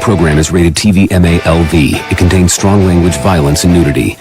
following program is rated TV-MA-LV. It contains strong language, violence, and nudity.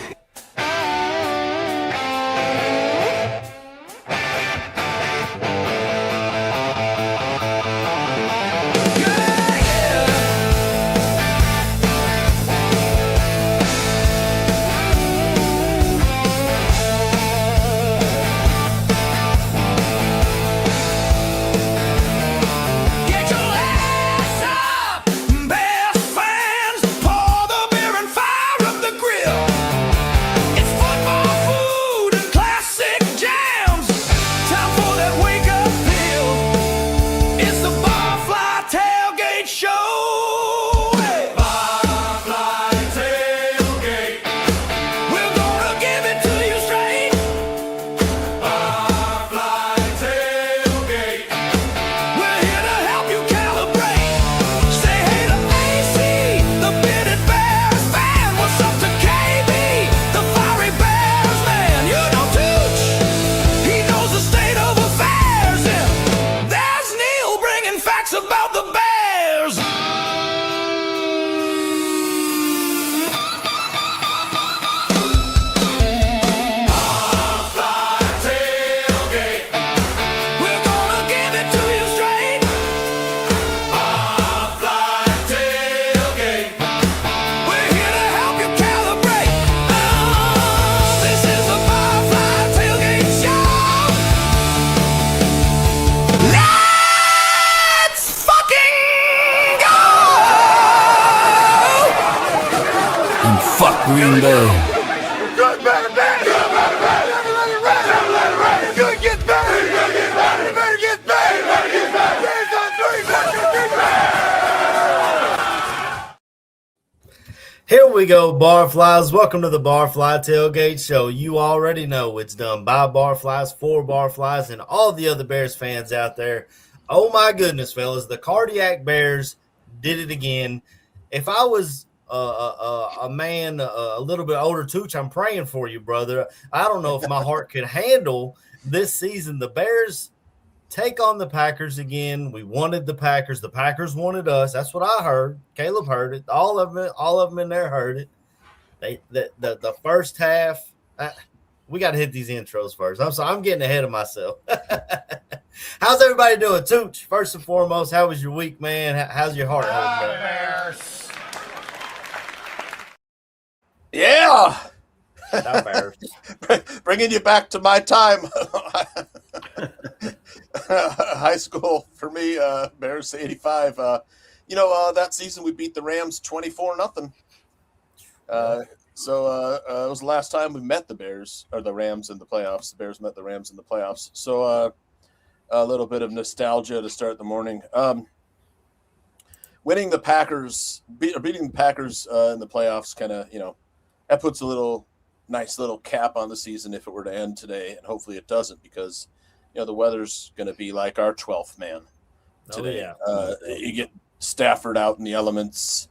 Green Bay. Here we go, Barflies. Welcome to the Barfly Tailgate Show. You already know it's done by Barflies, for Barflies, and all the other Bears fans out there. Oh my goodness, fellas, the Cardiac Bears did it again. If I was a man a little bit older, Tooch, I'm praying for you, brother. I don't know if my heart could handle this season. The Bears take on the Packers again. We wanted the Packers. The Packers wanted us. That's what I heard. Caleb heard it. All of them in there heard it. The first half. We got to hit these intros first. I'm getting ahead of myself. How's everybody doing, Tooch? First and foremost, how was your week, man? How's your heart? Bears. Yeah. Bringing you back to my time. High school for me, Bears 85. That season we beat the Rams 24-0. So it was the last time we met the Bears or the Rams in the playoffs. The Bears met the Rams in the playoffs. So a little bit of nostalgia to start the morning. Winning the Packers, beating the Packers in the playoffs, kind of, that puts a nice little cap on the season if it were to end today, and hopefully it doesn't, because the weather's going to be like our 12th man today. Oh, yeah. You get Stafford out in the elements.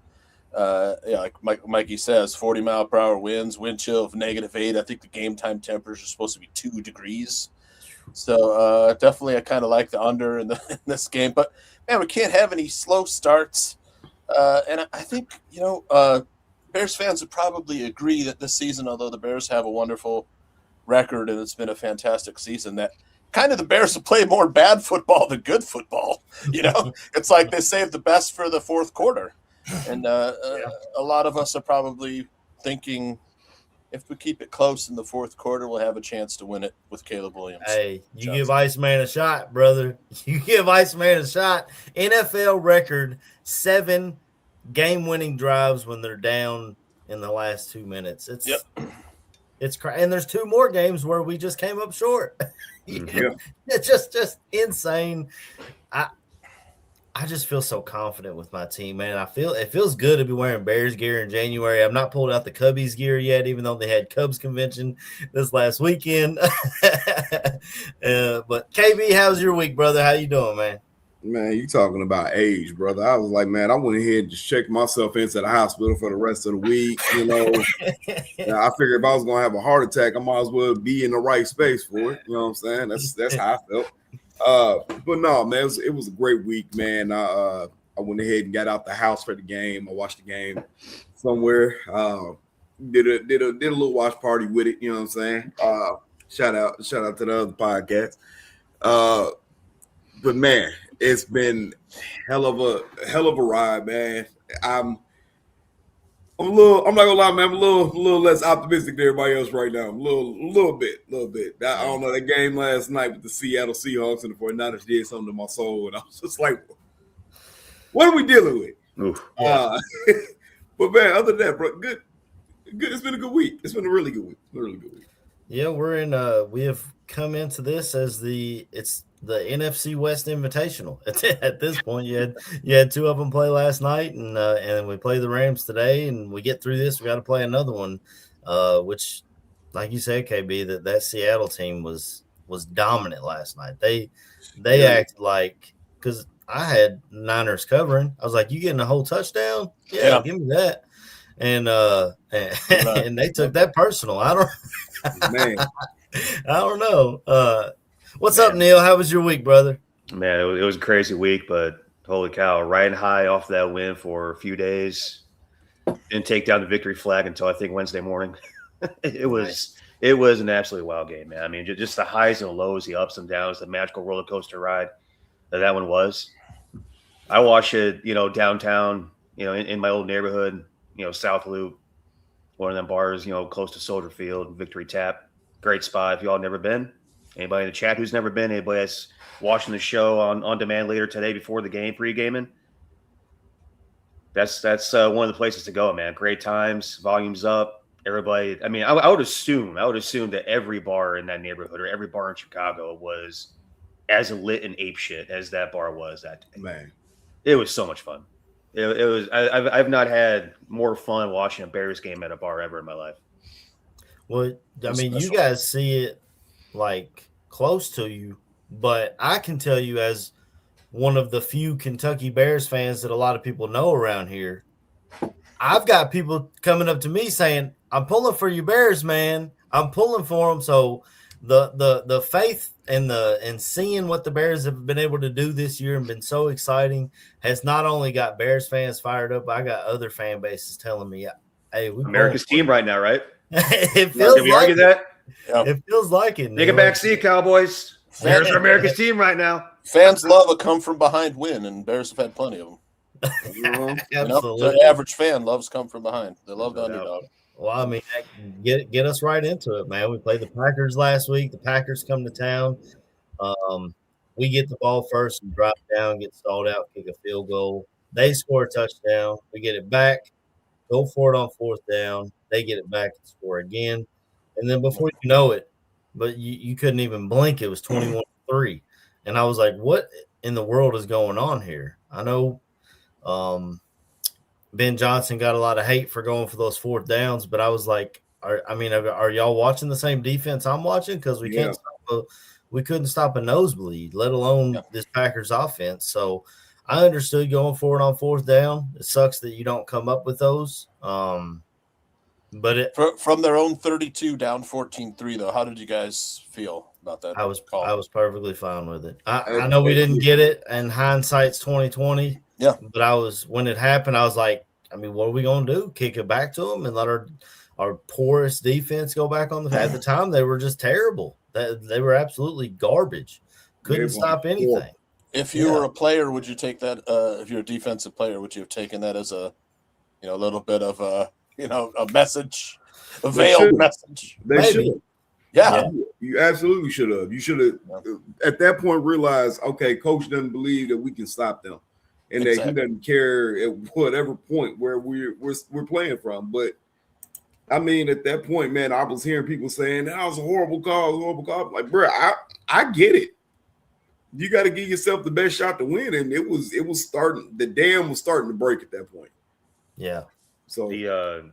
Like Mikey says, 40-mile-per-hour winds, wind chill of -8. I think the game time temperature is supposed to be 2 degrees. So definitely I kind of like the under in this game. But, man, we can't have any slow starts. And I think, Bears fans would probably agree that this season, although the Bears have a wonderful record and it's been a fantastic season, that kind of the Bears have played more bad football than good football. It's like they saved the best for the fourth quarter. And a lot of us are probably thinking if we keep it close in the fourth quarter, we'll have a chance to win it with Caleb Williams. Hey, you give Iceman a shot, brother. You give Iceman a shot. NFL record, 7 game-winning drives when they're down in the last 2 minutes. It's crazy. And there's 2 more games where we just came up short. It's just insane. I just feel so confident with my team, man. It feels good to be wearing Bears gear in January. I've not pulled out the Cubbies gear yet, even though they had Cubs convention this last weekend. But KB, how's your week, brother? How you doing, man? Man, you talking about age, brother. I was like, man, I went ahead and just checked myself into the hospital for the rest of the week. I figured if I was going to have a heart attack, I might as well be in the right space for it. You know what I'm saying? That's how I felt. But no, man, it was a great week, man. I I went ahead and got out the house for the game. I watched the game somewhere. Did a little watch party with it. You know what I'm saying? Shout out to the other podcast. But man, it's been hell of a ride, man. I'm not gonna lie, man. I'm a little less optimistic than everybody else right now. A little bit. I don't know, that game last night with the Seattle Seahawks and the 49ers did something to my soul, and I was just like, what are we dealing with? But man, other than that, bro, good. It's been a good week. It's been a really good week. Yeah, we have come into this as it's the NFC West Invitational. At this point, you had two of them play last night, and we play the Rams today, and we get through this. We got to play another one, which, like you said, KB, that Seattle team was dominant last night. They acted like, because I had Niners covering. I was like, "You getting a whole touchdown? Yeah. Give me that." And they took that personal. I don't know. What's up, Neil? How was your week, brother? Man, it was a crazy week, but holy cow, riding high off that win for a few days. Didn't take down the victory flag until I think Wednesday morning. It was an absolutely wild game, man. I mean, just the highs and lows, the ups and downs, the magical roller coaster ride that one was. I watched it, downtown, in my old neighborhood. South Loop, one of them bars, close to Soldier Field, Victory Tap. Great spot if y'all never been. Anybody in the chat who's never been, anybody that's watching the show on demand later today before the game, pre-gaming, that's one of the places to go, man. Great times, volumes up, everybody. I mean, I would assume that every bar in that neighborhood or every bar in Chicago was as lit and ape shit as that bar was that day. Man, it was so much fun. It was. I've not had more fun watching a Bears game at a bar ever in my life. Well, I mean, you guys see it like close to you, but I can tell you as one of the few Kentucky Bears fans that a lot of people know around here, I've got people coming up to me saying, "I'm pulling for you, Bears, man. I'm pulling for them." So the faith and seeing what the Bears have been able to do this year and been so exciting has not only got Bears fans fired up, I got other fan bases telling me, "Hey, we America's team right now, right?" It feels Can we argue that? Yeah. It feels like it. Take a back seat, Cowboys. Bears are America's team right now. Fans love a come from behind win, and Bears have had plenty of them. Absolutely. The average fan loves come from behind. They love the underdog. Well, I mean, get us right into it, man. We played the Packers last week. The Packers come to town. We get the ball first and drop down, get stalled out, kick a field goal. They score a touchdown. We get it back, go for it on fourth down. They get it back and score again. And then before you know it, but you couldn't even blink, it was 21-3. And I was like, what in the world is going on here? I know Ben Johnson got a lot of hate for going for those fourth downs, but I was like, are y'all watching the same defense I'm watching? Because we couldn't stop a nosebleed, let alone this Packers offense. So I understood going for it on fourth down. It sucks that you don't come up with those. But from their own 32 down 14-3, though, how did you guys feel about that? I was perfectly fine with it. I know we didn't get it, and hindsight's 20/20. Yeah, but when it happened, I was like, I mean, what are we gonna do? Kick it back to them and let our porous defense go back on the? At the time, they were just terrible. They were absolutely garbage. Couldn't stop anything. If you were a player, would you take that? If you're a defensive player, would you have taken that as a little bit of a message, a veiled message? They should. Yeah, you absolutely should have. You should have at that point realized, okay, coach doesn't believe that we can stop them, and that he doesn't care at whatever point where we're playing from. But I mean, at that point, man, I was hearing people saying that was a horrible call. I'm like, bro, I get it. You got to give yourself the best shot to win, and it was starting. The dam was starting to break at that point. Yeah. So the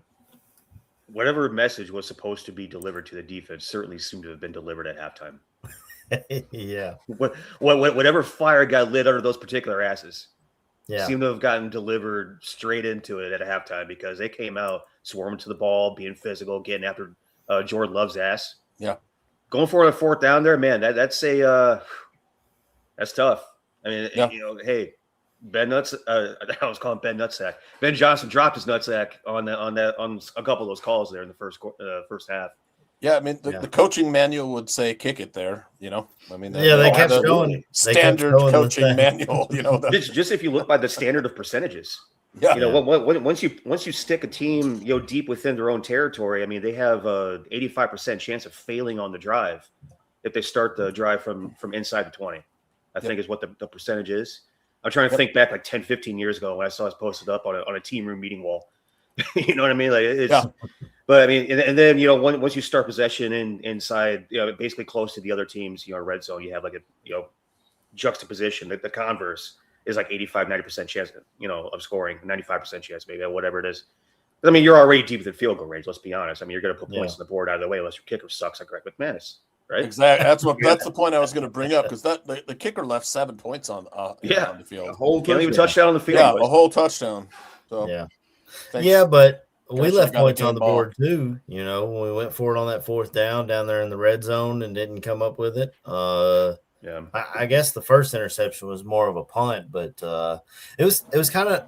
whatever message was supposed to be delivered to the defense certainly seemed to have been delivered at halftime. Yeah. Whatever fire got lit under those particular asses seemed to have gotten delivered straight into it at a halftime, because they came out swarming to the ball, being physical, getting after Jordan Love's ass. Yeah. Going for a fourth down there, man, that's tough. I mean, hey, Ben Nuts, I was calling Ben Nutsack. Ben Johnson dropped his nutsack on a couple of those calls there in the first half. Yeah, I mean the coaching manual would say kick it there. I mean they kept showing standard coaching manual. Just if you look by the standard of percentages. Yeah. Once you stick a team deep within their own territory, I mean they have a 85% chance of failing on the drive if they start the drive from inside the 20. I think is what the percentage is. I'm trying to think back like 10, 15 years ago when I saw us posted up on a team room meeting wall. You know what I mean? Like it's, but I mean, and then once you start possession inside, basically close to the other teams, red zone, you have like a juxtaposition. The converse is like 85, 90% chance, of scoring, 95% chance, maybe whatever it is. But, I mean, you're already deep within field goal range. Let's be honest. I mean, you're going to put points on the board out of the way unless your kicker sucks like Greg McManus. Right. Exactly. That's the point I was going to bring up because the kicker left 7 points on the field. A whole can't leave a touchdown on the field. Yeah, a whole touchdown. So but we left points on the board too. When we went for it on that 4th down down there in the red zone and didn't come up with it. I guess the first interception was more of a punt, but it was kind of.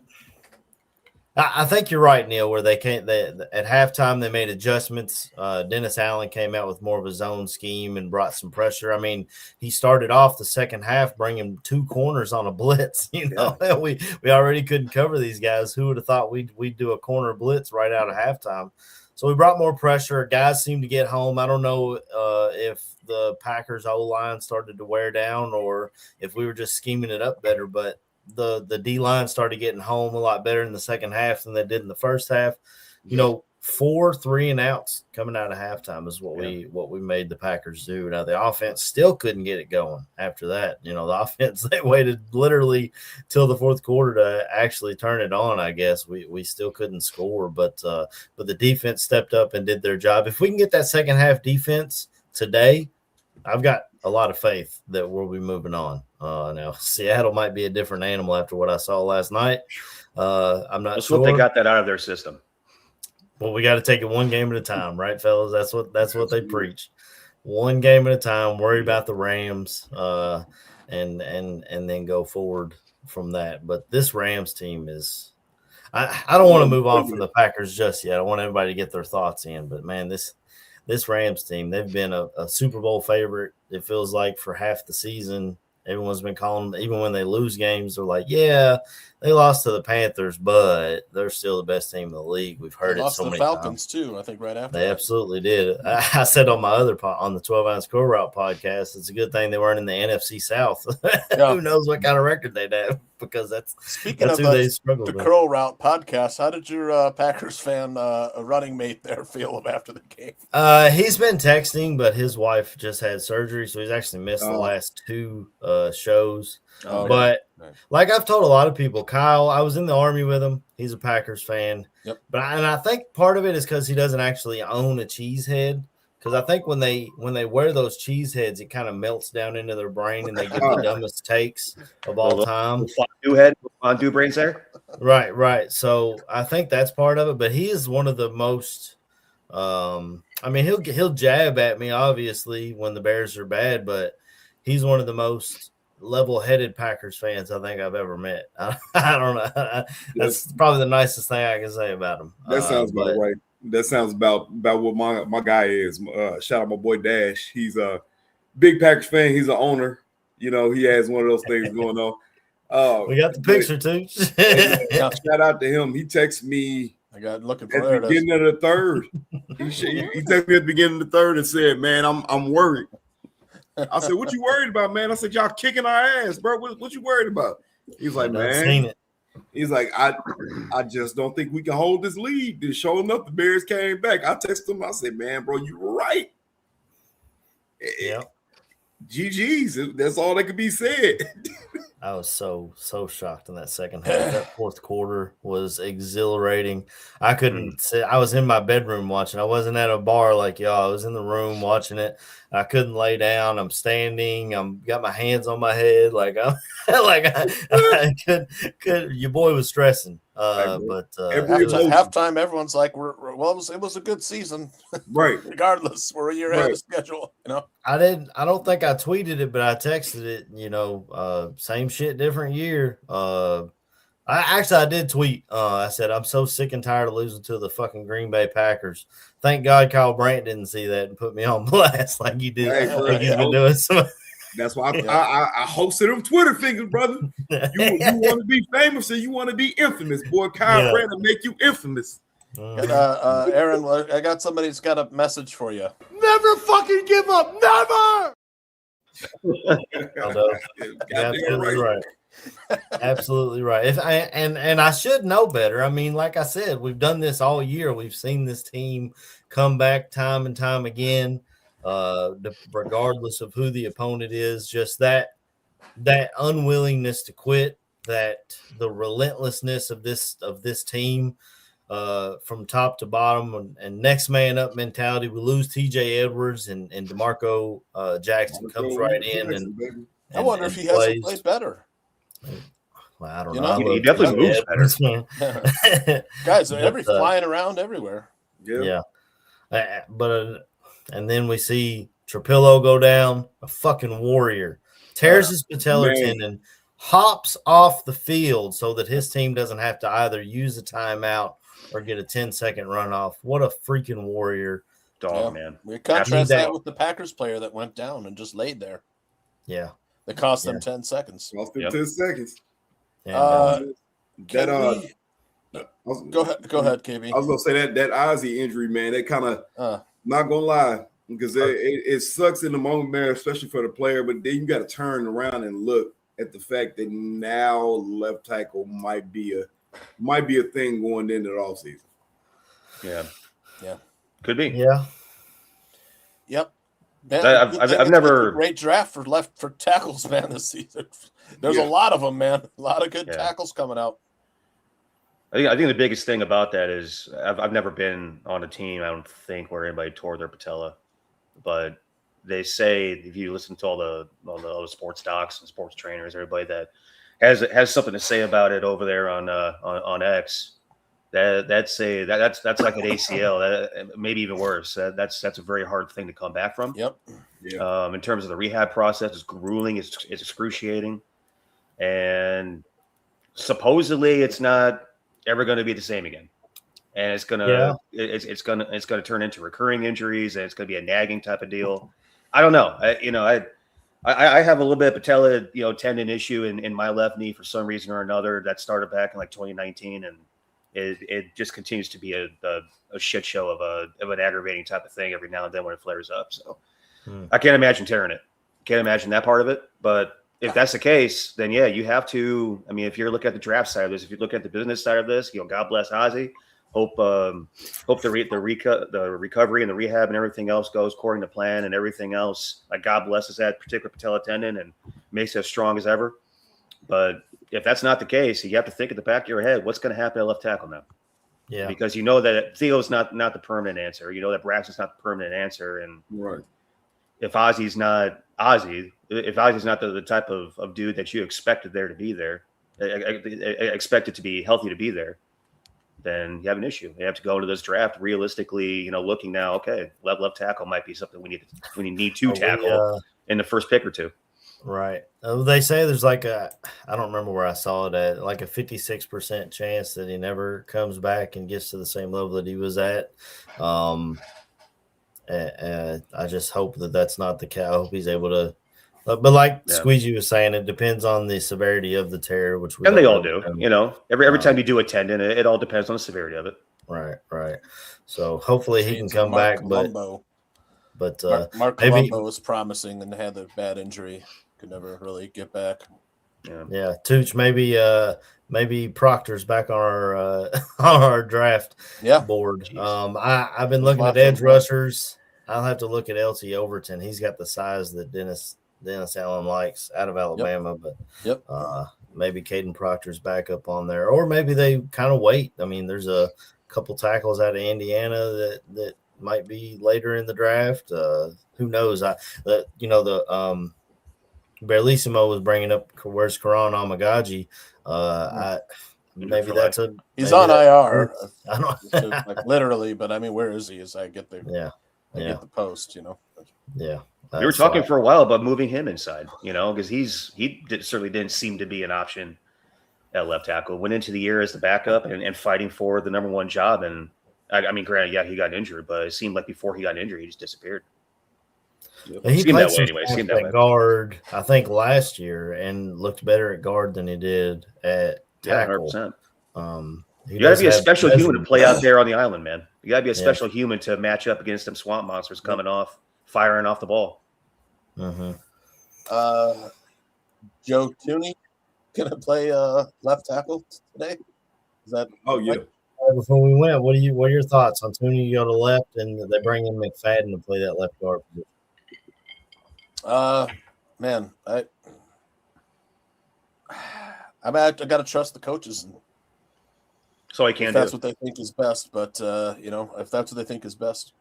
I think you're right, Neil. Where they at halftime they made adjustments. Dennis Allen came out with more of a zone scheme and brought some pressure. I mean, he started off the second half bringing 2 corners on a blitz. We already couldn't cover these guys. Who would have thought we'd do a corner blitz right out of halftime? So we brought more pressure. Guys seemed to get home. I don't know if the Packers O-line started to wear down or if we were just scheming it up better, but the D-line started getting home a lot better in the second half than they did in the first half. 4 3-and-outs coming out of halftime is what we made the Packers do. Now the offense still couldn't get it going after that. The offense, they waited literally till the 4th quarter to actually turn it on. I guess we still couldn't score, but the defense stepped up and did their job. If we can get that second half defense today, I've got a lot of faith that we'll be moving on. Now Seattle might be a different animal after what I saw last night. I'm not sure. What they got that out of their system. Well, we got to take it one game at a time, right, fellas? That's what they preach. One game at a time. Worry about the Rams, and then go forward from that. But this Rams team is. I don't want to move on from the Packers just yet. I want everybody to get their thoughts in. But man, this Rams team, they've been a Super Bowl favorite. It feels like for half the season. Everyone's been calling them, even when they lose games, they're like, yeah, they lost to the Panthers, but they're still the best team in the league. We've heard it so many times. Lost to the Falcons, too, I think, right after They absolutely did. I said on my on the 12-ounce Core Route podcast, it's a good thing they weren't in the NFC South. Who knows what kind of record they'd have, because that's who they struggled with. The Curl Route podcast, how did your Packers fan, running mate there feel after the game? He's been texting, but his wife just had surgery, so he's actually missed the last 2 shows. But like I've told a lot of people, Kyle, I was in the Army with him. He's a Packers fan. Yep. But I think part of it is because he doesn't actually own a cheese head. Because I think when they wear those cheese heads, it kind of melts down into their brain and they get the dumbest takes of all time. Fondue brains there. Right. So I think that's part of it. But he is one of the most. He'll jab at me obviously when the Bears are bad, but he's one of the most level-headed Packers fans I think I've ever met. I don't know. That's probably the nicest thing I can say about him. That sounds about right. That sounds about what my guy is. Shout out my boy Dash. He's a big Packers fan. He's an owner. He has one of those things going on. We got the picture too. Shout out to him. He texted me. I got looking at for the beginning of the third. He texted me at the beginning of the third and said, "Man, I'm worried." I said, "What you worried about, man?" I said, "Y'all kicking our ass, bro. What you worried about?" He's like, "Man." He's like, I just don't think we can hold this lead. Then sure enough, the Bears came back. I texted him. I said, "Man, bro, you were right." Yeah. GG's. That's all that could be said. I was so shocked in that second half. That 4th quarter was exhilarating. I couldn't sit. I was in my bedroom watching. I wasn't at a bar like y'all. I was in the room watching it. I couldn't lay down. I'm standing. I'm got my hands on my head. I couldn't. Your boy was stressing. But every After emotion. halftime, everyone's like, it was a good season, Right. regardless. We're a year ahead of schedule, you know. I don't think I tweeted it, but I texted it. You know, same shit, different year. I did tweet. I said I'm so sick and tired of losing to the fucking Green Bay Packers. Thank God Kyle Brandt didn't see that and put me on blast like you did. Hey, bro, like he's been doing some. That's why I hosted them Twitter fingers, brother. You want to be famous and you want to be infamous, boy. Kyle Brandt will make you infamous. Aaron, I got somebody who's got a message for you. Never fucking give up. Never. Absolutely right. Absolutely right. And I should know better. I mean, like I said, we've done this all year. We've seen this team come back time and time again, regardless of who the opponent is. Just that unwillingness to quit, that the relentlessness of this team, from top to bottom, and next man up mentality. We lose TJ Edwards and DeMarco Jackson comes right in and I wonder if he hasn't played better. Well, I don't know. He definitely moves better. Guys are flying around everywhere. Yeah. And then we see Trapillo go down, a fucking warrior, tears his patellar tendon, hops off the field so that his team doesn't have to either use a timeout or get a 10-second runoff. What a freaking warrior. Man. We contrast that with the Packers player that went down and just laid there. Yeah. That cost them 10 seconds. Lost them 10 seconds. Go ahead, KB. I was gonna say that Ozzy injury, man. That kind of not gonna lie, because it sucks in the moment, man, especially for the player. But then you got to turn around and look at the fact that now left tackle might be a thing going into the offseason. Yeah, could be. Yeah. Yep. Man, I've never great draft for tackles, man, this season. There's a lot of them, man. A lot of good tackles coming out. I think the biggest thing about that is I've never been on a team, I don't think, where anybody tore their patella, but they say if you listen to all the sports docs and sports trainers, everybody that has something to say about it over there on X, that's like an ACL, maybe even worse. That's a very hard thing to come back from. Yep. Yeah. In terms of the rehab process, it's grueling, it's excruciating, and supposedly it's not ever going to be the same again, and it's gonna turn into recurring injuries, and it's gonna be a nagging type of deal. I don't know. I have a little bit of patella tendon issue in my left knee for some reason or another that started back in like 2019, and it just continues to be a shit show of an aggravating type of thing every now and then when it flares up. So I can't imagine tearing it. Can't imagine that part of it. But if that's the case, then yeah, you have to. I mean, if you're looking at the draft side of this, if you look at the business side of this, God bless Ozzy. Hope the recovery and the rehab and everything else goes according to plan, and everything else. Like, God blesses that particular patella tendon and makes it as strong as ever. But if that's not the case, you have to think at the back of your head, what's going to happen at left tackle now? Yeah, because you know that Theo's not the permanent answer. You know that Braxton's not the permanent answer, and right. If Ozzy's not Ozzy, if Ozzy's not the type of dude that you expected there to be there, expected to be healthy to be there, then you have an issue. You have to go into this draft realistically, looking now, okay, left tackle might be something we need to tackle in the first pick or two. Right. They say there's like I don't remember where I saw it at, like a 56% chance that he never comes back and gets to the same level that he was at. I just hope that that's not the case. I hope he's able to. But like Squeegee was saying, it depends on the severity of the tear, which we and they all do. Every time you do a tendon, it all depends on the severity of it. Right. So hopefully he can come back. Colombo. But Mark Colombo was promising and had a bad injury, could never really get back. Yeah, Tooch, maybe Proctor's back on our draft board. I've been looking at edge rushers. I'll have to look at LT Overton. He's got the size that Dennis Allen likes out of Alabama, but maybe Caden Proctor's back up on there, or maybe they kind of wait. I mean, there's a couple tackles out of Indiana that might be later in the draft. Who knows? Berlissimo was bringing up where's Karan Amagaji. maybe that's a. He's on IR. I don't like literally, but I mean, where is he? As I get the get the post, Yeah. We were talking for a while about moving him inside, because he certainly didn't seem to be an option at left tackle. Went into the year as the backup and fighting for the number one job. And I mean, granted, he got injured, but it seemed like before he got injured, he just disappeared. He played at guard, I think, last year, and looked better at guard than he did at tackle. 100%. You got to be a special human to play out there on the island, man. You got to be a special human to match up against them swamp monsters coming off, firing off the ball. Mm-hmm. Joe Tooney gonna play left tackle today. Is that? Oh yeah. Before we went, what are your thoughts on Tooney? You go to left, and they bring in McFadden to play that left guard position. Man, I got to trust the coaches. So I can't. If that's what they think is best, but if that's what they think is best.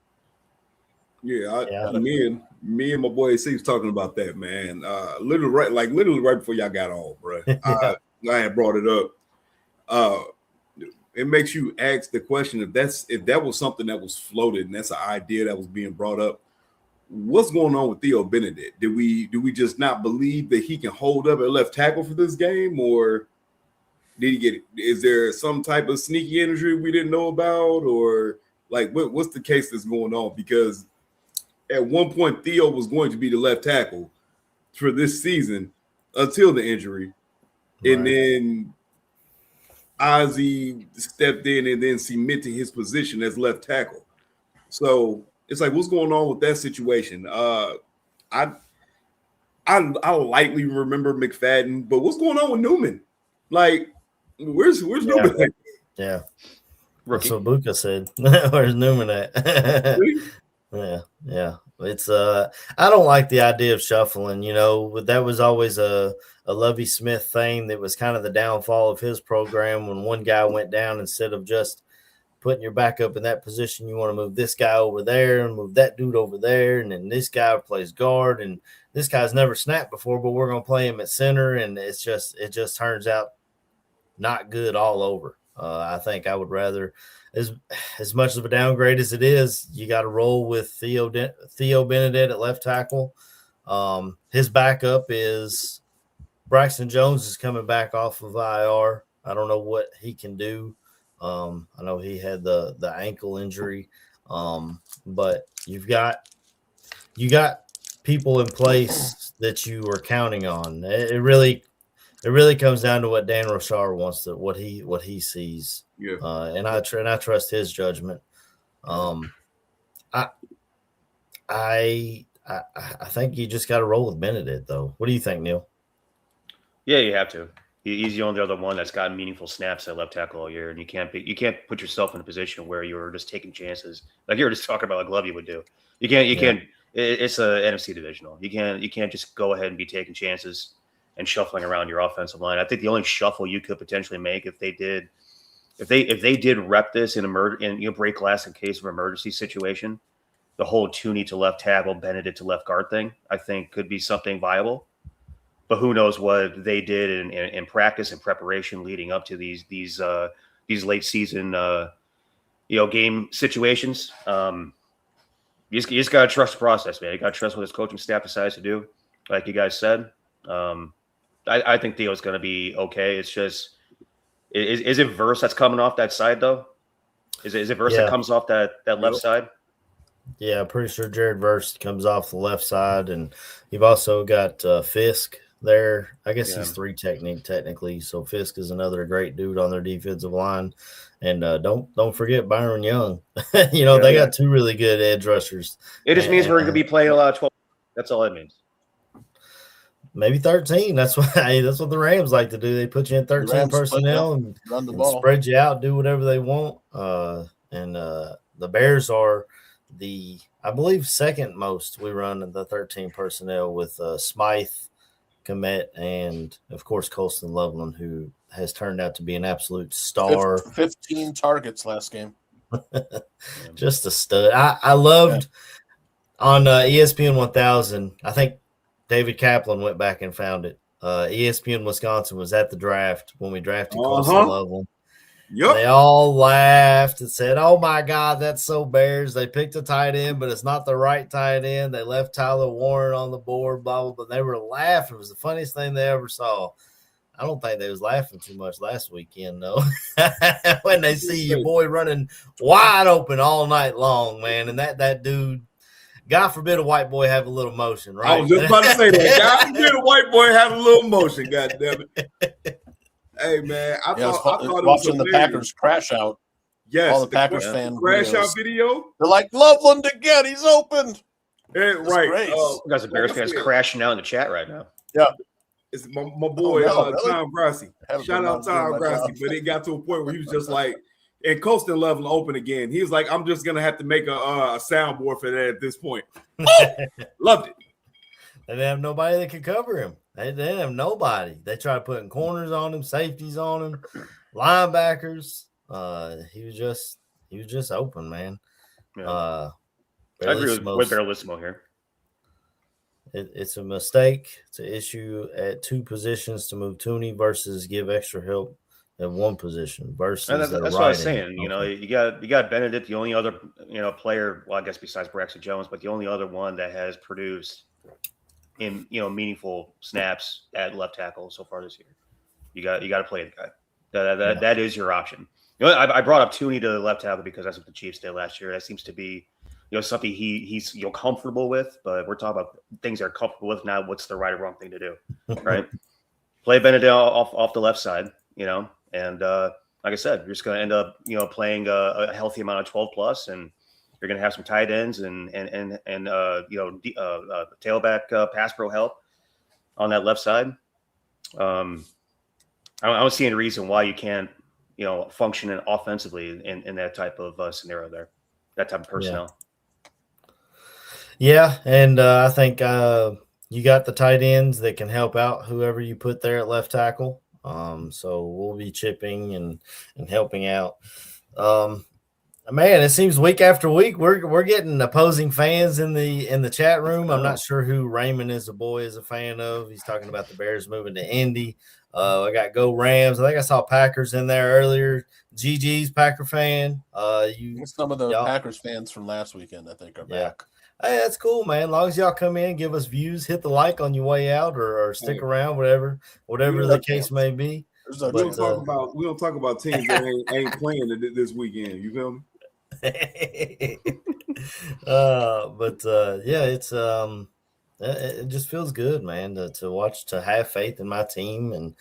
Yeah, me and my boy AC was talking about that, man. Literally right before y'all got on, bro. I had brought it up. It makes you ask the question if that was something that was floated and that's an idea that was being brought up. What's going on with Theo Benedict? Do we just not believe that he can hold up at left tackle for this game, or did he get it? Is there some type of sneaky injury we didn't know about, or like what's the case that's going on? Because at one point Theo was going to be the left tackle for this season until the injury, and then Ozzie stepped in and then cemented his position as left tackle. So it's like, what's going on with that situation? I lightly remember McFadden, but what's going on with Newman? Like, where's Newman? Yeah, Rookie. that's what Buka said. Where's Newman at? Yeah. It's I don't like the idea of shuffling. That was always a Lovie Smith thing. That was kind of the downfall of his program. When one guy went down, instead of just putting your backup in that position, you want to move this guy over there and move that dude over there, and then this guy plays guard, and this guy's never snapped before, but we're going to play him at center, and it just turns out not good all over. I think I would rather, as much of a downgrade as it is, you got to roll with Theo Benedict at left tackle. His backup is Braxton Jones is coming back off of IR. I don't know what he can do. I know he had the ankle injury, but you got people in place that you are counting on. It really comes down to what Dan Rochar wants to what he sees. Yeah. And I trust his judgment. I think you just got to roll with Benedict, though. What do you think, Neil? Yeah, you have to. He's the only other one that's gotten meaningful snaps at left tackle all year, and you can't put yourself in a position where you're just taking chances like you were just talking about, like Lovey would do. You can't. It's a NFC divisional. You can't just go ahead and be taking chances and shuffling around your offensive line. I think the only shuffle you could potentially make if they did rep this in break glass in case of emergency situation, the whole Tooney to left tackle, Benedict to left guard thing, I think could be something viable. But who knows what they did in practice and preparation leading up to these late season game situations. You just gotta trust the process, man. You gotta trust what his coaching staff decides to do. Like you guys said, I think Theo's gonna be okay. It's just is it Verse that's coming off that side though? Is it Verse that comes off that left side? Yeah, I'm pretty sure Jared Verse comes off the left side, and you've also got Fisk there. I guess he's three technically. So Fisk is another great dude on their defensive line, and don't forget Byron Young. They got two really good edge rushers. It just means we're going to be playing a lot of 12. That's all it means. Maybe 13. That's what the Rams like to do. They put you in 13 personnel and run the ball, spread you out, do whatever they want. And the Bears are I believe second most we run in the 13 personnel with Smythe, Komet, and of course Colston Loveland, who has turned out to be an absolute star. 15 targets last game. Just a stud. I loved on ESPN 1000. I think David Kaplan went back and found it. ESPN Wisconsin was at the draft when we drafted Uh-huh. Colson Loveland. Yep. They all laughed and said, "Oh my God, that's so Bears. They picked a tight end, but it's not the right tight end. They left Tyler Warren on the board, blah, blah, blah." They were laughing. It was the funniest thing they ever saw. I don't think they was laughing too much last weekend, though. When they see your boy running wide open all night long, man. And that dude, God forbid a white boy have a little motion, right? I was just about to say that. God forbid a white boy have a little motion, God damn it. Hey, man, I thought it was watching the Packers crash out. Yes, all the Packers fan crash videos. out video. They're like, Loveland again. He's open. Right. Great. Guys, the Bears fans crashing out in the chat right now. Yeah. It's my boy, really? Tom Grassi. Shout out Tom Grassi. But it got to a point where he was just like, and Colston Loveland open again. He was like, I'm just going to have to make a soundboard for that at this point. Oh, loved it. They didn't have nobody that could cover him. They didn't have nobody. They tried putting corners on him, safeties on him, linebackers. He was just open, man. Yeah. I agree with Barrelissimo here. It's a mistake to issue at two positions to move Tooney versus give extra help at one position versus. And that's what I was saying. You know, you got Benedict, the only other player. Well, I guess besides Braxton Jones, but the only other one that has produced in meaningful snaps at left tackle so far this year. You got to play the guy. That is your option. I brought up Tooney to the left tackle because that's what the Chiefs did last year. That seems to be something he's comfortable with, but we're talking about things they're comfortable with, not what's the right or wrong thing to do, right? Play Benedict off the left side, and like I said, you're just going to end up playing a healthy amount of 12 plus, and you're going to have some tight ends and tailback pass pro help on that left side. I don't see any reason why you can't function offensively in that type of scenario there, that type of personnel. Yeah, and I think you got the tight ends that can help out whoever you put there at left tackle. So we'll be chipping and helping out. Man, it seems week after week we're getting opposing fans in the chat room. I'm not sure who Raymond is a fan of. He's talking about the Bears moving to Indy. I got Go Rams. I think I saw Packers in there earlier. GG's Packer fan. Some of the Packers fans from last weekend, I think, are back. Hey, that's cool, man. As long as y'all come in, give us views, hit the like on your way out, or stick around, whatever the case may be. We don't talk about teams that ain't playing this weekend. You feel me? It just feels good, man, to watch, to have faith in my team, and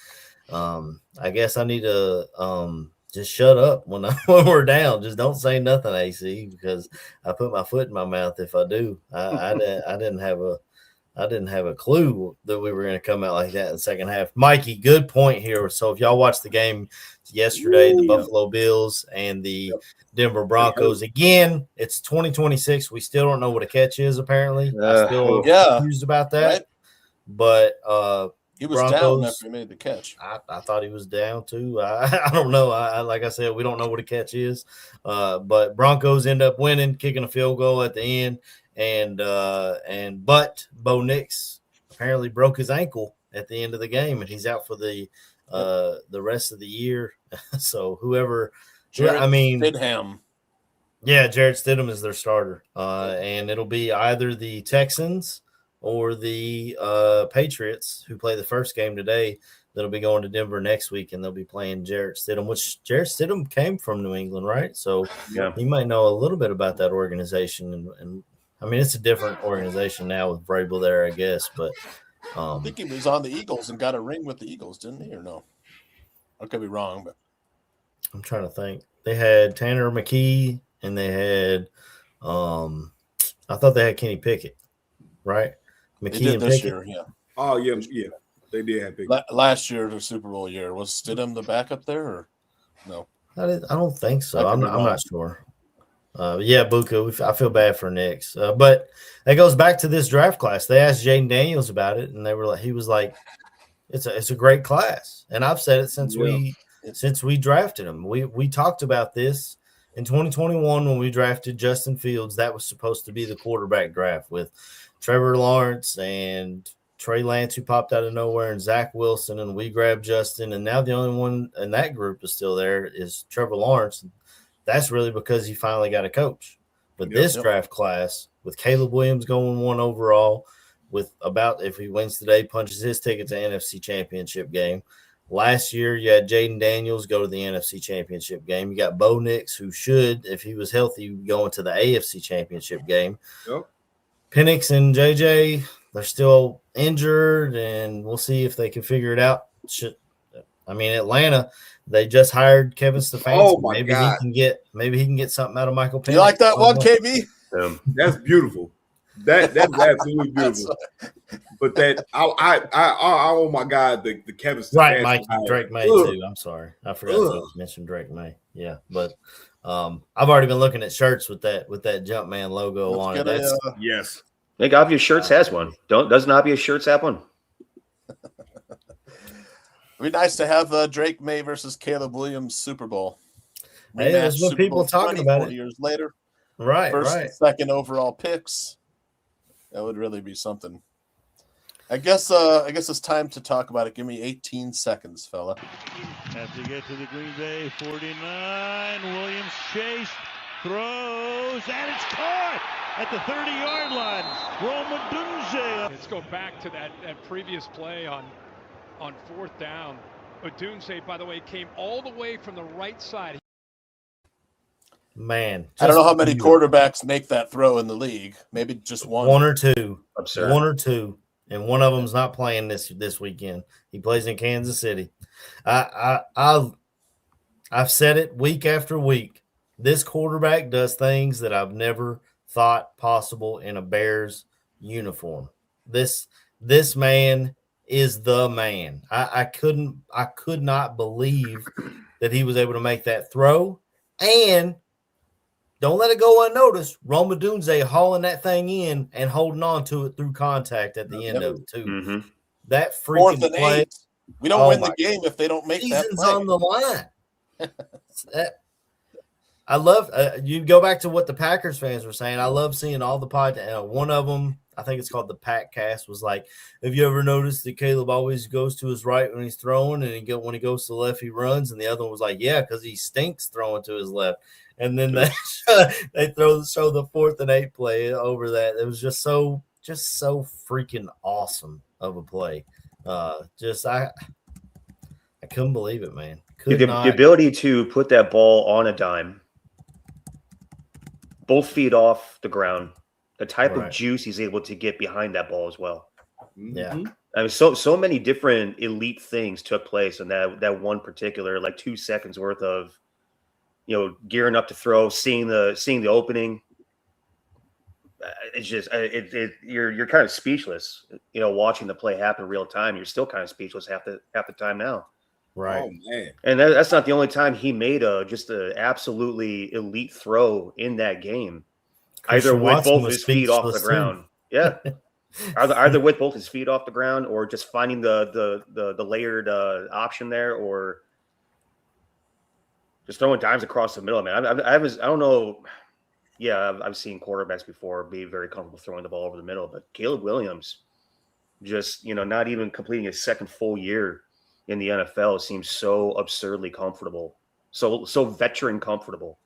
I guess I need to just shut up when we're down. Just don't say nothing, AC, because I put my foot in my mouth if I do. I didn't have a clue that we were going to come out like that in the second half. Mikey, good point here. So if y'all watched the game yesterday, the Buffalo Bills and the Denver Broncos, again, it's 2026. We still don't know what a catch is, apparently. I'm still confused about that. Right? But he was Broncos, down after he made the catch. I thought he was down too. I don't know. Like I said, we don't know what a catch is. But Broncos end up winning, kicking a field goal at the end. But Bo Nix apparently broke his ankle at the end of the game, and he's out for the rest of the year. So whoever, Jarrett Stidham. Yeah, Jarrett Stidham is their starter, and it'll be either the Texans or the Patriots, who play the first game today, that'll be going to Denver next week, and they'll be playing Jarrett Stidham, which Jarrett Stidham came from New England, right? So he might know a little bit about that organization, and I mean, it's a different organization now with Vrabel there, I guess. But I think he was on the Eagles and got a ring with the Eagles, didn't he, or no? I could be wrong, but I'm trying to think. They had Tanner McKee, and they had I thought they had Kenny Pickett, right? McKee they did and this Pickett. year, yeah. Oh yeah, they did have Pickett. Last year, the Super Bowl year, was Stidham the backup there, or no? I don't think so. I'm not sure. Buka, I feel bad for Nix. But that goes back to this draft class. They asked Jaden Daniels about it, and he was like, it's a great class. And I've said it since we drafted him. We talked about this in 2021 when we drafted Justin Fields. That was supposed to be the quarterback draft with Trevor Lawrence and Trey Lance, who popped out of nowhere, and Zach Wilson, and we grabbed Justin. And now the only one in that group is still there is Trevor Lawrence. That's really because he finally got a coach. But this draft class, with Caleb Williams going 1 overall, with about, if he wins today, punches his ticket to NFC Championship game. Last year, you had Jaden Daniels go to the NFC Championship game. You got Bo Nix, who should, if he was healthy, go into the AFC Championship game. Yep. Penix and JJ, they're still injured, and we'll see if they can figure it out. Atlanta, they just hired Kevin Stefanski. Oh my God. Maybe he can get something out of Michael Penix. You like that one, KB? That's beautiful. That's absolutely beautiful. But that I oh my God, the Kevin Stefanski. Right, Mike Drake May too. I'm sorry, I forgot to mention Drake May. Yeah, but I've already been looking at shirts with that Jumpman logo on it. Yes. I think Obvious Shirts has one. Doesn't Obvious Shirts have one? It'd be nice to have Drake May versus Caleb Williams Super Bowl. Hey, there's what people talking about 40 years later. Right, First and second overall picks. That would really be something. I guess it's time to talk about it. Give me 18 seconds, fella. As we get to the Green Bay 49, Williams chased, throws, and it's caught at the 30-yard line. Roma Dunze. Let's go back to that previous play on fourth down. Odunze, by the way, came all the way from the right side. Man, I don't know how many quarterbacks make that throw in the league. Maybe just one. One or two. Absurd. One or two. And one of them's not playing this weekend. He plays in Kansas City. I've said it week after week. This quarterback does things that I've never thought possible in a Bears uniform. This man is the man. I could not believe that he was able to make that throw. And don't let it go unnoticed. Roma Dunze hauling that thing in and holding on to it through contact at the end of it, too. Mm-hmm. That freaking 4th and play. 8. We don't win the game if they don't make that Season's play. on the line. I love you go back to what the Packers fans were saying. I love seeing all the one of them, I think it's called the Pack Cast, was like, have you ever noticed that Caleb always goes to his right when he's throwing, and when he goes to the left, he runs? And the other one was like, yeah, because he stinks throwing to his left. And then they show the 4th and 8 play over that. It was just so freaking awesome of a play. I couldn't believe it, man. The ability to put that ball on a dime, both feet off the ground, the type of juice he's able to get behind that ball as well. Yeah. I mean, so many different elite things took place in that one particular, like 2 seconds worth of, gearing up to throw, seeing the opening. It's just you're kind of speechless, watching the play happen in real time. You're still kind of speechless half the time now. Right. Oh man. And that's not the only time he made just an absolutely elite throw in that game. Either with both his feet off the ground. Yeah. Either with both his feet off the ground, or just finding the layered option there, or just throwing dimes across the middle, man. I don't know. Yeah, I've seen quarterbacks before be very comfortable throwing the ball over the middle, but Caleb Williams, just not even completing his second full year in the NFL, seems so absurdly comfortable, so veteran comfortable,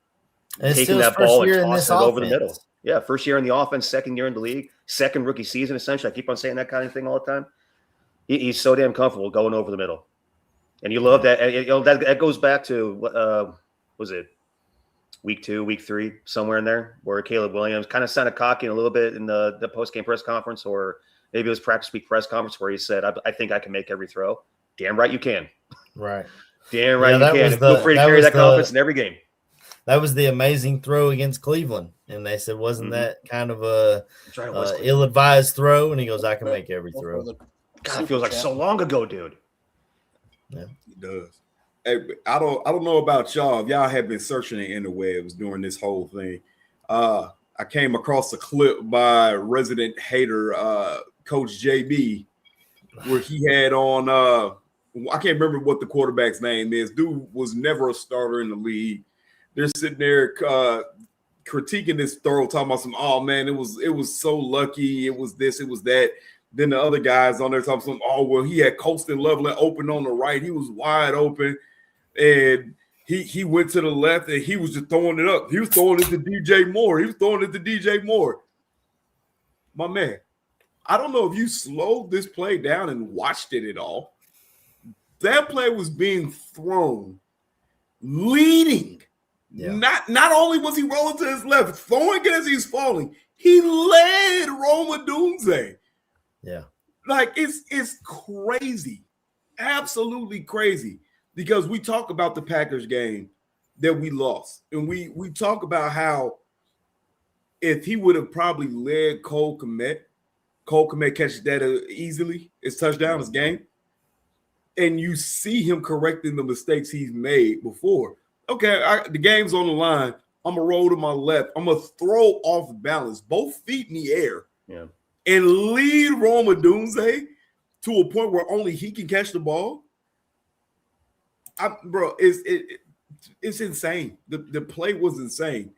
taking that ball and tossing it over the middle. Yeah, first year in the offense, second year in the league, second rookie season, essentially. I keep on saying that kind of thing all the time. He's so damn comfortable going over the middle. And you love that. That goes back to, was it week 2, week 3, somewhere in there, where Caleb Williams kind of sounded cocky a little bit in the post-game press conference, or maybe it was practice week press conference, where he said, I think I can make every throw. Damn right you can. Right. Damn right you can. Feel free to carry that confidence in every game. That was the amazing throw against Cleveland. And they said, wasn't that kind of a ill-advised throw? And he goes, I can make every throw. God, it feels like so long ago, dude. Yeah, it does. Hey, I don't know about y'all. If y'all have been searching the interwebs during this whole thing, I came across a clip by resident hater Coach JB, where he had on I can't remember what the quarterback's name is. Dude was never a starter in the league. They're sitting there critiquing this throw, talking about oh man, it was so lucky, it was this, it was that. Then the other guys on there talking some, oh, well, he had Colston Loveland open on the right. He was wide open. And he went to the left and he was just throwing it up. He was throwing it to DJ Moore. My man, I don't know if you slowed this play down and watched it at all. That play was being thrown, leading. Yeah. Not only was he rolling to his left, throwing it as he's falling, he led Roma Dunze. Yeah. Like, it's crazy. Absolutely crazy. Because we talk about the Packers game that we lost. And we talk about how if he would have probably led Cole Kmet catches that easily, his touchdown, his game. And you see him correcting the mistakes he's made before. Okay, the game's on the line. I'm going to roll to my left. I'm going to throw off balance, both feet in the air. Yeah. And lead Roma Dunze to a point where only he can catch the ball. Bro, it's insane. The play was insane.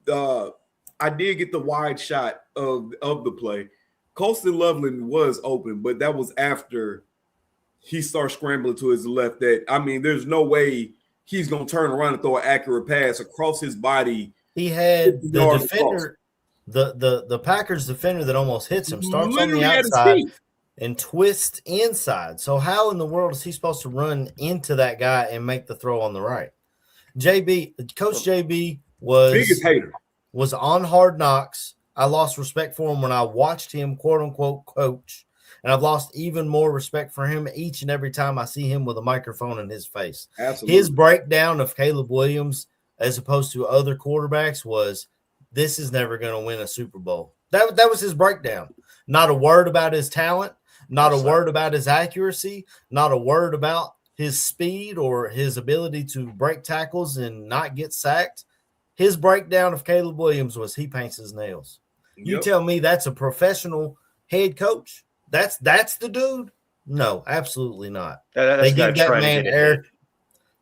I did get the wide shot of the play. Colston Loveland was open, but that was after he started scrambling to his left. There's no way he's going to turn around and throw an accurate pass across his body. He had the defender, the Packers defender that almost hits him, starts literally on the outside and twists inside. So how in the world is he supposed to run into that guy and make the throw on the right? Coach JB was biggest hater. Was on Hard Knocks. I lost respect for him when I watched him, quote unquote, coach. And I've lost even more respect for him each and every time I see him with a microphone in his face. Absolutely. His breakdown of Caleb Williams as opposed to other quarterbacks was, this is never going to win a Super Bowl. That was his breakdown. Not a word about his talent, not a word about his accuracy, not a word about his speed or his ability to break tackles and not get sacked. His breakdown of Caleb Williams was he paints his nails. Yep. You tell me that's a professional head coach? That's the dude? No, absolutely not. They give that man air.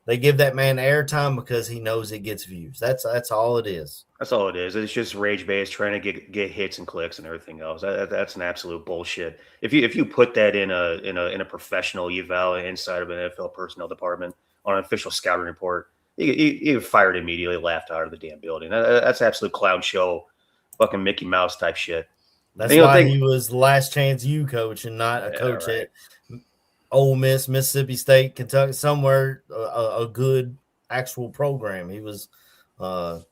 They give that man airtime because he knows it gets views. That's all it is. That's all it is. It's just rage based, trying to get hits and clicks and everything else. That's an absolute bullshit. If you put that in a professional eval inside of an NFL personnel department on an official scouting report, you fired immediately, laughed out of the damn building. That's absolute clown show, fucking Mickey Mouse type shit. That's why he was the last chance you coach and not a coach at Ole Miss, Mississippi State, Kentucky, somewhere a good actual program. He was, You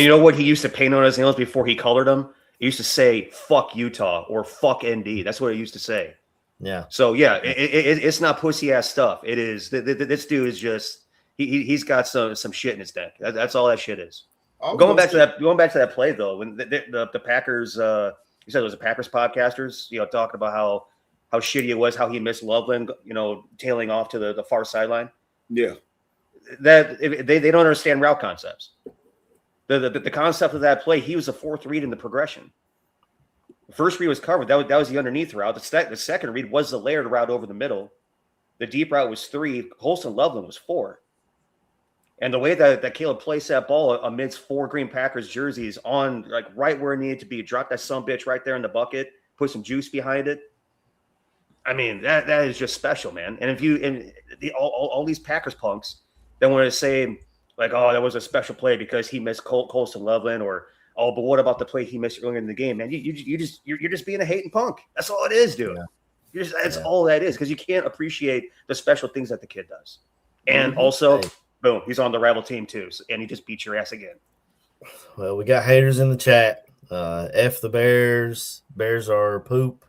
know what he used to paint on his nails before he colored them? He used to say "fuck Utah" or "fuck ND." That's what he used to say. Yeah. So yeah, it's not pussy ass stuff. It is. This dude is just he's got some shit in his neck. That's all that shit is. Going back to that play though, when the Packers, you said it was the Packers podcasters, talking about how shitty it was, how he missed Loveland, tailing off to the far sideline. Yeah, that they don't understand route concepts. The concept of that play, he was the fourth read in the progression. The first read was covered. That was the underneath route. The second read was the layered route over the middle. The deep route was 3. Colston Loveland was 4. And the way that Caleb placed that ball amidst 4 Green Packers jerseys on right where it needed to be, drop that sumbitch right there in the bucket, put some juice behind it. I mean, that is just special, man. And all these Packers punks that want to say that was a special play because he missed Colston Loveland, or but what about the play he missed earlier in the game, man? You're just being a hating punk. That's all it is, dude. Yeah. That's all that is, because you can't appreciate the special things that the kid does. And also, boom, he's on the rival team too, and he just beat your ass again. Well, we got haters in the chat. F the Bears. Bears are poop.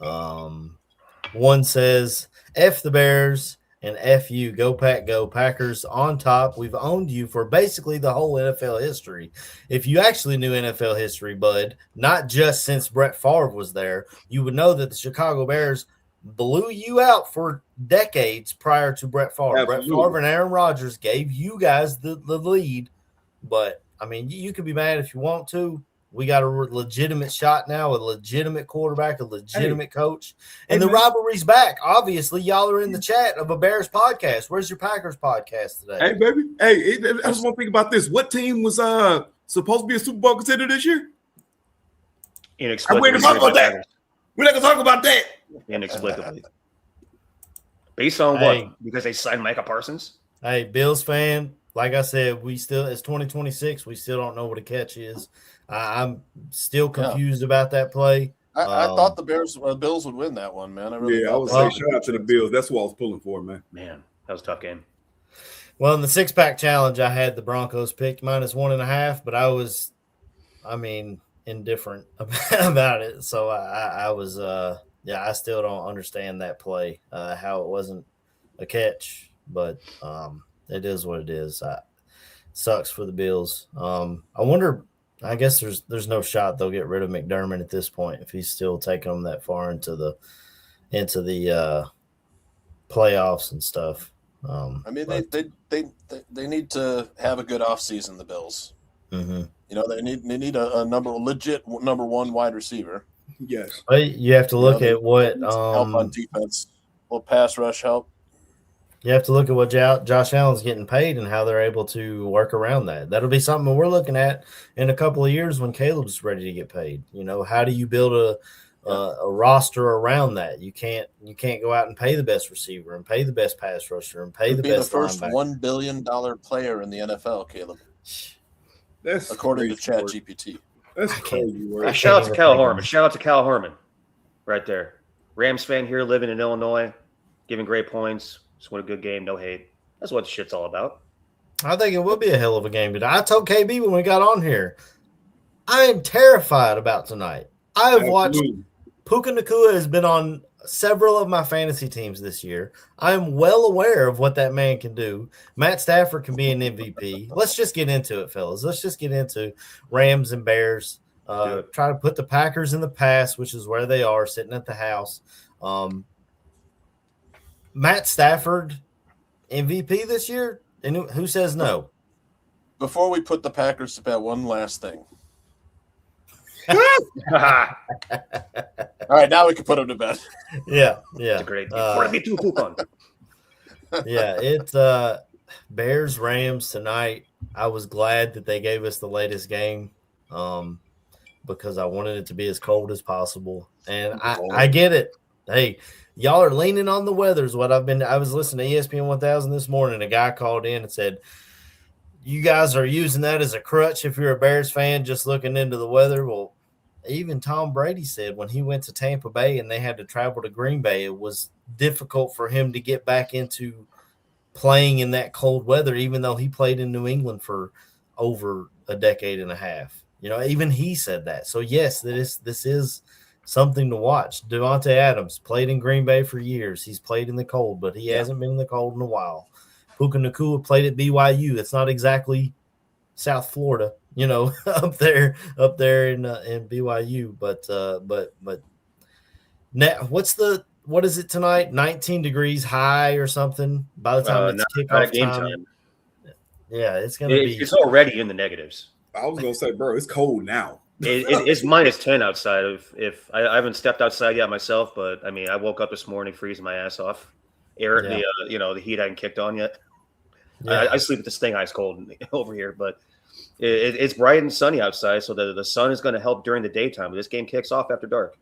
One says, F the Bears and F you. Go Pack, go. Packers on top. We've owned you for basically the whole NFL history. If you actually knew NFL history, bud, not just since Brett Favre was there, you would know that the Chicago Bears blew you out for decades prior to Brett Favre. Absolutely. Brett Favre and Aaron Rodgers gave you guys the lead. But, I mean, you can be mad if you want to. We got a legitimate shot now, a legitimate quarterback, a legitimate coach. And the rivalry's back. Obviously, y'all are in the chat of a Bears podcast. Where's your Packers podcast today? Hey, baby. Hey, I just want to think about this. What team was supposed to be a Super Bowl contender this year? I waited about that. We're not gonna talk about that. Inexplicably. Based on Hey. what? Because they signed Micah Parsons? Hey, Bills fan, like I said, it's 2026. We still don't know what a catch is. I'm still confused about that play. I thought the Bills would win that one, man. I would say shout out to the Bills. That's what I was pulling for, man. Man, that was a tough game. Well, in the 6-pack challenge, I had the Broncos picked -1.5, but I was, indifferent about it. So I was, I still don't understand that play, how it wasn't a catch, but it is what it is. Sucks for the Bills. I wonder. I guess there's no shot they'll get rid of McDermott at this point if he's still taking them that far into the playoffs and stuff. They need to have a good offseason, the Bills. Mm-hmm. They need a legit number one wide receiver. Yes. But you have to look at what help on defense, a little pass rush help. You have to look at what Josh Allen's getting paid and how they're able to work around that. That'll be something we're looking at in a couple of years when Caleb's ready to get paid. How do you build a roster around that? You can't go out and pay the best receiver and pay the best pass rusher and pay the best first linebacker. $1 billion player in the NFL, Caleb. That's according to ChatGPT. That's crazy word. Shout out to Cal Harmon. Shout out to Cal Harmon, right there. Rams fan here, living in Illinois, giving great points. Just what a good game, no hate. That's what shit's all about. I think it will be a hell of a game today. I told KB when we got on here, I am terrified about tonight. I have watched Puka Nacua has been on several of my fantasy teams this year. I am well aware of what that man can do. Matt Stafford can be an MVP. Let's just get into it, fellas. Let's just get into Rams and Bears. Try to put the Packers in the past, which is where they are, sitting at the house. Matt Stafford, MVP this year? And who says no? Before we put the Packers to bed, one last thing. All right, now we can put them to bed. Yeah. It's a great it's Bears Rams tonight. I was glad that they gave us the latest game because I wanted it to be as cold as possible. And I get it. Hey, y'all are leaning on the weather is what I was listening to ESPN 1000 this morning. A guy called in and said, you guys are using that as a crutch if you're a Bears fan, just looking into the weather. Well, even Tom Brady said when he went to Tampa Bay and they had to travel to Green Bay, it was difficult for him to get back into playing in that cold weather, even though he played in New England for over a decade and a half. Even he said that. So, yes, this is something to watch. Devontae Adams played in Green Bay for years. He's played in the cold, but he hasn't been in the cold in a while. Puka Nacua played at BYU. It's not exactly South Florida, up there in BYU. But now, what is it tonight? 19 degrees high or something by the time it's kickoff time. Yeah, it's gonna be. It's already in the negatives. I was gonna say, bro, it's cold now. It's -10 outside. If I haven't stepped outside yet myself, but I woke up this morning freezing my ass off. The heat hadn't kicked on yet. Yeah. I sleep with this thing ice cold over here, but it's bright and sunny outside, so the sun is going to help during the daytime. But this game kicks off after dark,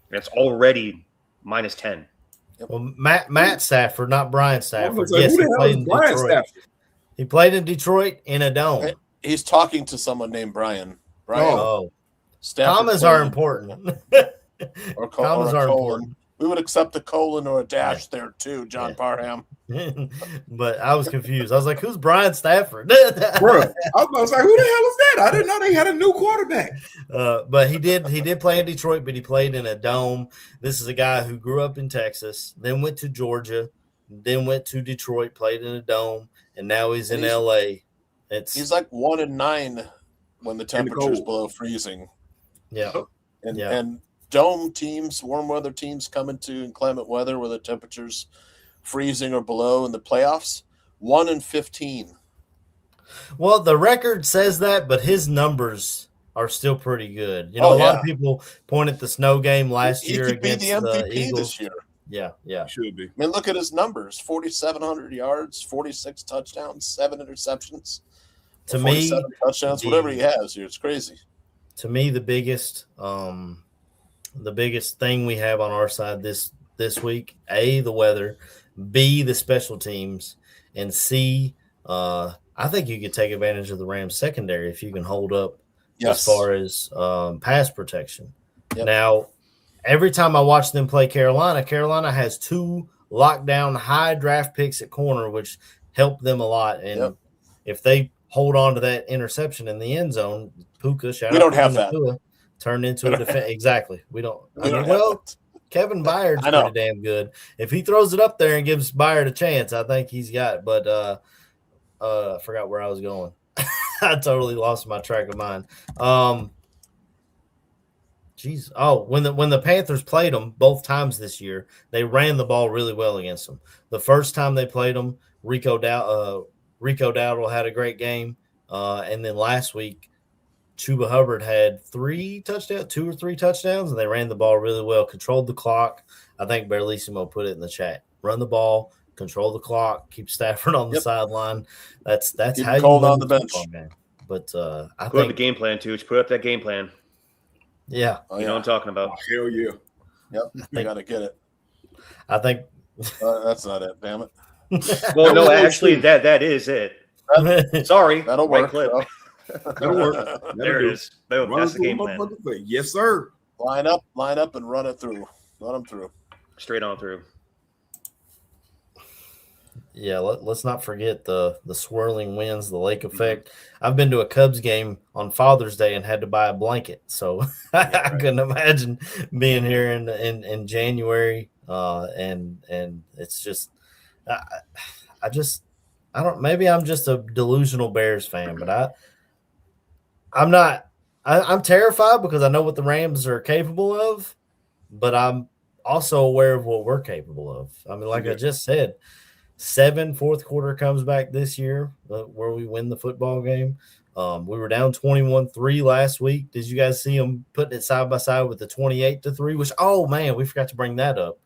and it's already -10. Well, Matt Stafford, not Brian Stafford. Yes, he played in Detroit. Stafford? He played in Detroit in a dome. He's talking to someone named Brian. Stafford commas are important. Commas are important. We would accept a colon or a dash there too, John Parham. But I was confused. I was like, "Who's Brian Stafford?" Bro, I was like, "Who the hell is that?" I didn't know they had a new quarterback. But he did play in Detroit, but he played in a dome. This is a guy who grew up in Texas, then went to Georgia, then went to Detroit, played in a dome, and now he's in LA. He's like 1-9 when the temperature's below freezing. Yeah. And dome teams, warm weather teams come into inclement weather where the temperature's freezing or below in the playoffs, 1-15. Well, the record says that, but his numbers are still pretty good. A lot of people point at the snow game last year against the MVP the Eagles. this year. Yeah. Should be. Look at his numbers: 4,700 yards, 46 touchdowns, 7 interceptions. To me, touchdowns, whatever he has here, it's crazy. To me, the biggest the biggest thing we have on our side this week: A, the weather; B, the special teams; and C, I think you could take advantage of the Rams secondary if you can hold up as far as pass protection. Yep. Now, every time I watch them play Carolina, Carolina has 2 lockdown high draft picks at corner, which help them a lot. And if they hold on to that interception in the end zone, Puka, we don't have that. Puka, turned into a defense. Exactly. We don't. Well, Kevin Byard's pretty damn good. If he throws it up there and gives Byard a chance, I think he's got it. But I forgot where I was going. I totally lost my track of mind. When the Panthers played them both times this year, they ran the ball really well against them. The first time they played them, Rico Dowdle had a great game. And then last week, Chuba Hubbard had 2 or 3 touchdowns, and they ran the ball really well, controlled the clock. I think Barlissimo put it in the chat. Run the ball, control the clock, keep Stafford on the sideline. That's how you cold win on the bench. Game. But I put think up the game plan too. Put up that game plan. Yeah, you know what I'm talking about. Hell yeah. Yep, you got to get it. I think that's not it. Damn it. Well, no, actually, that is it. Sorry, that'll work. Clip. That'll work. There it is. Boom. That's the game plan. Yes, sir. Line up, and run it through. Run them through. Straight on through. Yeah, let's not forget the swirling winds, the lake effect. I've been to a Cubs game on Father's Day and had to buy a blanket, so I couldn't imagine being here in January. And it's just, I don't. Maybe I'm just a delusional Bears fan, but I'm not. I'm terrified because I know what the Rams are capable of, but I'm also aware of what we're capable of. I mean, like I just said. 7 fourth quarter comes back this year where we win the football game. We were down 21-3 last week. Did you guys see them putting it side by side with the 28-3? Which, oh man, we forgot to bring that up.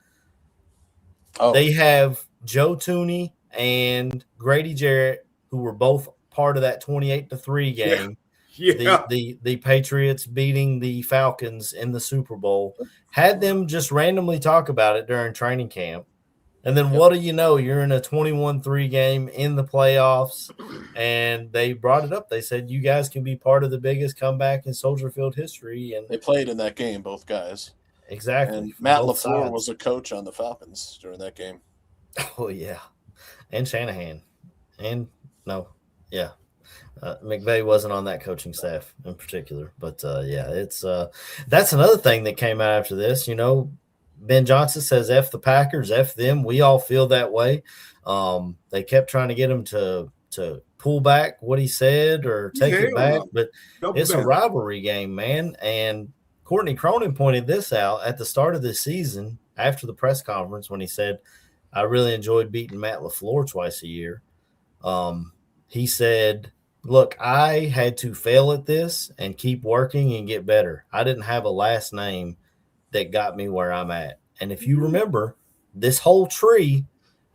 Oh. They have Joe Tooney and Grady Jarrett, who were both part of that 28-3 game. Yeah. The Patriots beating the Falcons in the Super Bowl. Had them just randomly talk about it during training camp. And then what do you know? You're in a 21-3 game in the playoffs, and they brought it up. They said, you guys can be part of the biggest comeback in Soldier Field history. And they played in that game, both guys. Exactly. And Matt LaFleur was a coach on the Falcons during that game. Oh, yeah. And Shanahan. And, McVay wasn't on that coaching staff in particular. But, it's that's another thing that came out after this, Ben Johnson says, F the Packers, F them. We all feel that way. They kept trying to get him to pull back what he said or take it back, but it's a rivalry game, man. And Courtney Cronin pointed this out at the start of the season after the press conference when he said, I really enjoyed beating Matt LaFleur twice a year. He said, look, I had to fail at this and keep working and get better. I didn't have a last name that got me where I'm at. And if you remember this whole tree,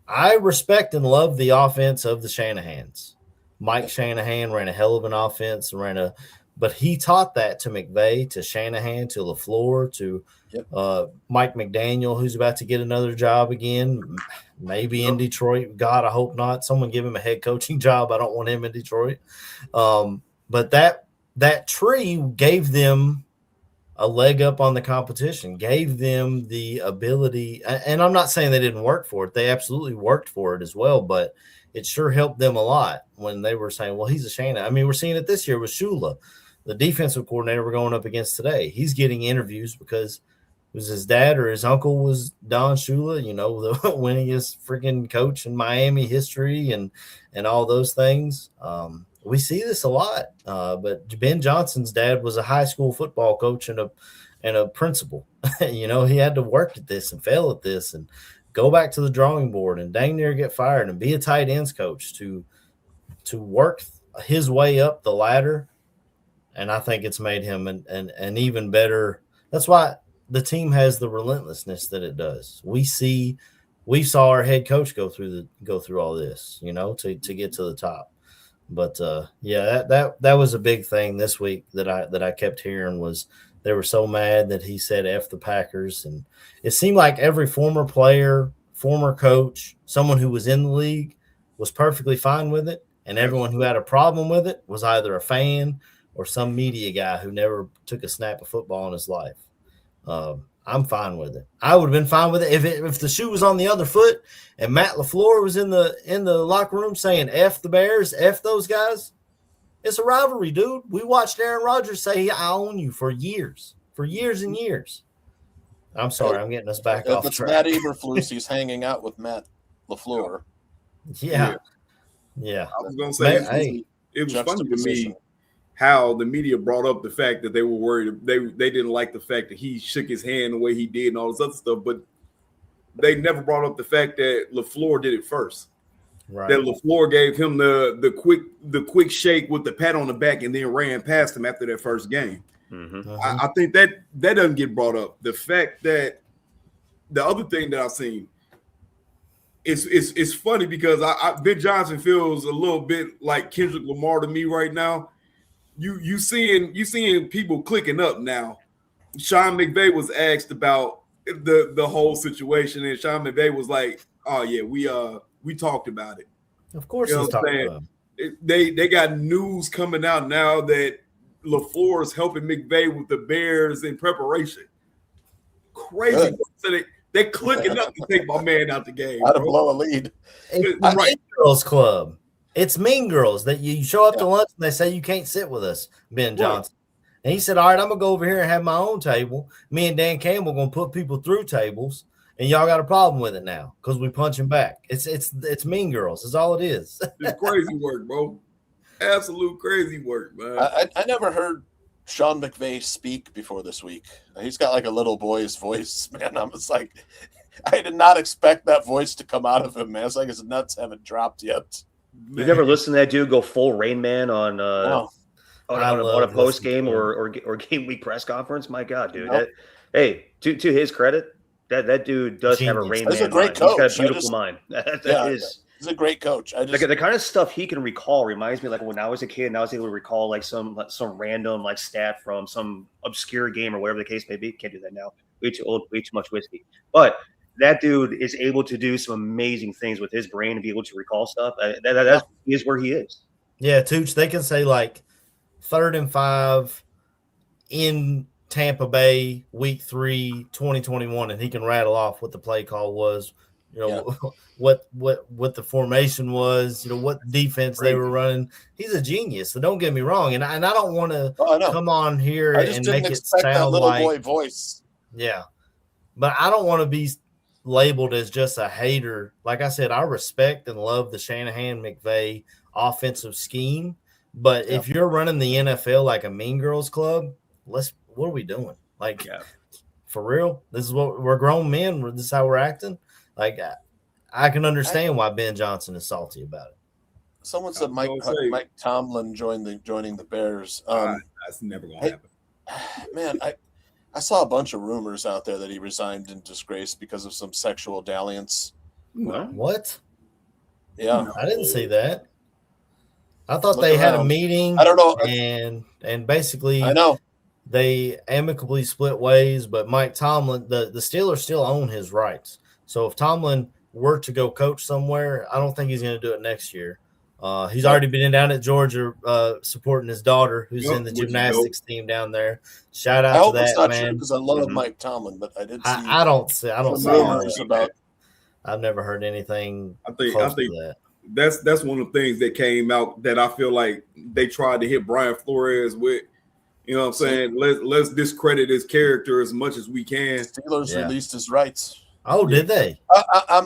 I respect and love the offense of the Shanahans. Mike Shanahan ran a hell of an offense, but he taught that to McVay, to Shanahan, to LaFleur, to Mike McDaniel, who's about to get another job again, maybe in Detroit. God, I hope not. Someone give him a head coaching job. I don't want him in Detroit. But that tree gave them a leg up on the competition, gave them the ability. And I'm not saying they didn't work for it. They absolutely worked for it as well, but it sure helped them a lot when they were saying, well, he's a Shanahan. I mean, we're seeing it this year with Shula, the defensive coordinator we're going up against today. He's getting interviews because it was his dad or his uncle was Don Shula, the winningest freaking coach in Miami history and all those things. We see this a lot, but Ben Johnson's dad was a high school football coach and a principal. He had to work at this and fail at this and go back to the drawing board and dang near get fired and be a tight ends coach to work his way up the ladder. And I think it's made him an even better. That's why the team has the relentlessness that it does. We saw our head coach go through all this, to get to the top. But that was a big thing this week that I kept hearing was they were so mad that he said F the Packers. And it seemed like every former player, former coach, someone who was in the league was perfectly fine with it. And everyone who had a problem with it was either a fan or some media guy who never took a snap of football in his life. I'm fine with it. I would have been fine with it if the shoe was on the other foot and Matt LaFleur was in the locker room saying F the Bears, F those guys. It's a rivalry, dude. We watched Aaron Rodgers say I own you for years and years. I'm sorry, I'm getting us back off If it's track. Matt Eberflus, he's hanging out with Matt LaFleur. Yeah. I was gonna say it was funny to me how the media brought up the fact that they were worried. They didn't like the fact that he shook his hand the way he did and all this other stuff, but they never brought up the fact that LaFleur did it first. Right. That LaFleur gave him the quick shake with the pat on the back and then ran past him after that first game. Mm-hmm. I think that doesn't get brought up. The fact that the other thing that I've seen it's funny because Ben Johnson feels a little bit like Kendrick Lamar to me right now. You seeing people clicking up now. Sean McVay was asked about the whole situation, and Sean McVay was like, "Oh yeah, we talked about it." Of course, he's talking about it. They got news coming out now that LaFleur is helping McVay with the Bears in preparation. Crazy. So they clicking up to take my man out the game. How to blow a lead. It's Mean Girls Club. It's Mean Girls that you show up to lunch and they say you can't sit with us, Ben Johnson. And he said, all right, I'm going to go over here and have my own table. Me and Dan Campbell going to put people through tables, and y'all got a problem with it now because we punch him back. It's Mean Girls. That's all it is. It's crazy work, bro. Absolute crazy work, man. I never heard Sean McVay speak before this week. He's got like a little boy's voice, man. I was like, I did not expect that voice to come out of him, man. It's like his nuts haven't dropped yet. You never listened to that dude go full Rain Man on a post game or game week press conference? My God, dude. Nope. To his credit, that dude does have a Rain Man. He's a great mind. coach. He's got a beautiful mind. He's a great coach. The kind of stuff he can recall reminds me like when I was a kid and I was able to recall like some random like stat from some obscure game or whatever the case may be. Can't do that now. Way too old, way too much whiskey. But that dude is able to do some amazing things with his brain and be able to recall stuff. That is where he is. Yeah, Tooch, they can say like 3rd and 5 in Tampa Bay, week 3, 2021, and he can rattle off what the play call was, what the formation was, what defense they were running. He's a genius. So don't get me wrong. And I don't want to come on here and make it sound that little like boy voice. Yeah. But I don't want to be labeled as just a hater. Like I said, I respect and love the Shanahan-McVay offensive scheme. But if you're running the NFL like a Mean Girls Club, what are we doing? Like, for real? This is what we're grown men. This is how we're acting. Like, I can understand why Ben Johnson is salty about it. Someone said Mike Tomlin joining the Bears. That's never going to happen. Man, I saw a bunch of rumors out there that he resigned in disgrace because of some sexual dalliance. What? Yeah. I didn't see that. I thought they had a meeting. I don't know. And basically I know they amicably split ways, but Mike Tomlin, the Steelers still own his rights. So if Tomlin were to go coach somewhere, I don't think he's going to do it next year. He's already been down at Georgia supporting his daughter, who's in the gymnastics team down there. Shout out to that, it's not man. true because I love Mike Tomlin, but I did see. I don't see rumors about. I've never heard anything. I think that. That's one of the things that came out that I feel like they tried to hit Brian Flores with. You know what I'm saying? Let's discredit his character as much as we can. Steelers released his rights. Oh, did they?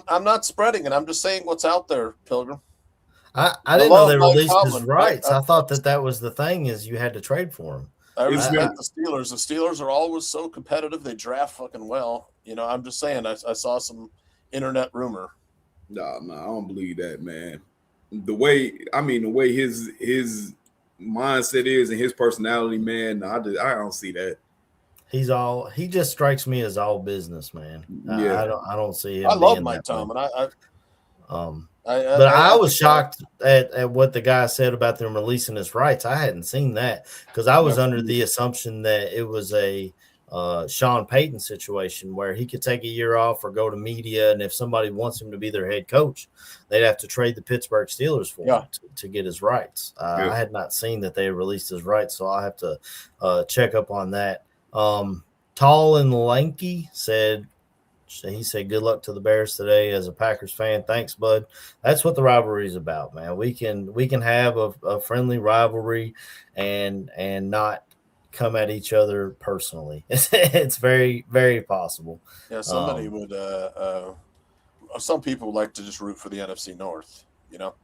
I'm not spreading it. I'm just saying what's out there, Pilgrim. I didn't know they released his rights. I thought that was the thing is you had to trade for him. I respect the Steelers. The Steelers are always so competitive. They draft fucking well. I'm just saying. I saw some internet rumor. No, I don't believe that, man. The way his mindset is and his personality, man. I don't see that. He just strikes me as all business, man. Yeah. I don't see him. I love Mike Tomlin. But I was shocked at what the guy said about them releasing his rights. I hadn't seen that because I was under the assumption that it was a Sean Payton situation where he could take a year off or go to media, and if somebody wants him to be their head coach, they'd have to trade the Pittsburgh Steelers for him to get his rights. I had not seen that they released his rights, so I'll have to check up on that. Tall and Lanky said, good luck to the Bears today as a Packers fan. Thanks, bud. That's what the rivalry is about, man. We can have a friendly rivalry and not come at each other personally. It's very, very possible. Yeah, somebody would some people like to just root for the NFC North, you know.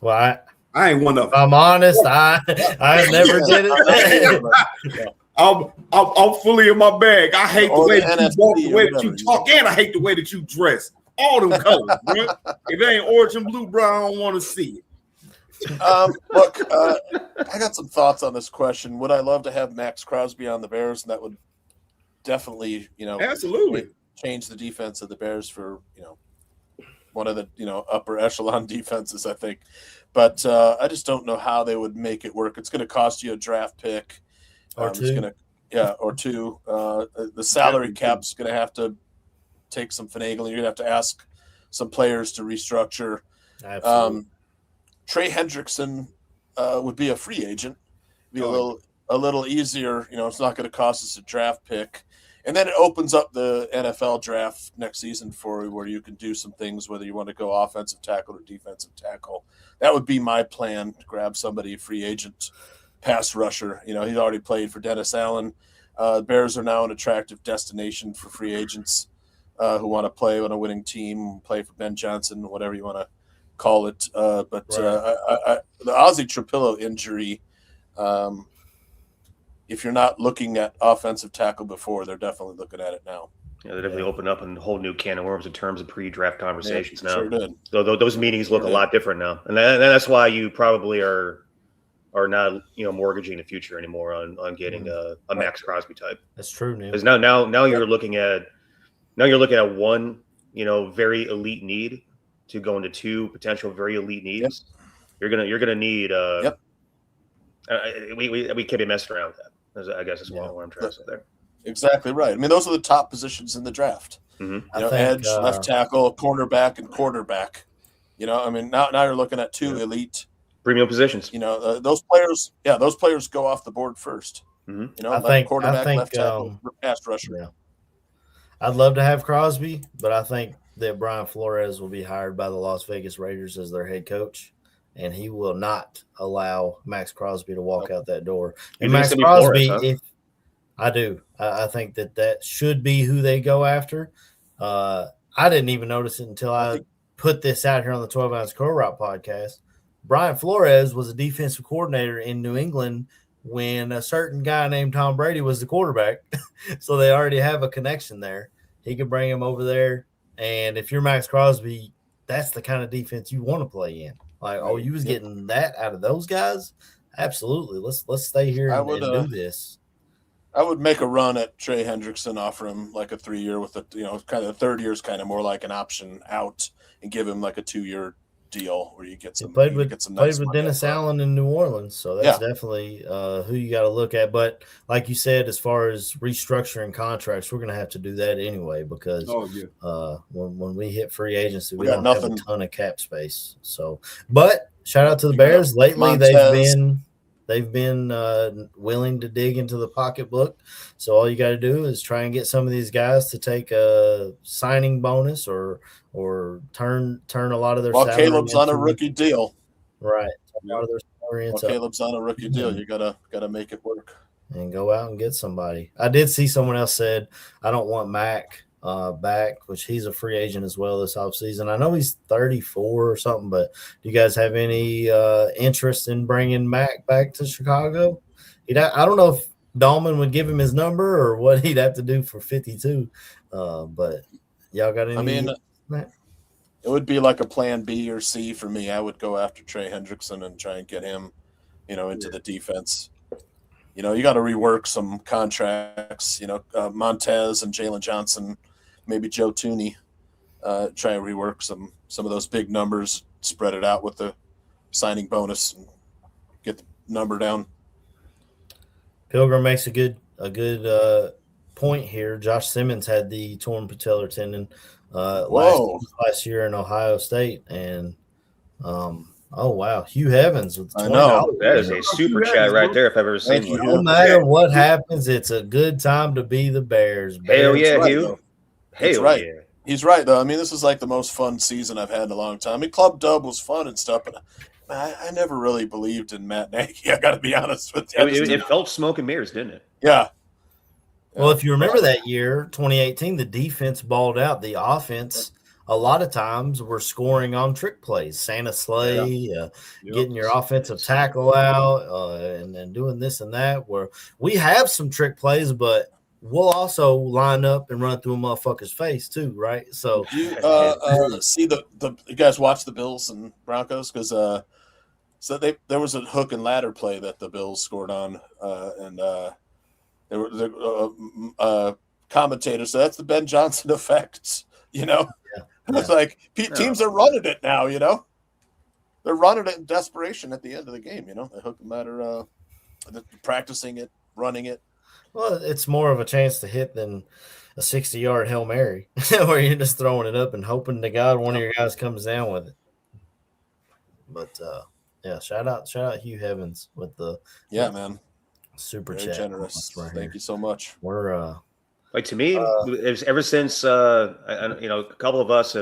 Well, I ain't one of them. If I'm honest, I never did it. I'm fully in my bag. I hate the way that you walk, the way that you talk, and I hate the way that you dress. All them colors, bro. If it ain't orange and blue, bro, I don't want to see it. Look, I got some thoughts on this question. Would I love to have Max Crosby on the Bears? And that would definitely, absolutely change the defense of the Bears for, one of the, upper echelon defenses, I think. But I just don't know how they would make it work. It's going to cost you a draft pick. Or two. Or two. The salary cap's going to have to take some finagling. You're going to have to ask some players to restructure. Absolutely. Trey Hendrickson would be a free agent. Be a little easier. It's not going to cost us a draft pick. And then it opens up the NFL draft next season for where you can do some things, whether you want to go offensive tackle or defensive tackle. That would be my plan, to grab somebody, a free agent, pass rusher. He's already played for Dennis Allen. Bears are now an attractive destination for free agents who want to play on a winning team, play for Ben Johnson, whatever you want to call it. The Ozzie Trapillo injury, if you're not looking at offensive tackle before, they're definitely looking at it now. Yeah, they definitely opened up a whole new can of worms in terms of pre-draft conversations now. Sure did. So those meetings look a lot different now, and that's why you probably are not mortgaging the future anymore on getting a Max Crosby type. That's true. Because now you're looking at one very elite need to go into two potential very elite needs. Yep. You're gonna need we can't be messing around with that. I guess that's what I'm trying to say there. Exactly right. I mean, those are the top positions in the draft. Mm-hmm. Edge, left tackle, cornerback, and quarterback. Now you're looking at two elite premium positions. Those players go off the board first. Mm-hmm. Quarterback, left tackle, pass rusher. Yeah. I'd love to have Crosby, but I think that Brian Flores will be hired by the Las Vegas Raiders as their head coach, and he will not allow Max Crosby to walk out that door. And Max Crosby, I think that should be who they go after. I didn't even notice it until I put this out here on the 12 Ounce Crow Route podcast. Brian Flores was a defensive coordinator in New England when a certain guy named Tom Brady was the quarterback. So they already have a connection there. He could bring him over there. And if you're Max Crosby, that's the kind of defense you want to play in. Like, you was getting that out of those guys? Absolutely. Let's stay here and do this. I would make a run at Trey Hendrickson, offer him like a 3-year with kind of the third year is kind of more like an option out, and give him like a 2-year deal where you get some. Played with Dennis Allen in New Orleans, so that's definitely who you got to look at. But like you said, as far as restructuring contracts, we're going to have to do that anyway because when we hit free agency, we don't have a ton of cap space. So, but shout out to the Bears. Lately, they've been willing to dig into the pocketbook. So all you got to do is try and get some of these guys to take a signing bonus or turn a lot of their salary. Caleb's on a rookie deal. Right. A lot of their salary into Caleb's on a rookie deal. You gotta make it work. And go out and get somebody. I did see someone else said, I don't want Mac back, which he's a free agent as well this offseason. I know he's 34 or something, but do you guys have any interest in bringing Mac back to Chicago? I don't know if Dahlman would give him his number or what he'd have to do for 52. But y'all got any? It would be like a plan B or C for me. I would go after Trey Hendrickson and try and get him, into the defense. You got to rework some contracts, Montez and Jalen Johnson, maybe Joe Tooney. try and rework some of those big numbers, spread it out with the signing bonus, and get the number down. Pilgrim makes a good point here. Josh Simmons had the torn patellar tendon last year in Ohio State, and oh wow, Hugh Evans with I $20. know. That is a super chat right there if I've ever seen one. No matter what happens, it's a good time to be the Bears. Hell yeah, right, Hugh. though. Hell right. yeah. He's right, though. I mean, this is like the most fun season I've had in a long time. I mean, Club Dub was fun and stuff, but I never really believed in Matt Nagy. I got to be honest with you. It felt smoke and mirrors, didn't it? Yeah. Well, if you remember that year, 2018, the defense balled out. The offense, a lot of times, were scoring on trick plays. Santa Slay, getting your offensive tackle out, and then doing this and that. Where we have some trick plays, but we'll also line up and run through a motherfucker's face too, right? So you see you guys watch the Bills and Broncos, because there was a hook and ladder play that the Bills scored on, and there were commentators. So that's the Ben Johnson effect, you know. It's like teams are running it now, you know. They're running it in desperation at the end of the game, you know. The hook and ladder, practicing it, running it. Well, it's more of a chance to hit than a 60-yard Hail Mary where you're just throwing it up and hoping to God one of your guys comes down with it. But yeah, shout out Hugh Evans with the man, super very chat. generous. Thank you so much. We're like, to me, it was ever since a couple of us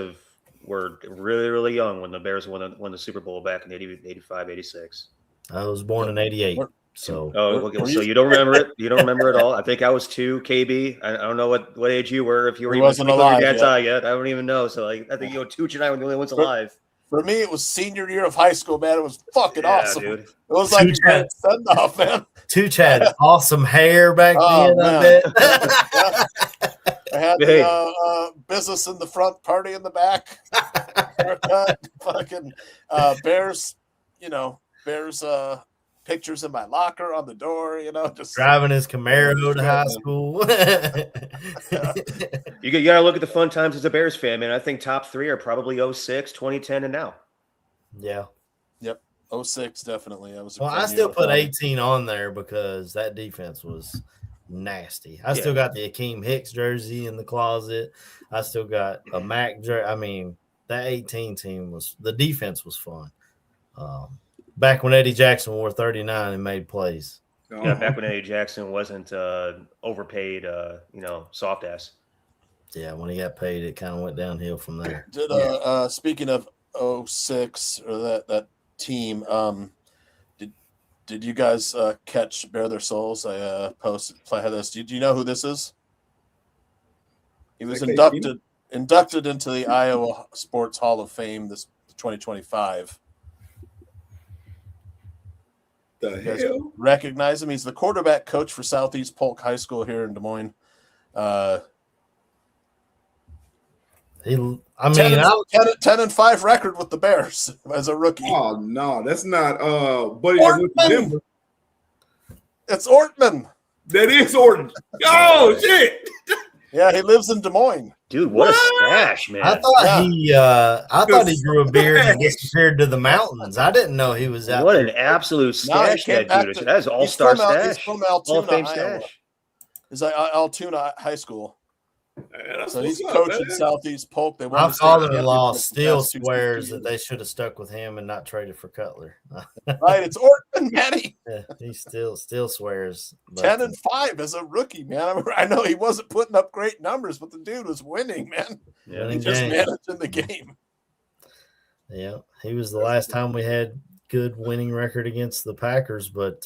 were really, really young when the Bears won the Super Bowl back in 85, 86. I was born in 88. So so you don't remember it? You don't remember it all? I think I was 2, KB. I don't know what age you were. If you were wasn't alive your dad's eye yet, I don't even know. So I think Tooch and I were the only ones alive. For me, it was senior year of high school, man. It was fucking awesome. Dude. It was like a great send-off, man. Tooch had awesome hair back then. Man. I bet. I had the business in the front, party in the back. Haircut, fucking Bears, Bears pictures in my locker on the door, just driving his Camaro to high school. You got to look at the fun times as a Bears fan, man. I think top 3 are probably 06, 2010, and now. Yeah. Yep. 06, definitely. I still put 18 on there because that defense was nasty. I still got the Akeem Hicks jersey in the closet. I still got a Mac jersey. I mean, that 18 team the defense was fun. Back when Eddie Jackson wore 39 and made plays. Yeah, back when Eddie Jackson wasn't overpaid, soft ass. Yeah, when he got paid, it kind of went downhill from there. Speaking of 06 or that team, did you guys catch Bare Their Souls? I posted this. Do you know who this is? He was inducted into the Iowa Sports Hall of Fame this 2025. The hell? Recognize him? He's the quarterback coach for Southeast Polk High School here in Des Moines. 10-5 record with the Bears as a rookie. Oh no, that's not buddy that went to Denver. It's Ortman. That is Orton. Oh shit. Yeah, he lives in Des Moines. Dude, what a stash, man! I thought he grew a beard and disappeared to the mountains. I didn't know he was out. What there. an absolute stash that dude! That is all-star stash. He's from Altoona, Hall of Fame Iowa. stash. He's like Altoona High School. Man, so he's coaching Southeast Polk. My father-in-law still swears that they should have stuck with him and not traded for Cutler. Right, it's Orton, Matty. Yeah, he still swears. 10-5 as a rookie, man. I know he wasn't putting up great numbers, but the dude was winning, man. Yeah, he just managed in the game. Yeah, he was the last time we had good winning record against the Packers, but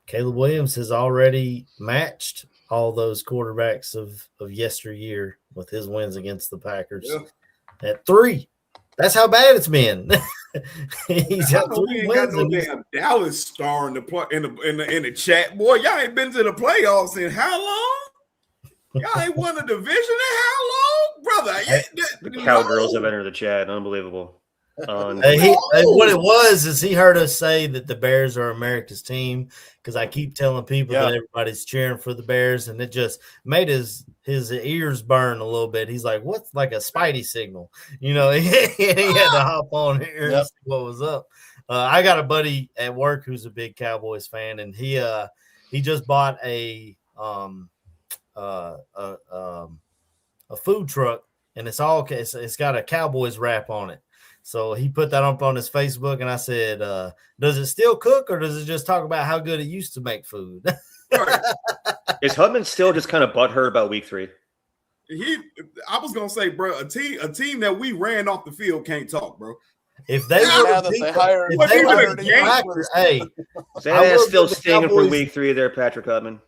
Caleb Williams has already matched all those quarterbacks of yesteryear with his wins against the Packers at 3. That's how bad it's been. He's got 3 wins. Got no damn Dallas star in the chat, boy. Y'all ain't been to the playoffs in how long? Y'all ain't won a division in how long, brother? The Cowgirls have entered the chat. Unbelievable. What it was is he heard us say that the Bears are America's team because I keep telling people that everybody's cheering for the Bears, and it just made his ears burn a little bit. He's like, "What's like a Spidey signal?" You know, he had to hop on here and see what was up. I got a buddy at work who's a big Cowboys fan, and he just bought a food truck, and it's got a Cowboys wrap on it. So he put that up on his Facebook, and I said, does it still cook, or does it just talk about how good it used to make food? Is Hubman still just kind of butthurt about week 3? I was going to say, bro, a team that we ran off the field can't talk, bro. If they hired hey, that's still stinging for week 3 there, Patrick Hubman.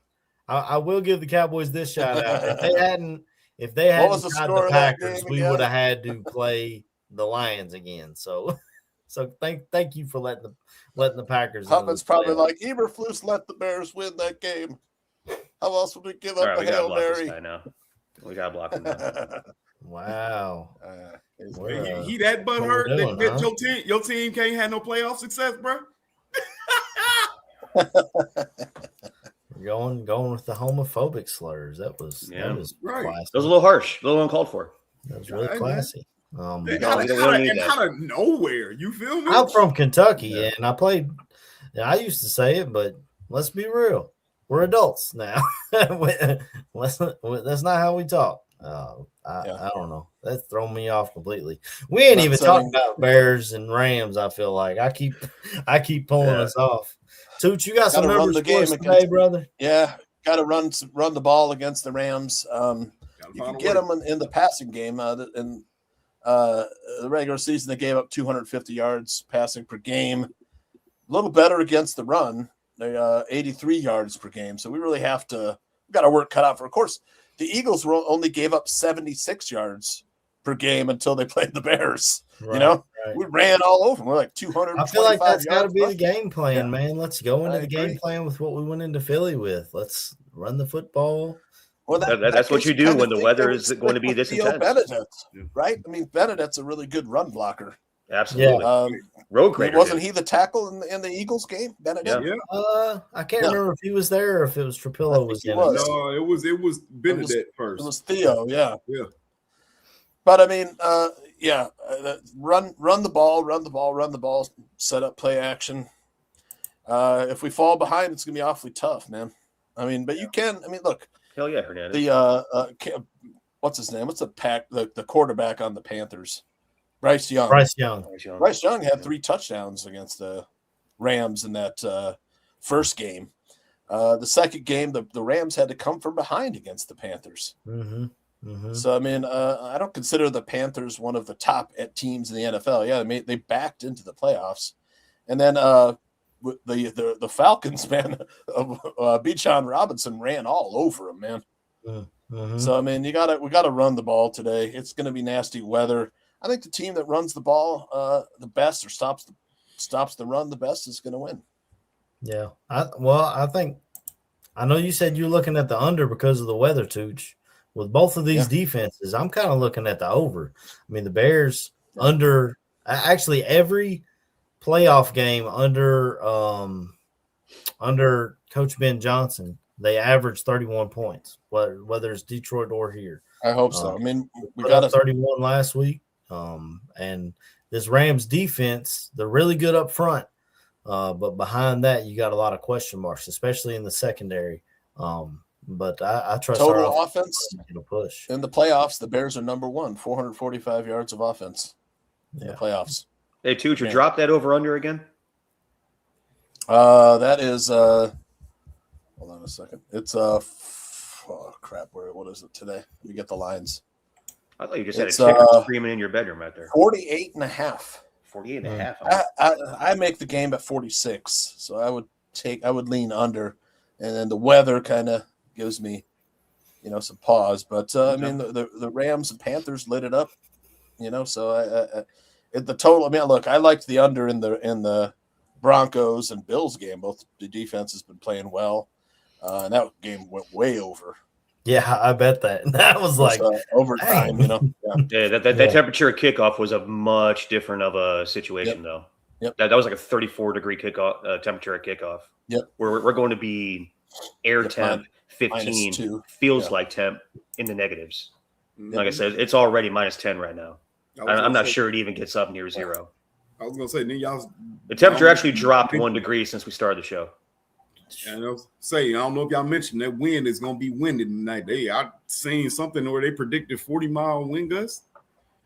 I will give the Cowboys this shout out. If they hadn't tied the Packers, we would have had to play the Lions again. So thank you for letting the Packers. Hubman's probably like, Eberflus let the Bears win that game. How else would we give up a Hail Mary? We got to block him now. Wow. He that butthurt that your team can't have no playoff success, bro. Going with the homophobic slurs. That was right. Classy. That was a little harsh, a little uncalled for. That was really classy. Out of nowhere, you feel me? I'm from Kentucky, and I used to say it, but let's be real. We're adults now. That's not how we talk. I don't know. That's thrown me off completely. We ain't even talking about Bears and Rams. I feel like I keep pulling us off. Tooch, you got some numbers for us today, brother? Yeah, got to run the ball against the Rams. You can get them in the passing game. In the regular season, they gave up 250 yards passing per game. A little better against the run. They 83 yards per game. So we really got our work cut out for. Of course, the Eagles only gave up 76 yards per game until they played the Bears. Right. We ran all over them. We're like 200. I feel like that's got to be the game plan, man. Let's go into the game plan with what we went into Philly with. Let's run the football. Well, that's what you do when the weather is going to be this intense. Benedict, right? I mean, Benedict's a really good run blocker. Absolutely. Road grader. Wasn't he the tackle in the Eagles game, Benedict? Yeah. I can't remember if he was there or if it was Trapillo was in it. No, it was Benedict first. It was Theo, yeah. But I mean, run the ball, set up play action. If we fall behind, it's gonna be awfully tough, man. I mean, but you can. I mean, look. Hell yeah, Hernandez. The what's his name? What's the quarterback on the Panthers? Bryce Young. Bryce Young had 3 touchdowns against the Rams in that first game. The second game, the Rams had to come from behind against the Panthers. Mm-hmm. Mm-hmm. So I mean, I don't consider the Panthers one of the top teams in the NFL. Yeah, they backed into the playoffs, and then the Falcons, man, Bijan Robinson ran all over them, man. Mm-hmm. So I mean, we gotta run the ball today. It's going to be nasty weather. I think the team that runs the ball the best or stops the run the best is going to win. Yeah. I know you said you're looking at the under because of the weather, Tooch. With both of these defenses, I'm kind of looking at the over. I mean, the Bears under actually every playoff game under Coach Ben Johnson, they average 31 points, whether it's Detroit or here. I hope so. I mean, we got 31 last week. And this Rams defense, they're really good up front. But behind that, you got a lot of question marks, especially in the secondary. But I trust total our offense to push. In the playoffs, the Bears are number 1, 445 yards of offense in the playoffs. Hey, Tooch, drop that over under again. That is hold on a second. It's crap. What is it today? Let me get the lines. I thought you just had a chicken screaming in your bedroom out there. 48.5. 48.5. I make the game at 46, so I would lean under, and then the weather kind of gives me, some pause. But I mean, the Rams and Panthers lit it up, So the total. I mean, look, I liked the under in the Broncos and Bills game. Both the defense has been playing well, and that game went way over. Yeah, I bet that. That was like overtime, dang. Yeah, that temperature at kickoff was a much different of a situation, though. Yep. That was like a 34-degree kickoff temperature at kickoff. Yep. We're going to be air temp 15 -2. feels like temp in the negatives. Mhm. Like I said, it's already -10 right now. I'm not sure it even gets up near 0. I was gonna say, then y'all. The temperature actually dropped 1 degree since we started the show. And I don't know if y'all mentioned that wind is gonna be windy tonight. I seen something where they predicted 40-mile wind gusts.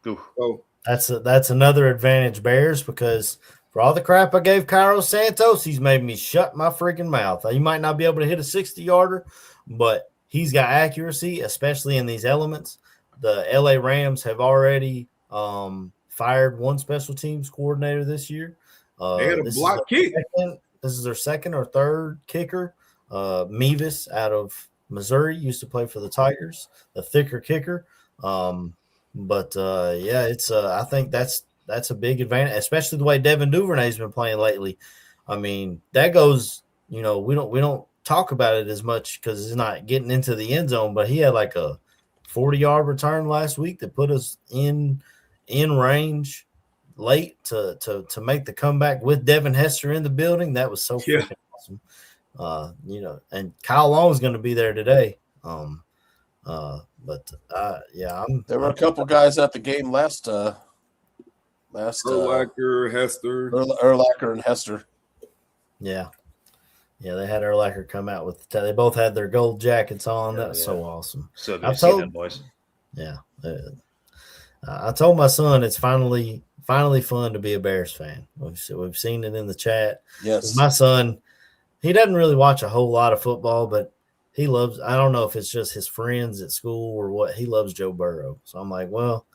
Ooh. So That's another advantage, Bears, because for all the crap I gave Cairo Santos, he's made me shut my freaking mouth. He might not be able to hit a 60-yarder, but he's got accuracy, especially in these elements. The LA Rams have already fired one special teams coordinator this year. they had a block kick. This is their second or third kicker. Mevis out of Missouri used to play for the Tigers, the thicker kicker. I think that's a big advantage, especially the way Devin Duvernay's been playing lately. I mean, that goes, we don't talk about it as much because he's not getting into the end zone, but he had like a 40-yard return last week that put us in range late to make the comeback with Devin Hester in the building. That was so freaking awesome. And Kyle Long is going to be there today. There were a couple guys at the game last Urlacher, Hester. Urlacher and Hester. Yeah, they had Urlacher come out with they both had their gold jackets on. That was so awesome. So good to see them boys. Yeah, I told my son it's finally fun to be a Bears fan. We've seen it in the chat. Yes, my son, he doesn't really watch a whole lot of football, but he loves. I don't know if it's just his friends at school or what. He loves Joe Burrow. So I'm like, well,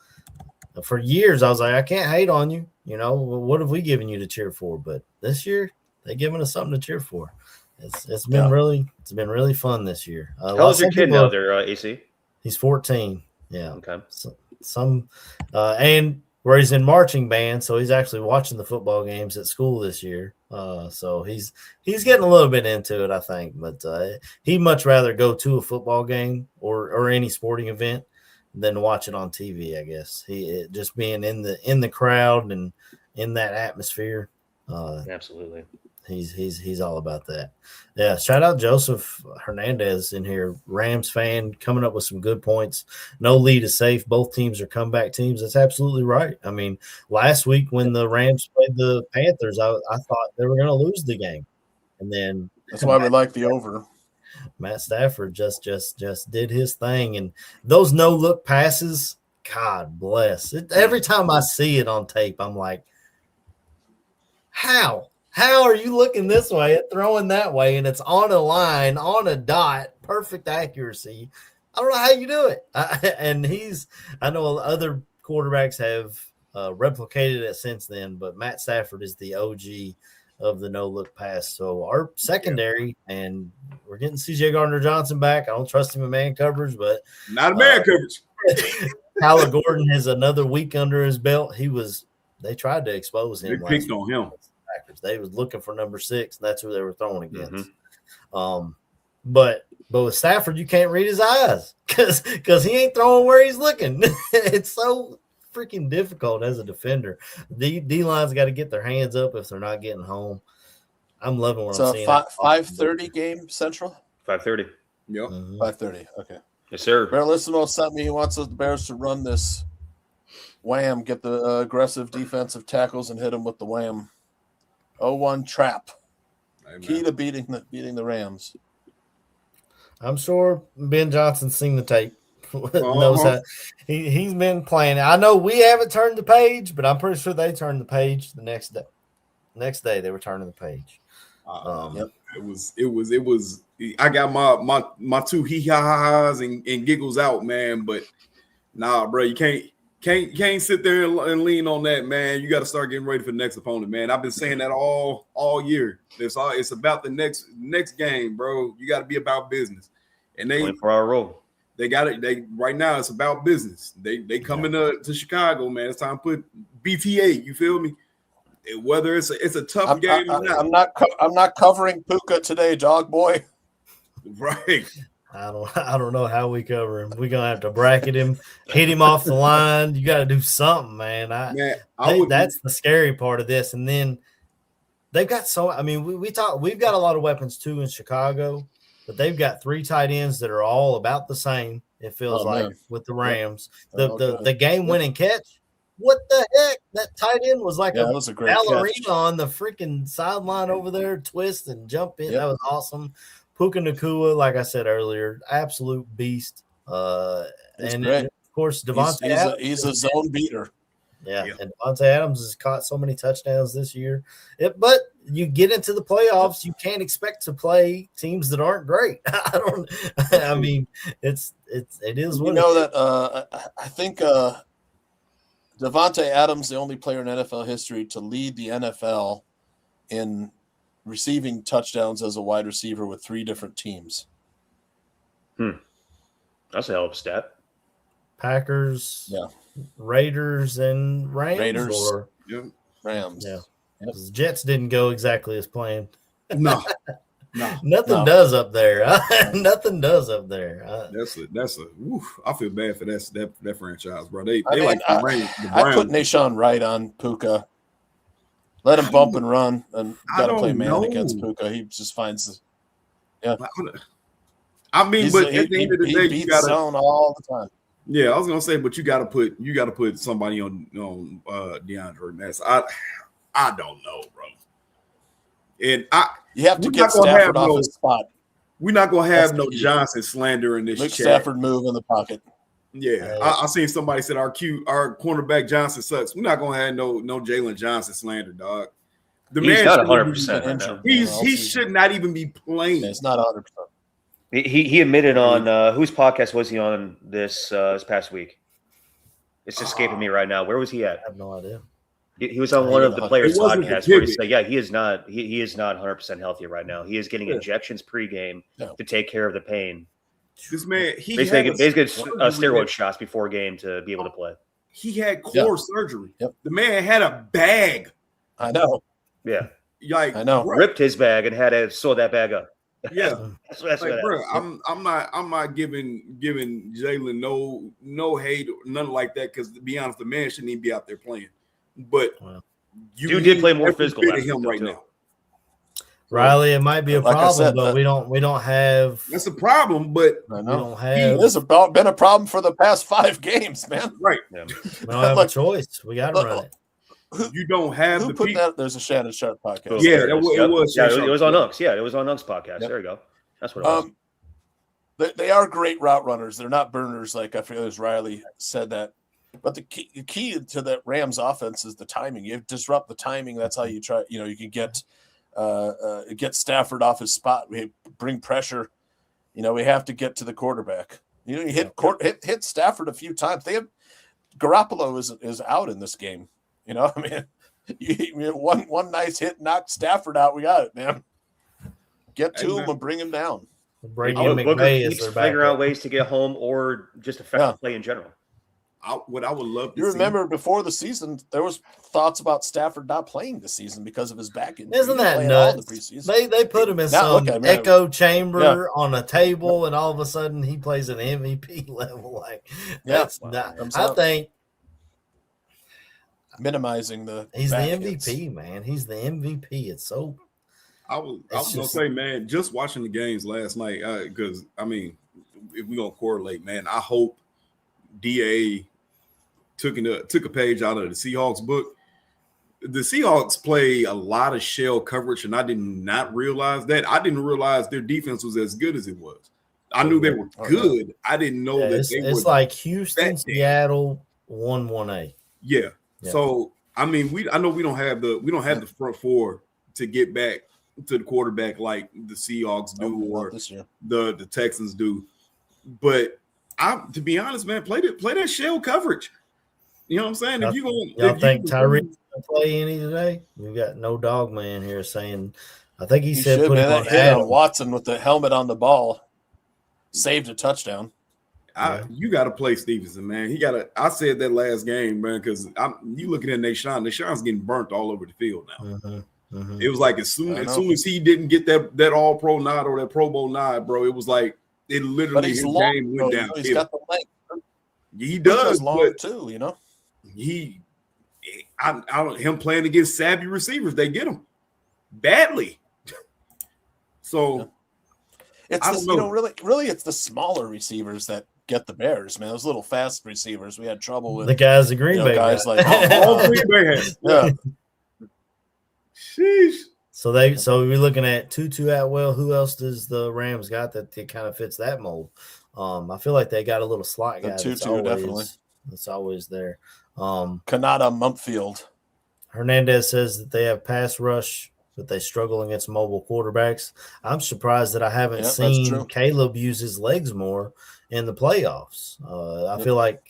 for years I was like, I can't hate on you. What have we given you to cheer for? But this year they're giving us something to cheer for. It's been really fun this year. How old's your kid now there, AC? He's 14. Yeah. Okay. And where he's in marching band, so he's actually watching the football games at school this year. So he's getting a little bit into it, I think. But he'd much rather go to a football game or any sporting event than watch it on TV. I guess just being in the crowd and in that atmosphere. Absolutely. He's all about that. Yeah, shout out Joseph Hernandez in here, Rams fan, coming up with some good points. No lead is safe. Both teams are comeback teams. That's absolutely right. I mean, last week when the Rams played the Panthers, I thought they were going to lose the game, and then that's why we like the over. Matt Stafford just did his thing, and those no look passes, God bless it. Every time I see it on tape, I'm like, how? How are you looking this way and throwing that way, and it's on a line, on a dot, perfect accuracy? I don't know how you do it. I know other quarterbacks have replicated it since then, but Matt Stafford is the OG of the no-look pass. So our secondary, and we're getting C.J. Gardner-Johnson back. I don't trust him in man coverage, but not a man coverage. Tyler Gordon has another week under his belt. They tried to expose him. They picked on him. They was looking for number 6, and that's who they were throwing against. But with Stafford, you can't read his eyes because he ain't throwing where he's looking. It's so freaking difficult as a defender. D-line's got to get their hands up if they're not getting home. I'm loving what I'm seeing. So 5:30 game Central? 5:30. Yep. 5:30. Okay. Yes, sir. Barlissimo sent me. He wants the Bears to run this wham, get the aggressive defensive tackles and hit them with the wham. 0-1 trap. Amen. Key to beating the Rams. I'm sure Ben Johnson's seen the tape. Knows how he's been playing. I know we haven't turned the page, but I'm pretty sure they turned the page the next day. Next day they were turning the page. Yep. It was. I got my two hee-ha-ha's and giggles out, man. But nah, bro, you can't sit there and lean on that, man. You got to start getting ready for the next opponent, man. I've been saying that all year. It's about the next game, bro. You got to be about business. And 24-hour rule. They got it. Right now it's about business. They coming to Chicago, man. It's time to put BTA. You feel me? Whether it's a tough game or not. I'm not covering Puka today, dog boy. Right. I don't know how we cover him. We're gonna have to bracket him, hit him off the line. You got to do something, man. That's the scary part of this. And then they've got we've got a lot of weapons too in Chicago, but they've got 3 tight ends that are all about the same. It feels with the Rams. The game winning catch. What the heck? That tight end was like that was a great ballerina catch on the freaking sideline over there, twist and jump in. Yep. That was awesome. Puka Nacua, like I said earlier, absolute beast. And great. Of course, Devontae he's a zone beater. Yeah, and Devontae Adams has caught so many touchdowns this year. But you get into the playoffs, you can't expect to play teams that aren't great. I mean, it is what I think Devontae Adams, the only player in NFL history to lead the NFL in receiving touchdowns as a wide receiver with 3 different teams. That's a hell of a stat. Packers, Raiders, and Rams. Rams. Yeah. Yep. Jets didn't go exactly as planned. No. Nothing does up there. Nothing does up there. That's a. I feel bad for that franchise, bro. They I like the Browns. I put Nashawn Wright on Puka. Let him bump and run, and got to play man against Puka. He just finds I mean, but at the end of the day, you got zone all the time. Yeah, I was gonna say, but you got to put somebody on DeAndre Mass. I don't know, bro. And you have to get Stafford off his spot. We're not gonna have no Johnson slander in this chat. Stafford move in the pocket. Yeah, I seen somebody said our cornerback Johnson sucks. We're not gonna have no Jalen Johnson slander, dog. He's not 100%. He should not even be playing. It's not 100%. He admitted on whose podcast was he on this past week? It's escaping me right now. Where was he at? I have no idea. He was on one of the players' podcasts where he said, "Yeah, he is not 100% healthy right now. He is getting injections pregame to take care of the pain. This man, basically steroid shots before game to be able to play. He had core surgery. Yep. The man had a bag. I know. Yeah, I know. Ripped his bag and had to sew that bag up. Yeah, that's like, bro, I'm not giving Jalen no hate or nothing like that, because to be honest, the man shouldn't even be out there playing. But you did play more physical to him right now. Riley, it might be a problem, but we don't have. That's a problem, but we don't have. This has been a problem for the past 5 games, man. Right. Yeah. We don't have a choice. We got to run it. You don't have who put that? There's a Shannon Sharp podcast. Yeah, it was. Yeah, it was on Unks. Yeah, it was on Unks podcast. Yep. There you go. That's what it was. They are great route runners. They're not burners, like I feel as Riley said that. But the key to that Rams offense is the timing. You disrupt the timing. That's how you try. You can get Stafford off his spot. We bring pressure. We have to get to the quarterback. You hit Stafford a few times. They have Garoppolo is out in this game. One nice hit knocked Stafford out. We got it, man. Get to him and bring him down. Booker keeps figuring out ways to get home or just affect the play in general. What I would love to see. Remember before the season, there was thoughts about Stafford not playing this season because of his back injury. Isn't that nuts? They put him in some echo chamber on a table, and all of a sudden he plays an MVP level. Like that's not. I think. Minimizing he's the MVP, hits. Man. He's the MVP. It's so. I was gonna say, man, just watching the games last night, because I mean, if we're gonna correlate, man, I hope DA took a page out of the Seahawks book. The Seahawks play a lot of shell coverage, and I did not realize that. I didn't realize their defense was as good as it was. I knew they were good. I didn't know that they were. It's like Houston, Seattle, 1-1A. Yeah. So I mean, I know we don't have the front four to get back to the quarterback like the Seahawks do or the Texans do. But to be honest, man, play that shell coverage. You know what I'm saying? If y'all think Tyreek's gonna play any today? We got no dog man here saying. I think he said put him on Adam Watson with the helmet on the ball, saved a touchdown. You got to play Stevenson, man. I said that last game, man, because you looking at Nashawn. Nashawn's getting burnt all over the field now. Mm-hmm, mm-hmm. It was like as soon as he didn't get that All Pro nod or that Pro Bowl nod, bro, it was like It But literally he's his long. game went down. He's got the length. He does, long but too. You know, him playing against savvy receivers, they get him badly. So it's I this, don't know. really, it's the smaller receivers that get the Bears, man. Those little fast receivers, we had trouble with the guys at Green Bay guys got. like all Green Bay has. yeah. Sheesh. So we're looking at Tutu Atwell. Who else does the Rams got that kind of fits that mold? I feel like they got a little slot guy Definitely. that's always there. Kanata Mumpfield. Hernandez says that they have pass rush, but they struggle against mobile quarterbacks. I'm surprised that I haven't seen Caleb use his legs more in the playoffs. I feel like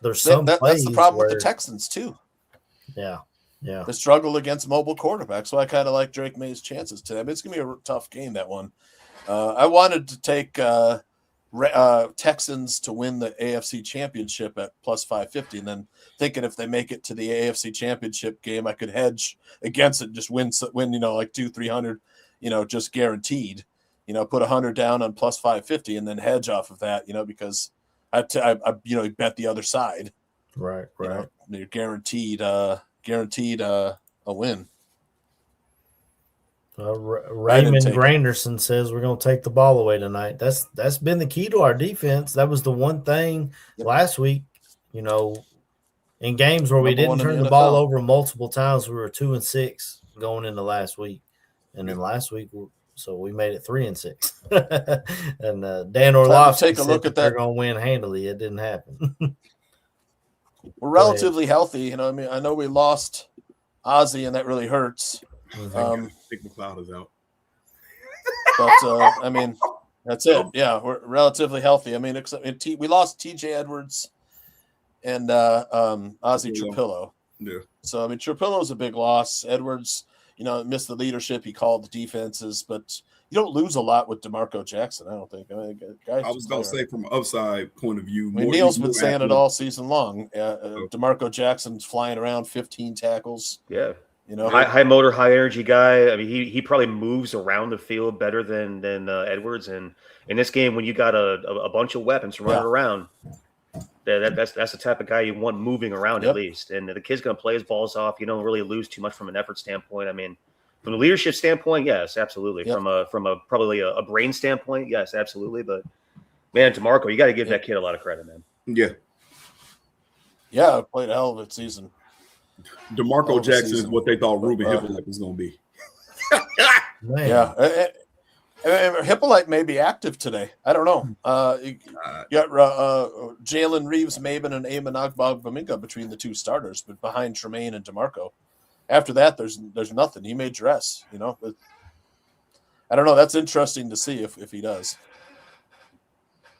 there's some plays that's the problem with the Texans too. Yeah. Yeah, they struggle against mobile quarterbacks, so I kind of like Drake May's chances today. I mean, it's gonna be a tough game, that one. I wanted to take Texans to win the AFC Championship at plus 550, and then thinking if they make it to the AFC Championship game, I could hedge against it, and just win, like 200-300, just guaranteed. Put 100 down on plus 550, and then hedge off of that, because I bet the other side. Right. You're guaranteed a win. Raymond Granderson says we're going to take the ball away tonight. That's been the key to our defense. That was the one thing last week, in games where we didn't turn the ball over multiple times. We were 2-6 going into last week, and then last week, so we made it 3-6. And Dan Orlovsky said that they're going to win handily. It didn't happen. We're relatively healthy. I know we lost Ozzie, and that really hurts. Big McLeod is out. But, that's it. Yeah, we're relatively healthy. We lost TJ Edwards and Ozzie Trapillo. Yeah. So, Trapillo's a big loss. Edwards, missed the leadership. He called the defenses, but you don't lose a lot with DeMarco Jackson, I don't think. I was going to say, from an upside point of view, Neil's been saying it all season long. DeMarco Jackson's flying around 15 tackles. Yeah. High motor, high energy guy. He probably moves around the field better than Edwards. And in this game, when you got a bunch of weapons running around, that's the type of guy you want moving around at least. And the kid's going to play his balls off. You don't really lose too much from an effort standpoint. From a leadership standpoint, yes, absolutely. Yep. From a probably a brain standpoint, yes, absolutely. But man, DeMarco, you got to give that kid a lot of credit, man. Yeah. Yeah, played a hell of a season. DeMarco Jackson is what they thought Ruben Hippolyte was going to be. Yeah. Hippolyte may be active today. I don't know. You got Jalen Reeves-Maben and Eamon Ogbongbemiga between the two starters, but behind Tremaine and DeMarco. After that, there's nothing. He may dress, I don't know. That's interesting to see if he does.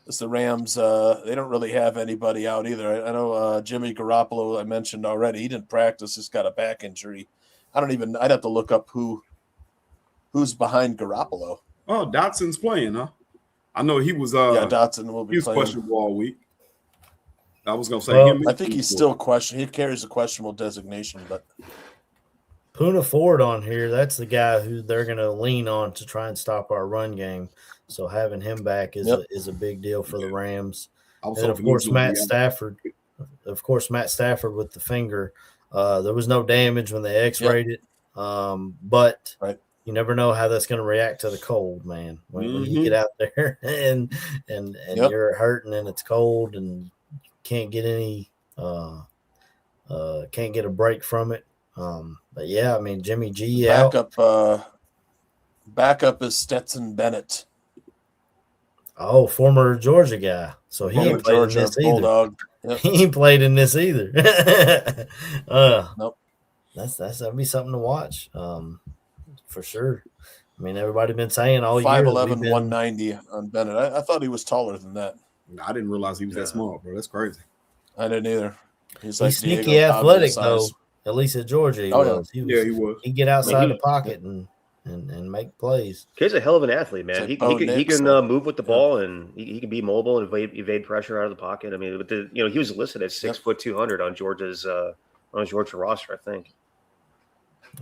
It's the Rams. They don't really have anybody out either. I know Jimmy Garoppolo, I mentioned already. He didn't practice. He's got a back injury. I'd have to look up who's behind Garoppolo. Oh, Dotson's playing, huh? I know he was. Dotson will be. He was playing. questionable all week. I was going to say him. I think he's still questioned. He carries a questionable designation, but. Poona Ford on here, that's the guy who they're going to lean on to try and stop our run game. So having him back is a big deal for the Rams. And of course, Matt Stafford with the finger. There was no damage when they X-rayed it, but you never know how that's going to react to the cold, man. When you get out there and you're hurting and it's cold and you can't get any can't get a break from it. But yeah, Jimmy G backup is Stetson Bennett. Oh, former Georgia guy. So he ain't played in this either. Yep. He ain't played in this either. Nope. That'd be something to watch. For sure. Everybody been saying all 5'11", year. 190 on Bennett. I thought he was taller than that. I didn't realize he was that small, bro. That's crazy. I didn't either. He's sneaky athletic though. At least at Georgia, he was. He was. He'd get outside the pocket and make plays. Kid's a hell of an athlete, man. He can move with the ball and he can be mobile and evade pressure out of the pocket. He was listed at 6 foot 200 on Georgia's Georgia roster, I think.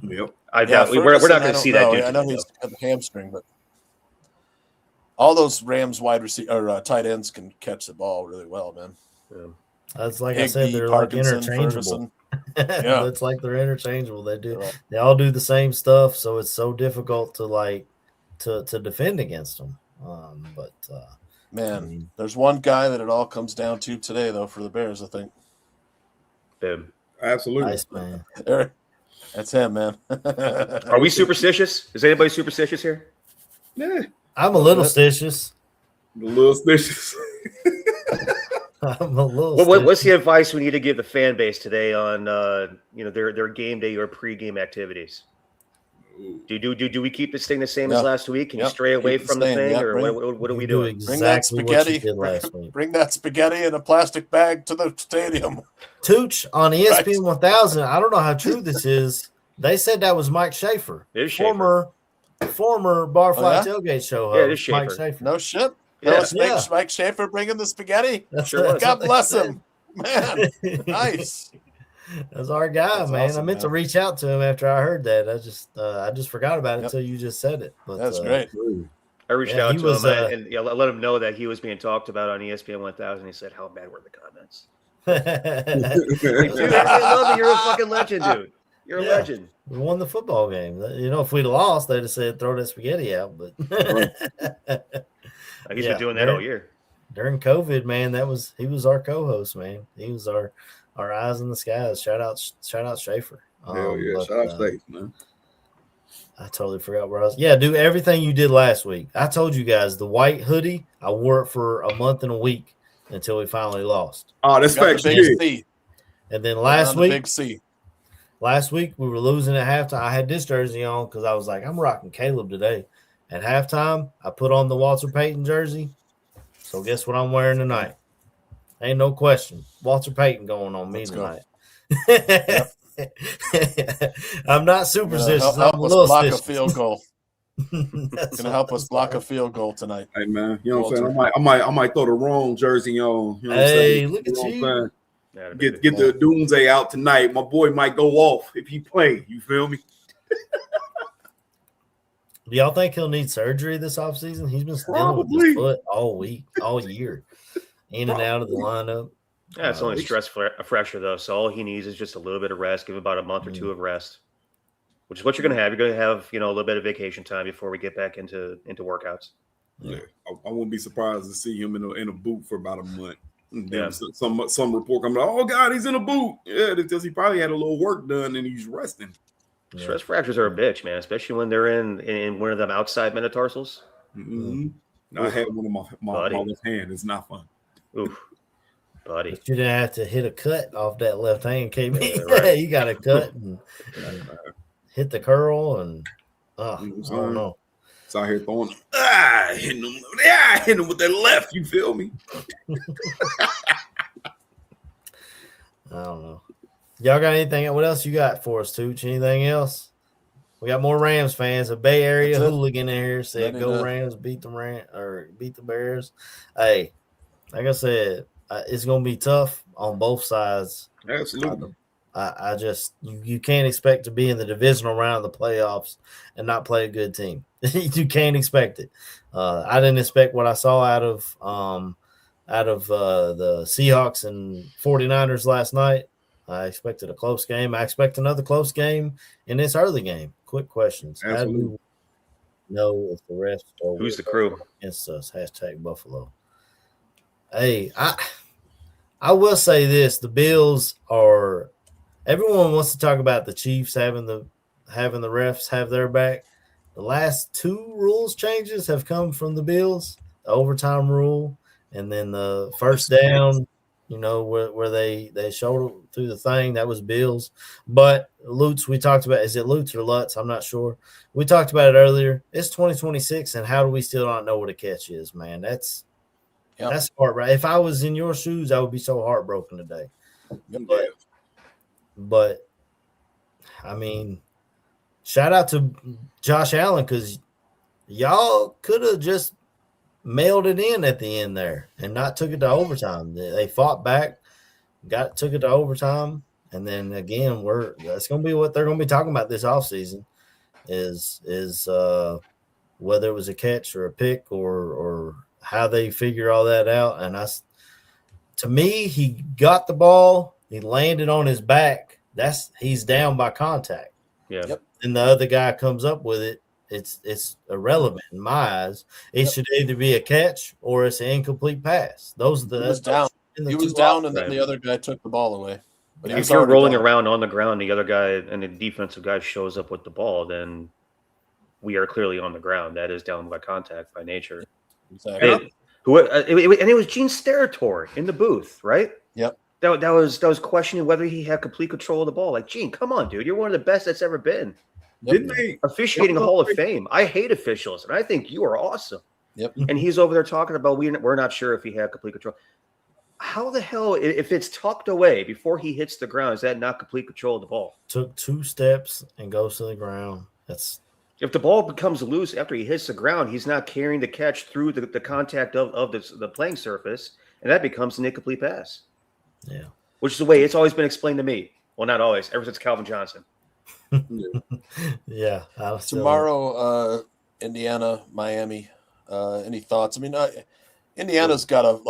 Yep. I doubt we're not going to see that dude. I know he's got the hamstring, but all those Rams wide receiver or tight ends can catch the ball really well, man. Yeah. That's like I Higbee, said, they're Parkinson, like interchangeable. Yeah. It's like they're interchangeable. They're all- They all do the same stuff, so it's so difficult to defend against them. Man, I mean, there's one guy that it all comes down to today, though, for the Bears, I think. Boom. Absolutely. nice man. That's him, man. Are we superstitious? Is anybody superstitious here? Yeah. I'm a little stitious. A little suspicious. I'm a little. What's the advice we need to give the fan base today on their game day or pregame activities? Do we keep this thing the same as last week? Can you stray away from the thing, or what are we doing? Exactly bring that spaghetti. what you did last week. Bring that spaghetti in a plastic bag to the stadium. Tooch on ESPN 1000. I don't know how true this is. They said that was Mike Schaefer, former Barfly Tailgate show host. Yeah, it is Schaefer. Mike Schaefer. No shit. Yeah. That was Mike Schaefer bringing the spaghetti. God bless him, man. Nice. That's our guy, That's man. awesome, I meant to reach out to him after I heard that. I just forgot about it until you just said it. But that's great. I reached out to him and I let him know that he was being talked about on ESPN 1000. He said, "How bad were the comments?" Like, dude, I love you. You're a fucking legend, dude. You're a legend. We won the football game. You know, if we'd lost, they'd have said throw that spaghetti out. But he's been doing that all year. During COVID, man, he was our co-host, man. He was our eyes in the skies. Shout out Schaefer. Hell yeah. Shout out Schaefer, man. I totally forgot where I was. Yeah, do everything you did last week. I told you guys the white hoodie, I wore it for a month and a week until we finally lost. Oh, that's facts. And then last week, Big C. Last week we were losing at halftime. I had this jersey on because I was like, I'm rocking Caleb today. At halftime, I put on the Walter Payton jersey. So guess what I'm wearing tonight? Ain't no question. Walter Payton going on me tonight. I'm not superstitious. Help I'm a us little block stitious. a field goal. Gonna help us block a field goal tonight. Hey man, you know what I'm saying? I might throw the wrong jersey on. You know what I'm Hey, saying? look at you. Get the Doomsday out tonight. My boy might go off if he play. You feel me? Do y'all think he'll need surgery this offseason? He's been dealing with his foot all week, all year, in and out of the lineup. Yeah, it's only stress fresher though, so all he needs is just a little bit of rest. Give him about a month or two of rest, which is what you're going to have. You're going to have a little bit of vacation time before we get back into workouts. Yeah, I wouldn't be surprised to see him in a boot for about a month. Yeah. Some report coming out, oh God, he's in a boot. Yeah, because he probably had a little work done and he's resting. Yeah. Stress fractures are a bitch, man, especially when they're in one of them outside metatarsals. Mm-hmm. I had one of my left hand. It's not fun. Oof, buddy. But you didn't have to hit a cut off that left hand, KB. Yeah, right. You got a cut and hit the curl and I don't know. It's out here throwing hitting him with that left. You feel me? I don't know. Y'all got anything? What else you got for us, Tooch? Anything else? We got more Rams fans. A Bay Area hooligan in here said, "Go Rams, beat the Bears." Hey, like I said, it's gonna be tough on both sides. Absolutely. I just you can't expect to be in the divisional round of the playoffs and not play a good team. You can't expect it. I didn't expect what I saw out of the Seahawks and 49ers last night. I expected a close game. I expect another close game in this early game. Quick questions. Absolutely. How do we know if the refs are Who's the crew against us? #Buffalo. Hey, I will say this: the Bills are. Everyone wants to talk about the Chiefs having the refs have their back. The last two rules changes have come from the Bills: the overtime rule, and then the first down. Where they showed through the thing, that was Bills. But Lutz, we talked about, is it Lutz or Lutz? I'm not sure. We talked about it earlier. It's 2026, and how do we still not know what a catch is, man? That's hard, right? If I was in your shoes, I would be so heartbroken today. But I mean, shout out to Josh Allen, because y'all could have just mailed it in at the end there and not took it to overtime. They fought back, took it to overtime, and then again, that's going to be what they're going to be talking about this offseason is whether it was a catch or a pick or how they figure all that out. And to me, he got the ball, he landed on his back. He's down by contact. Yeah. Yep. And the other guy comes up with it. It's irrelevant in my eyes. It should either be a catch or it's an incomplete pass. Those are the He was down. He was down, and then the other guy took the ball away. But if you're rolling around on the ground, the other guy and the defensive guy shows up with the ball, then we are clearly on the ground. That is down by contact by nature. Exactly. And it was Gene Steratore in the booth, right? Yep. That was questioning whether he had complete control of the ball. Like, Gene, come on, dude. You're one of the best that's ever been. Yep. Didn't they officiating the Hall of Fame? I hate officials, and I think you are awesome. Yep. And he's over there talking about we're not sure if he had complete control. How the hell, if it's tucked away before he hits the ground, is that not complete control of the ball? Took 2 steps and goes to the ground. If the ball becomes loose after he hits the ground, he's not carrying the catch through the contact of the playing surface, and that becomes an incomplete pass. Yeah. Which is the way it's always been explained to me. Well, not always, ever since Calvin Johnson. Yeah. Tomorrow, Indiana, Miami. Any thoughts? I mean, Indiana's got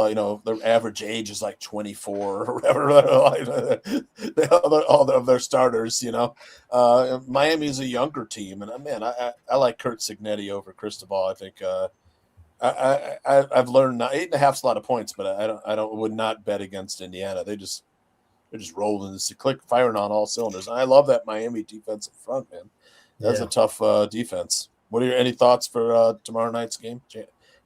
their average age is like 24 or whatever. All of their starters, Miami's a younger team, and man, I like Kurt Signetti over Cristobal. I think I've learned now 8.5's a lot of points, but I would not bet against Indiana. They're just rolling, firing on all cylinders. And I love that Miami defensive front, man. That's a tough defense. What are any thoughts for tomorrow night's game,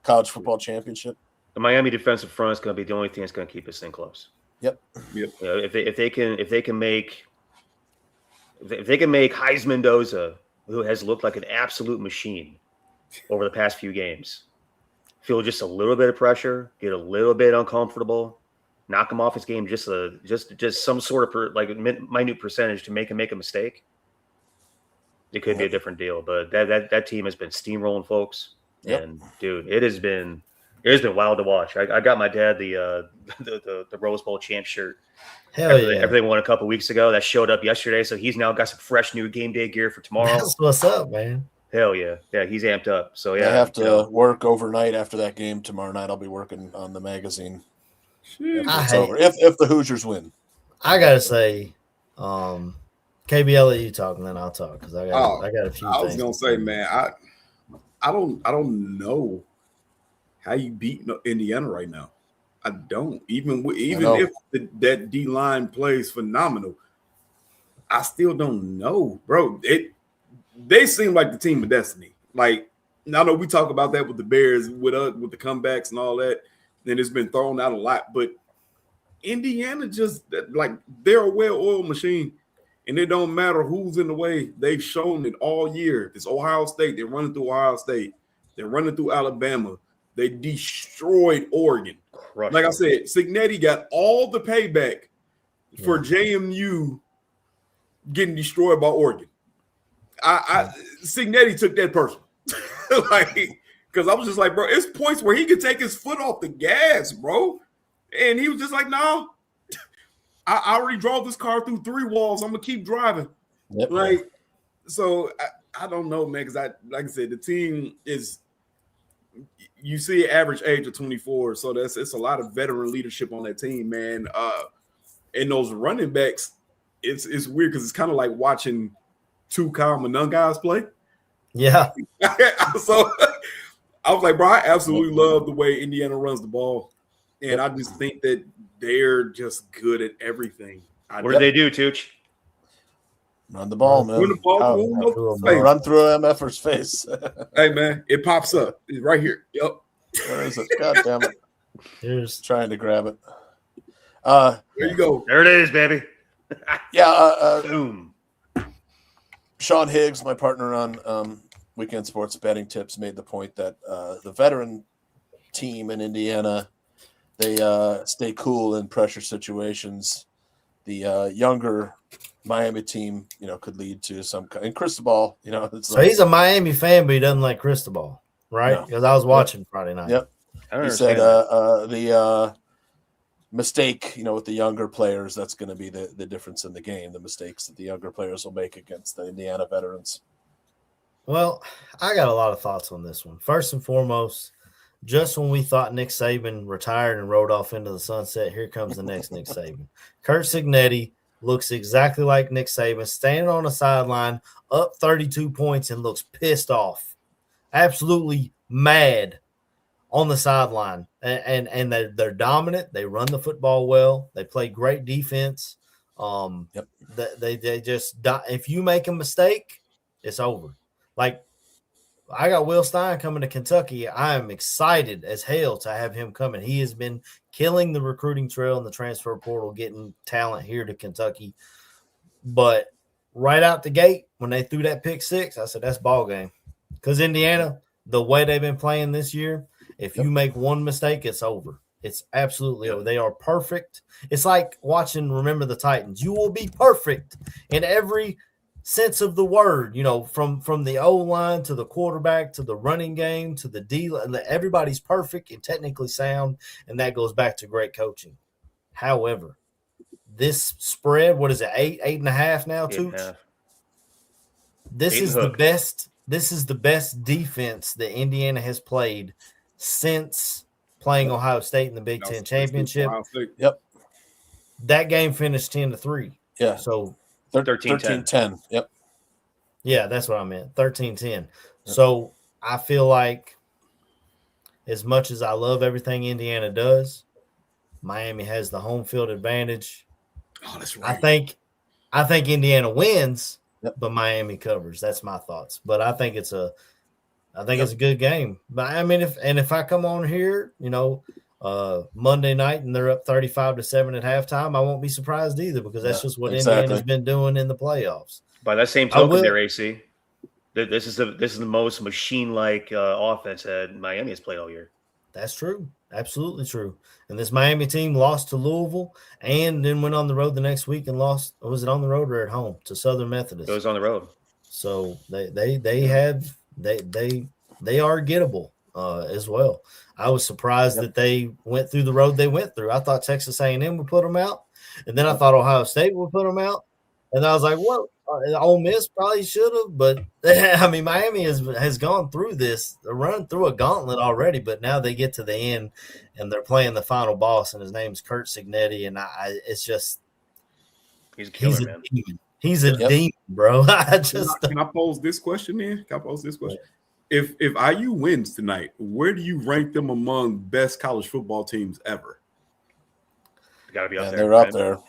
college football championship? The Miami defensive front is going to be the only thing that's going to keep this thing close. Yep. If they can make Heisman Mendoza, who has looked like an absolute machine over the past few games, feel just a little bit of pressure, get a little bit uncomfortable, knock him off his game just some sort of minute percentage to make him make a mistake, it could be a different deal. But that team has been steamrolling folks. Yep. And dude, it has been wild to watch. I got my dad the Rose Bowl champ shirt. Hell yeah. Everything won a couple weeks ago. That showed up yesterday, so he's now got some fresh new game day gear for tomorrow. That's what's up, man. Hell yeah. Yeah, he's amped up. So yeah. I have to work overnight after that game tomorrow night. I'll be working on the magazine. If the Hoosiers win. I gotta say, KBL, let you talk, and then I'll talk because I got a few things. I was gonna say, man, I don't know how you beat Indiana right now. I don't. Even if that D line plays phenomenal, I still don't know, bro. They seem like the team of destiny. Like, I know we talk about that with the Bears, with the comebacks and all that. Then it's been thrown out a lot, but Indiana just they're a well-oiled machine, and it don't matter who's in the way. They've shown it all year. It's Ohio State. They're running through Ohio State. They're running through Alabama. They destroyed Oregon. Like I said, Signetti got all the payback for JMU getting destroyed by Oregon. Signetti took that personal. Because I was just like, bro, it's points where he could take his foot off the gas, bro. And he was just like, no, I already drove this car through 3 walls. I'm going to keep driving. Yep. So I don't know, man, because like I said, the team is – you see average age of 24, so it's a lot of veteran leadership on that team, man. And those running backs, it's weird because it's kind of like watching 2 Kyle Monungas play. Yeah. So I was like, bro, I absolutely love the way Indiana runs the ball, and I just think that they're just good at everything. What do they do, Tooch? Run the ball, man. Run the ball. Run through an MFer's face. Hey, man, it pops up. It's right here. Yep. Where is it? God damn it. Here's trying to grab it. There you go. There it is, baby. Boom. Sean Higgs, my partner on Weekend Sports Betting Tips, made the point that the veteran team in Indiana, they stay cool in pressure situations. The younger Miami team, could lead to some kind. And Cristobal, so he's a Miami fan, but he doesn't like Cristobal, right? Because I was watching Friday night. Yep. He said the mistake, with the younger players, that's going to be the difference in the game. The mistakes that the younger players will make against the Indiana veterans. Well, I got a lot of thoughts on this one. First and foremost, just when we thought Nick Saban retired and rode off into the sunset, here comes the next Nick Saban. Curt Cignetti looks exactly like Nick Saban, standing on the sideline, up 32 points, and looks pissed off, absolutely mad on the sideline. And they're dominant. They run the football well. They play great defense. They just if you make a mistake, it's over. Like, I got Will Stein coming to Kentucky. I am excited as hell to have him coming. He has been killing the recruiting trail and the transfer portal, getting talent here to Kentucky. But right out the gate, when they threw that pick six, I said, that's ball game. Because Indiana, the way they've been playing this year, if you make one mistake, it's over. It's absolutely over. They are perfect. It's like watching Remember the Titans. You will be perfect in every sense of the word, from the O-line to the quarterback to the running game to the D. Everybody's perfect and technically sound, and that goes back to great coaching. However, this spread, what is it, 8.5 now, Tooch? This is the best. This is the best defense that Indiana has played since playing Ohio State in the Big Ten championship. Yep. That game finished 10-3. Yeah. So 13-10. Yep. Yeah, that's what I meant. 13-10. Yep. So I feel like as much as I love everything Indiana does, Miami has the home field advantage. Oh, that's right. I think Indiana wins, yep, but Miami covers. That's my thoughts. But I think it's a good game. But I mean, if I come on here, Monday night and they're up 35-7 at halftime, I won't be surprised either, because that's just what Indiana's been doing in the playoffs. By that same token, there, AC, this is the most machine-like offense that Miami has played all year. That's true, absolutely true. And this Miami team lost to Louisville, and then went on the road the next week and lost. Was it on the road or at home to Southern Methodist? It was on the road. So they are gettable as well. I was surprised that they went through the road they went through. I thought Texas A&M would put them out, and then I thought Ohio State would put them out, and I was like, "What? Ole Miss probably should have." But I mean, Miami has gone through this, run through a gauntlet already. But now they get to the end, and they're playing the final boss, and his name's Curt Cignetti, and it's just he's a killer, man. Demon. He's a demon, bro. Can I pose this question then? If IU wins tonight, where do you rank them among best college football teams ever? Got to be up there. They're up there.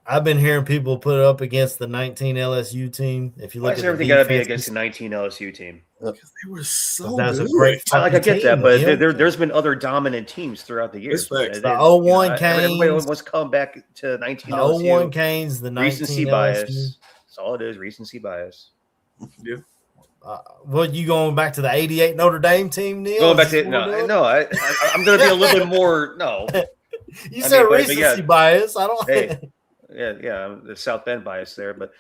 I've been hearing people put it up against the 19 LSU team. If you look at everything, got to be against the 19 LSU team. Because they were so that was good. A great I get that, but there's been other dominant teams throughout the years. The 01 Canes. Everybody wants to come back to 19 the LSU. 01 Canes, the 19 recency LSU. bias. That's all it is, recency bias. Yeah. What, you going back to the 88 Notre Dame team, Neil? Going back to I'm going to be a little bit more. No, you said recency bias. I don't. Hey, yeah, the South Bend bias there, but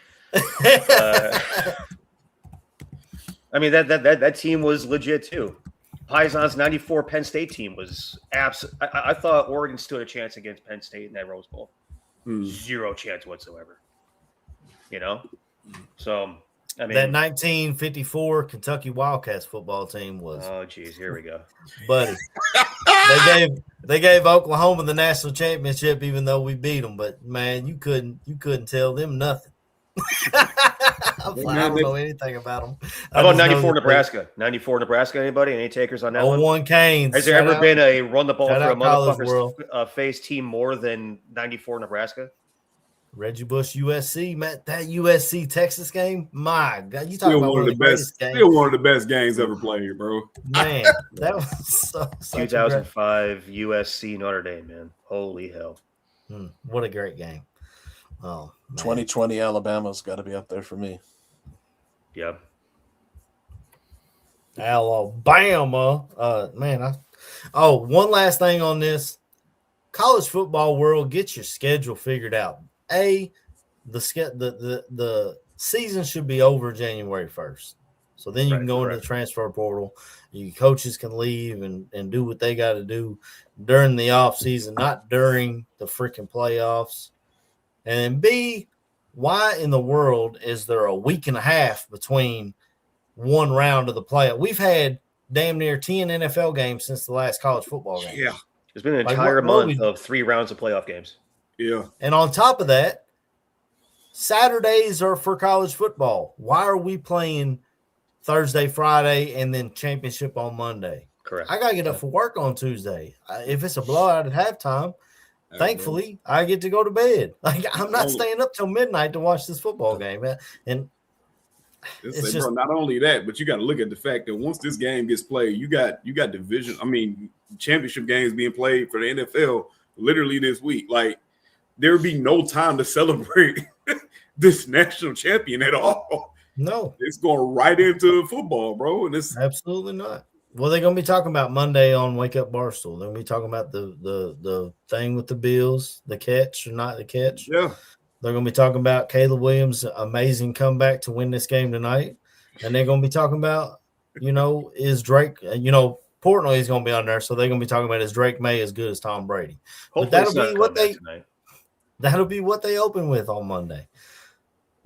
I mean that team was legit too. Pison's '94 Penn State team was I thought Oregon stood a chance against Penn State in that Rose Bowl. Zero chance whatsoever. So. I mean, that 1954 Kentucky Wildcats football team was. Oh, geez, here we go, buddy. they gave Oklahoma the national championship, even though we beat them. But man, you couldn't tell them nothing. I don't know anything about them. How about 94 Nebraska? 94 Nebraska. Anybody? Any takers on that one? 01 Canes. Has there ever been a run the ball for a motherfucker's face team more than 94 Nebraska? Reggie Bush, USC, Matt, that USC Texas game, my God, you talking about one of the best games. Still one of the best games ever played, bro. Man, that was so 2005 USC Notre Dame, man. Holy hell. What a great game. Oh, man. 2020 Alabama's got to be up there for me. Yep. Alabama. One last thing on this. College football world, get your schedule figured out. The season should be over January 1st. So then you can go into the transfer portal. Your coaches can leave and do what they got to do during the off season, not during the freaking playoffs. And then B, why in the world is there a week and a half between one round of the playoff. We've had damn near 10 NFL games since the last college football game. Yeah. There's been an Like, entire what month of 3 rounds of playoff games. Yeah. And on top of that, Saturdays are for college football. Why are we playing Thursday, Friday, and then championship on Monday? Correct. I got to get up for work on Tuesday. If it's a blowout at halftime, thankfully, I get to go to bed. Like, I'm not staying up till midnight to watch this football game. And it's just, bro, not only that, but you got to look at the fact that once this game gets played, you got championship games being played for the NFL literally this week. Like, there would be no time to celebrate this national champion at all. No, it's going right into football, bro. And it's absolutely not. Well, they're going to be talking about Monday on Wake Up Barstool. They're going to be talking about the thing with the Bills, the catch or not the catch. Yeah. They're going to be talking about Caleb Williams' amazing comeback to win this game tonight. And they're going to be talking about, is Drake, Portnoy's going to be on there. So they're going to be talking about, is Drake May as good as Tom Brady? Hopefully that'll be what they open with on Monday.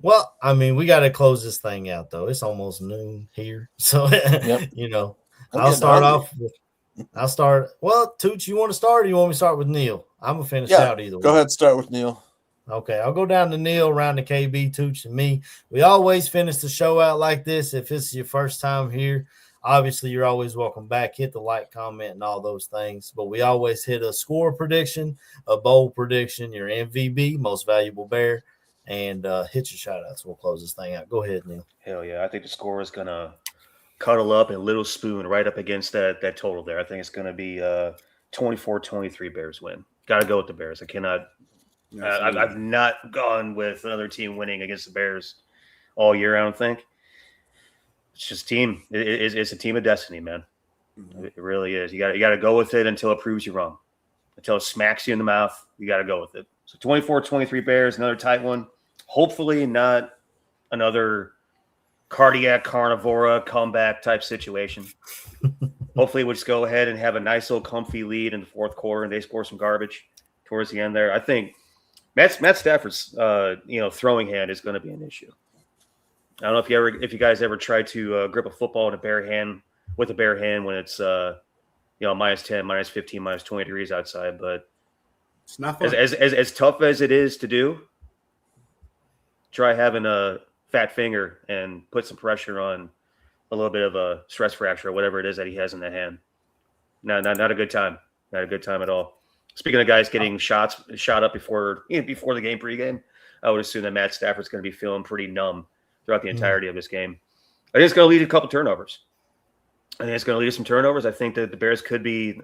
Well, I mean, we got to close this thing out, though. It's almost noon here. So, I'll start off with well, Tooch, you want to start or you want me to start with Neil? I'm going to finish out either way. Go ahead, start with Neil. Okay, I'll go down to Neil, around to KB, Tooch, and me. We always finish the show out like this. If this is your first time here, obviously you're always welcome back. Hit the like, comment, and all those things. But we always hit a score prediction, a bowl prediction, your MVB, most valuable bear, and hit your shout-outs. We'll close this thing out. Go ahead, Neil. Hell yeah. I think the score is going to cuddle up and little spoon right up against that total there. I think it's going to be 24-23 Bears win. Got to go with the Bears. I cannot I've not gone with another team winning against the Bears all year, I don't think. It's just team. It's a team of destiny, man. Mm-hmm. It really is. You got to go with it until it proves you wrong. Until it smacks you in the mouth, you got to go with it. So 24-23 Bears, another tight one. Hopefully not another cardiac carnivora comeback type situation. Hopefully we'll just go ahead and have a nice little comfy lead in the fourth quarter and they score some garbage towards the end there. I think Matt Stafford's throwing hand is going to be an issue. I don't know if you guys ever tried to grip a football in a bare hand when it's minus 10, minus 15, minus 20 degrees outside, but it's not fun. As tough as it is to do, try having a fat finger and put some pressure on a little bit of a stress fracture or whatever it is that he has in the hand. No, not a good time. Not a good time at all. Speaking of guys getting shot up before the game pregame, I would assume that Matt Stafford's going to be feeling pretty numb throughout the entirety of this game. I think it's going to lead to a couple turnovers. I think I think that the Bears could be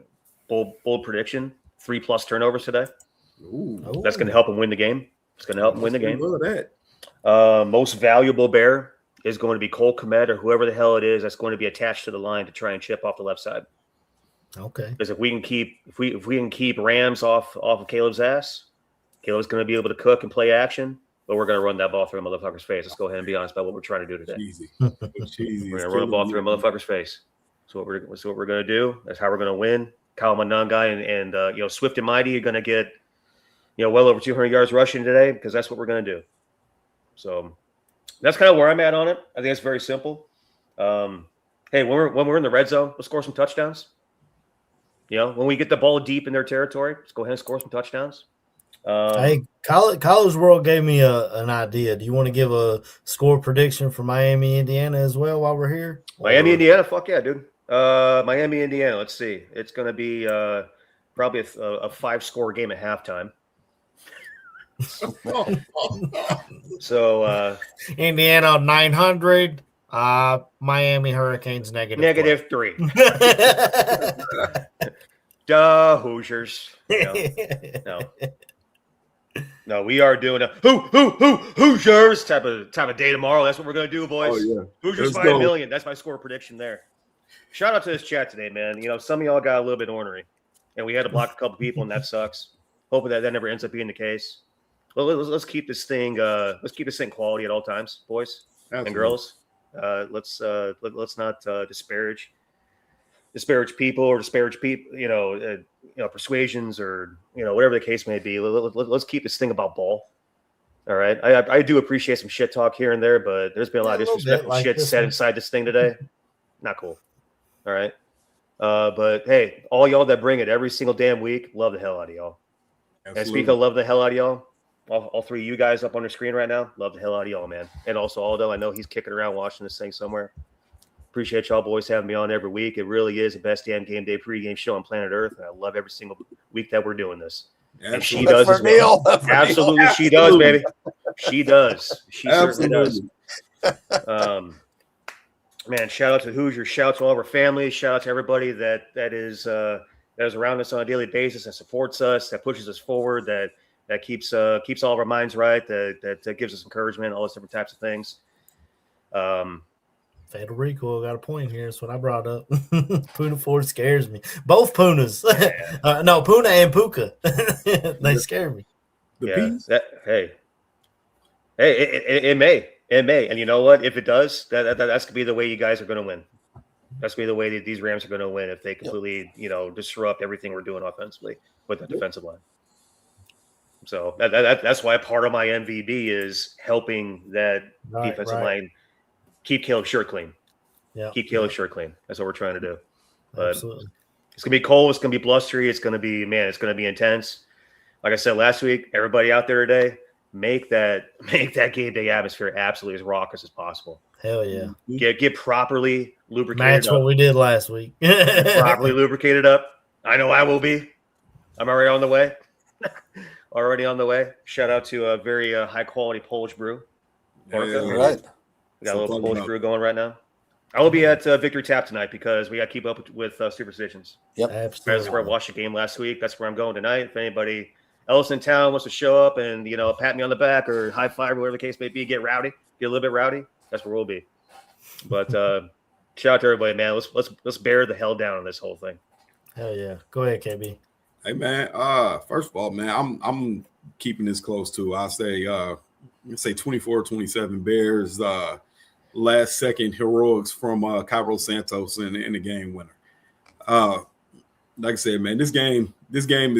bold prediction 3+ turnovers today. Ooh. That's going to help them win the game. That. Most valuable Bear is going to be Cole Kmet or whoever the hell it is that's going to be attached to the line to try and chip off the left side. Okay. Because if we can keep Rams off of Caleb's ass, Caleb's going to be able to cook and play action, but we're going to run that ball through a motherfucker's face. Let's go ahead and be honest about what we're trying to do today. We're going to run the ball through a motherfucker's face. So what we're going to do. That's how we're going to win. Kyle Monangai and Swift and Mighty are going to get well over 200 yards rushing today because that's what we're going to do. So that's kind of where I'm at on it. I think it's very simple. Hey, when we're in the red zone, let's score some touchdowns. When we get the ball deep in their territory, let's go ahead and score some touchdowns. Hey, College World gave me an idea. Do you want to give a score prediction for Miami, Indiana as well while we're here? Miami, Indiana, fuck yeah, dude. Miami, Indiana, let's see. It's going to be probably a 5-score game at halftime. So Indiana 900, Miami Hurricanes negative 3. Duh, Hoosiers. No, we are doing a Hoosiers type of day tomorrow. That's what we're gonna do, boys. Oh, yeah. Hoosiers 5 million. That's my score prediction there. Shout out to this chat today, man. Some of y'all got a little bit ornery, and we had to block a couple people, and that sucks. Hoping that never ends up being the case. Well, let's keep this thing. Let's keep this thing quality at all times, boys and girls. Let's not disparage people or disparage people. Persuasions or whatever the case may be. Let's keep this thing about ball. All right. I do appreciate some shit talk here and there, but there's been a lot of disrespectful like shit this said one. inside this thing today. Not cool. All right. But hey, all y'all that bring it every single damn week, love the hell out of y'all. And speaking of love the hell out of y'all, all three of you guys up on the screen right now, love the hell out of y'all, man. And also Aldo, I know he's kicking around watching this thing somewhere. Appreciate y'all boys having me on every week. It really is the best damn game day pregame show on planet Earth, and I love every single week that we're doing this. And she does as well. Absolutely, she does, baby. She does. She certainly does. Man, shout out to Hoosiers. Shout out to all of our families. Shout out to everybody that is around us on a daily basis and supports us, that pushes us forward, that keeps all of our minds right, that gives us encouragement, all those different types of things. Federico got a point here. That's what I brought up. Puna Ford scares me. Both Punas. No, Puna and Puka. They scare me. It may. And you know what? If it does, that's going to be the way you guys are going to win. That's going to be the way that these Rams are going to win if they completely, disrupt everything we're doing offensively with the defensive line. So that's why part of my MVP is helping that defensive line keep Caleb's shirt clean. Yeah. Keep Caleb's shirt clean. That's what we're trying to do. But absolutely. It's going to be cold. It's going to be blustery. It's going to be intense. Like I said last week, everybody out there today, make that game day atmosphere absolutely as raucous as possible. Hell yeah. Get properly lubricated. Match what we did last week. Properly lubricated up. I know I will be. I'm already on the way. Shout out to a very high quality Polish brew. Right. We got a little Polish brew going right now. I will be at Victory Tap tonight because we got to keep up with superstitions. Yep. Absolutely. That's where I watched the game last week. That's where I'm going tonight. If anybody else in town wants to show up and, pat me on the back or high five, whatever the case may be, get a little bit rowdy, that's where we'll be. But shout out to everybody, man. Let's bear the hell down on this whole thing. Hell yeah. Go ahead, KB. Hey man, first of all, man, I'm keeping this close to, I'll say 24-27 Bears, last second heroics from Cairo Santos in the game winner. Like I said, man, this game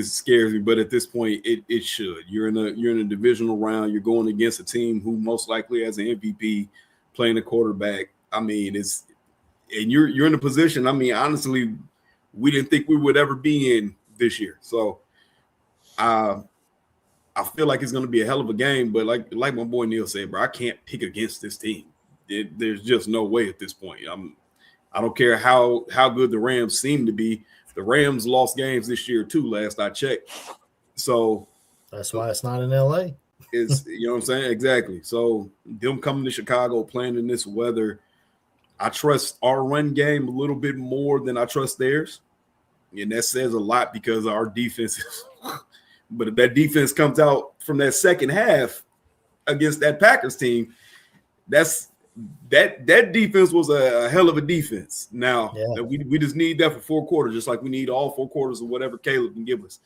scares me, but at this point it should. You're in a divisional round, you're going against a team who most likely has an MVP playing a quarterback. I mean, you're in a position, I mean, honestly, we didn't think we would ever be in this year. So I feel like it's going to be a hell of a game, but like my boy Neil said, bro, I can't pick against this team. There's just no way at this point. I don't care how good the Rams seem to be. The Rams lost games this year too, last I checked. So that's why it's not in LA. It's you know what I'm saying? Exactly. So them coming to Chicago playing in this weather, I trust our run game a little bit more than I trust theirs. And that says a lot because our defense is but if that defense comes out from that second half against that Packers team, that defense was a hell of a defense. Now, we just need that for 4 quarters, just like we need all 4 quarters of whatever Caleb can give us.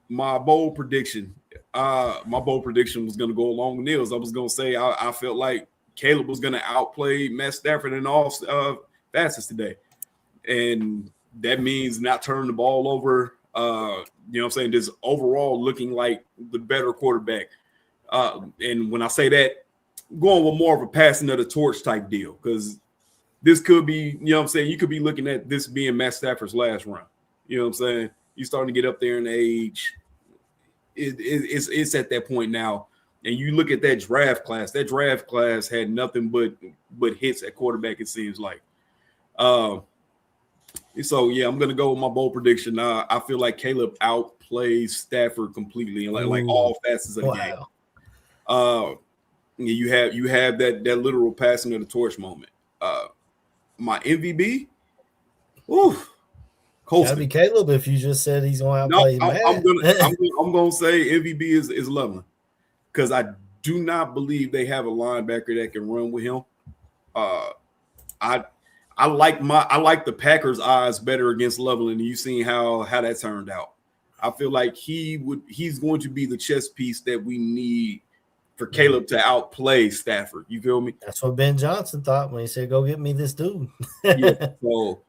My bold prediction was going to go along with Neil's. I was going to say I felt like Caleb was going to outplay Matt Stafford in all facets today. And that means not turning the ball over, you know what I'm saying, just overall looking like the better quarterback. And when I say that, going with more of a passing of the torch type deal, because this could be, you know what I'm saying, you could be looking at this being Matt Stafford's last run. You know what I'm saying? You're starting to get up there in age. It's at that point now. And you look at that draft class had nothing but hits at quarterback, it seems like. So, yeah, I'm going to go with my bold prediction. I feel like Caleb outplays Stafford completely in like all facets of the game. You have that literal passing of the torch moment. My MVP, Gotta be Caleb if you just said he's going to outplay Matt. I'm gonna say MVP is Loveland because I do not believe they have a linebacker that can run with him. I like the Packers' odds better against Loveland. You've seen how that turned out. I feel like he's going to be the chess piece that we need for Caleb to outplay Stafford. You feel me? That's what Ben Johnson thought when he said, "Go get me this dude." Yeah, so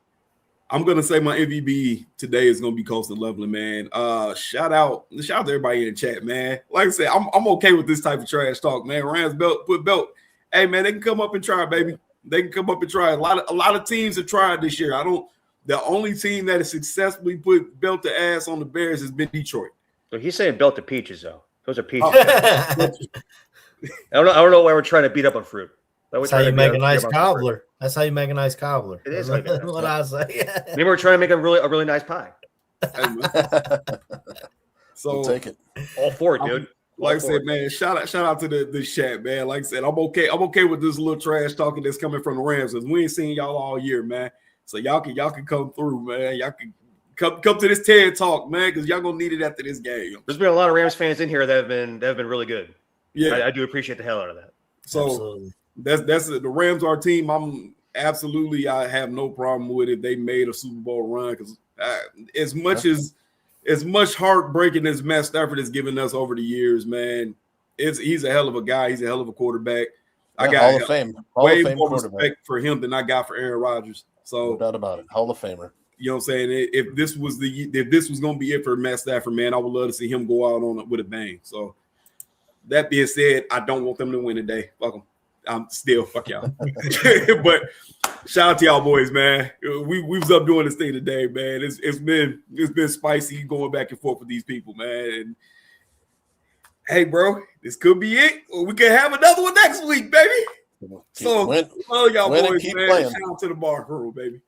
I'm gonna say my MVP today is gonna be Colston Loveland, man. Shout out to everybody in the chat, man. Like I said, I'm okay with this type of trash talk, man. Rams put belt. Hey, man, they can come up and try, baby. They can come up and try. A lot of teams have tried this year. The only team that has successfully put belt to ass on the Bears has been Detroit. So he's saying belt to peaches, though. Those are peaches. I don't know why we're trying to beat up on fruit. That's how you make a nice cobbler. That's how you make a nice cobbler. It is like that. What I say. Maybe we're trying to make a really nice pie. So we'll take it. All for it, dude. Like I said, man, shout out to the chat, man. Like I said, I'm okay with this little trash talking that's coming from the Rams because we ain't seen y'all all year, man. So y'all can come through, man. Y'all can come to this TED talk, man, because y'all gonna need it after this game. There's been a lot of Rams fans in here that have been really good. Yeah, I do appreciate the hell out of that. So Absolutely. that's the Rams are a team. I have no problem with it. They made a Super Bowl run because as much heartbreaking as Matt Stafford has given us over the years, man, he's a hell of a guy. He's a hell of a quarterback. I got Hall of Fame. Way more respect for him than I got for Aaron Rodgers. So no doubt about it. Hall of Famer. You know what I'm saying? If this was going to be it for Matt Stafford, man, I would love to see him go out on it with a bang. So that being said, I don't want them to win today. Fuck them. I'm still fuck y'all. But shout out to y'all boys, man. We was up doing this thing today, man. It's been spicy going back and forth with these people, man. And hey, bro, this could be it. Or we could have another one next week, baby. So y'all boys, man. Playing. Shout out to the bar crew, baby.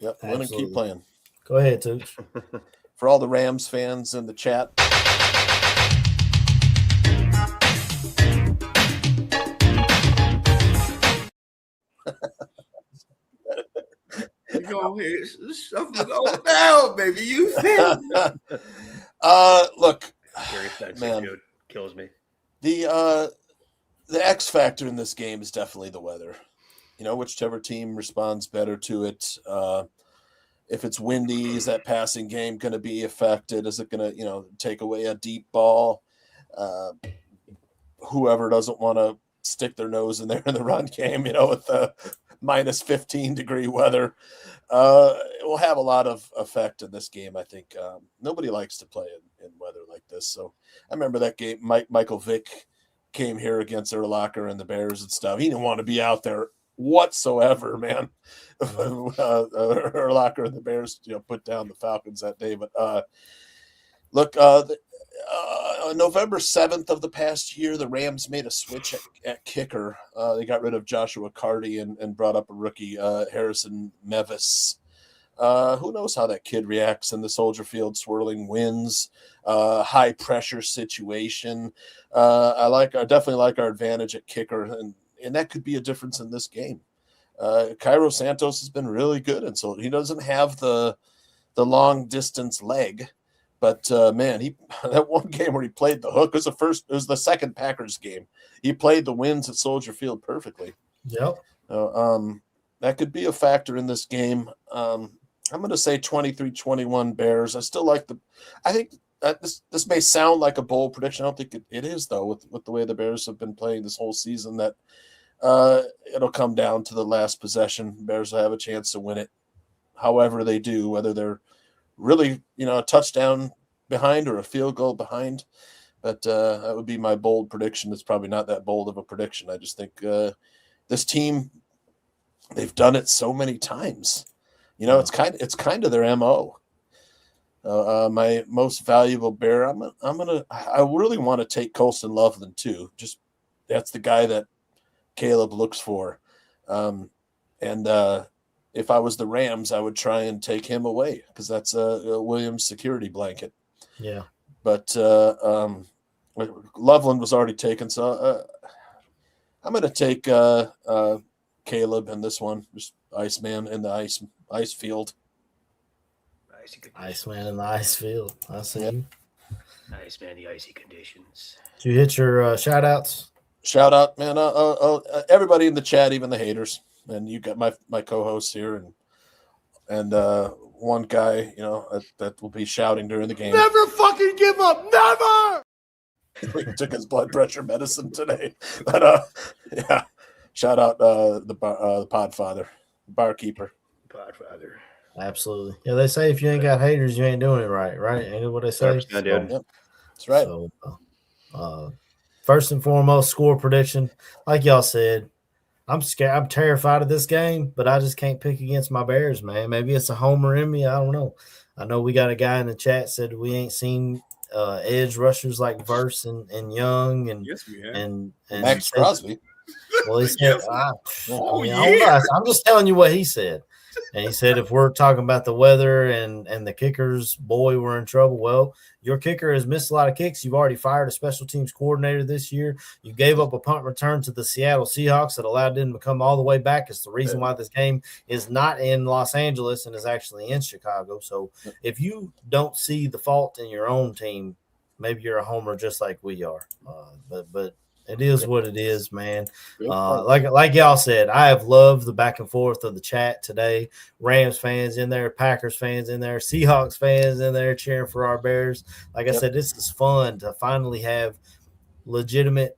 Yep, win and keep playing. Go ahead, Tooch. For all the Rams fans in the chat. You go ahead, shuffle it all down, baby. You look, man, dude, kills me. The X factor in this game is definitely the weather. You know, whichever team responds better to it. If it's windy, is that passing game going to be affected? Is it going to, take away a deep ball? Whoever doesn't want to stick their nose in there in the run game, with the minus 15-degree weather, it will have a lot of effect in this game. I think nobody likes to play in weather like this. So I remember that game. Michael Vick came here against Urlacher and the Bears and stuff. He didn't want to be out there whatsoever, man. Urlacher and the Bears, put down the Falcons that day. But look, November 7th of the past year, the Rams made a switch at kicker. They got rid of Joshua Carty and brought up a rookie, Harrison Mevis. Who knows how that kid reacts in the Soldier Field, swirling winds, high pressure situation. I definitely like our advantage at kicker, and that could be a difference in this game. Cairo Santos has been really good, and so he doesn't have the long distance leg. But man, that one game where he played the hook was the second Packers game. He played the winds at Soldier Field perfectly. Yep. That could be a factor in this game. I'm going to say 23-21 Bears. I think this may sound like a bold prediction. I don't think it is, though, with the way the Bears have been playing this whole season, that it'll come down to the last possession. Bears will have a chance to win it however they do, whether they're really, a touchdown behind or a field goal behind. But that would be my bold prediction. It's probably not that bold of a prediction. I just think this team, they've done it so many times. It's kind of their MO. My most valuable Bear, I really want to take Colston Loveland too. Just that's the guy that Caleb looks for. If I was the Rams, I would try and take him away because that's a Williams security blanket. Yeah. But Loveland was already taken, so I'm going to take Caleb in this one. Just Iceman in the ice field. Iceman in the ice field. I see. Yep. Iceman, the icy conditions. Did you hit your shout-outs? Shout out, man. Everybody in the chat, even the haters. And you got my co-hosts here and one guy, that will be shouting during the game. Never fucking give up. Never. He took his blood pressure medicine today. But yeah, shout out the Podfather, barkeeper. Podfather. Absolutely. Yeah, they say if you ain't got haters, you ain't doing it right, right? Ain't that what they say? 100%, dude. Yep. That's right. So, first and foremost, score prediction. Like y'all said, I'm scared. I'm terrified of this game, but I just can't pick against my Bears, man. Maybe it's a homer in me. I don't know. I know we got a guy in the chat said we ain't seen edge rushers like Verse and Young and Yes, we have. and Max Crosby. Well, he said, Yes. I Oh, don't know. I'm just telling you what he said. And he said, if we're talking about the weather and the kickers, boy, we're in trouble. Well, your kicker has missed a lot of kicks. You've already fired a special teams coordinator this year. You gave up a punt return to the Seattle Seahawks that allowed them to come all the way back. It's the reason why this game is not in Los Angeles and is actually in Chicago. So if you don't see the fault in your own team, maybe you're a homer just like we are. But it is what it is, man. Like y'all said, I have loved the back and forth of the chat today. Rams fans in there, Packers fans in there, Seahawks fans in there cheering for our Bears. Like I said, this is fun to finally have legitimate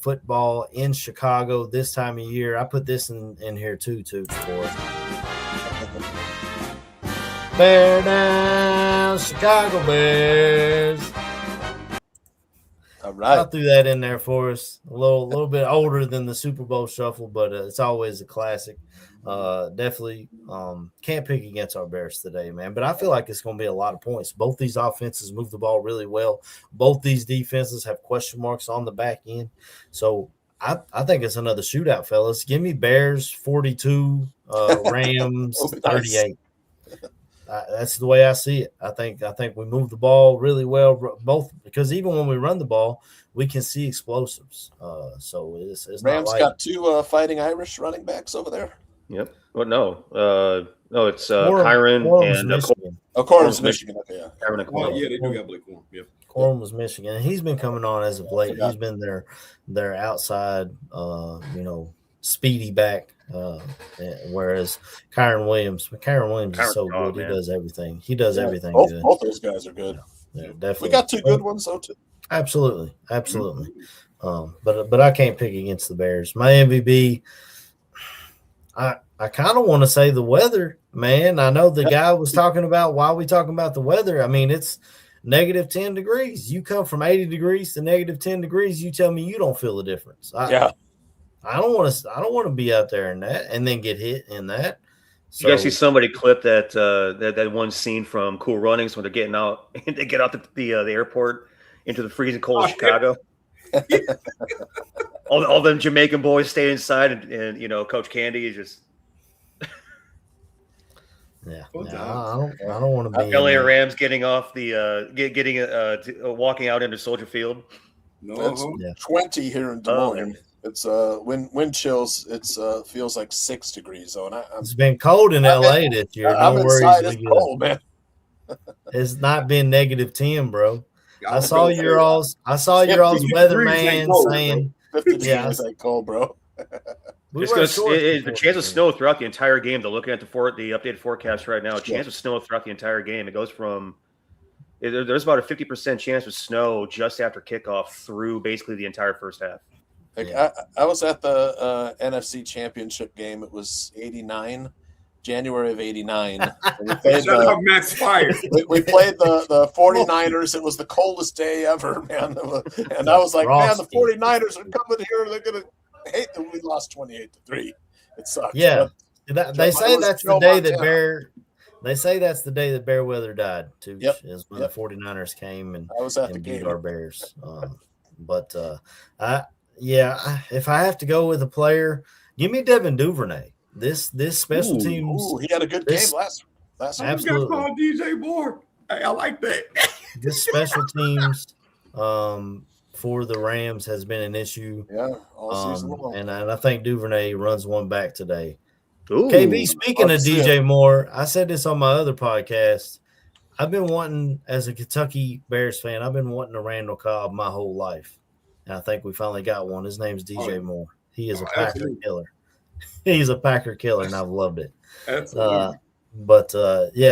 football in Chicago this time of year. I put this in here too, for us. Bear down, Chicago Bears. All right. I threw that in there for us. A little bit older than the Super Bowl shuffle, but it's always a classic. Definitely can't pick against our Bears today, man. But I feel like it's going to be a lot of points. Both these offenses move the ball really well. Both these defenses have question marks on the back end. So I think it's another shootout, fellas. Give me Bears 42, Rams 38. That's the way I see it. I think we move the ball really well, both because even when we run the ball, we can see explosives. So it's Rams not like, got two fighting Irish running backs over there. Yep. Well, no, it's Kyron and Michigan. Of course, Michigan. Okay, yeah. Kyron and Oh, Corum. yeah, they do got Blake Corum. Yeah. Corum was Michigan, and he's been coming on as of late. He's been their outside, speedy back. Whereas Kyron Williams is so good. Man. He does everything. He does everything both, good. Both those guys are good. Yeah, definitely. We got two good ones though too. Absolutely. But I can't pick against the Bears. My MVP, I kind of want to say the weather, man. I know the guy was talking about why we talking about the weather. I mean, it's negative 10 degrees. You come from 80 degrees to negative 10 degrees. You tell me you don't feel the difference. I don't want to be out there in that and then get hit in that. So, you guys see somebody clip that one scene from Cool Runnings when they're getting out and they get out the airport into the freezing cold of Chicago. all them Jamaican boys stay inside and Coach Candy is just I don't want to be LA Rams getting off the walking out into Soldier Field. No, it's 20 here in Des Moines. It's wind chills. It's feels like 6 degrees though, and it's been cold in LA this year. Don't worry, it's cold, man. It's not been negative 10, bro. I saw your all's weatherman saying 50 degrees ain't cold, bro. The chance of snow throughout the entire game. They're looking at the updated forecast right now. Chance of snow throughout the entire game. It goes from there's about a 50% chance of snow just after kickoff through basically the entire first half. I was at the NFC Championship game. It was 89, January of 89. We played Max Fire. We played the 49ers. It was the coldest day ever, man. And I was like, man, the 49ers are coming here. They're going to hate that we lost 28-3. It sucks. Yeah. They say that's the day that They say that's the day that Bear Weather died, too. Is when the 49ers came and beat our Bears. If I have to go with a player, give me Devin Duvernay. This special teams. He had a good game last week. Absolutely. Got called DJ Moore. Hey, I like that. This special teams for the Rams has been an issue. Yeah, all season long. And I think Duvernay runs one back today. Ooh, KB, speaking of DJ Moore, I said this on my other podcast. I've been wanting, as a Kentucky Bears fan, I've been wanting a Randall Cobb my whole life. And I think we finally got one. His name's DJ Moore. He is a Packer killer. He's a Packer killer, and I've loved it. Absolutely.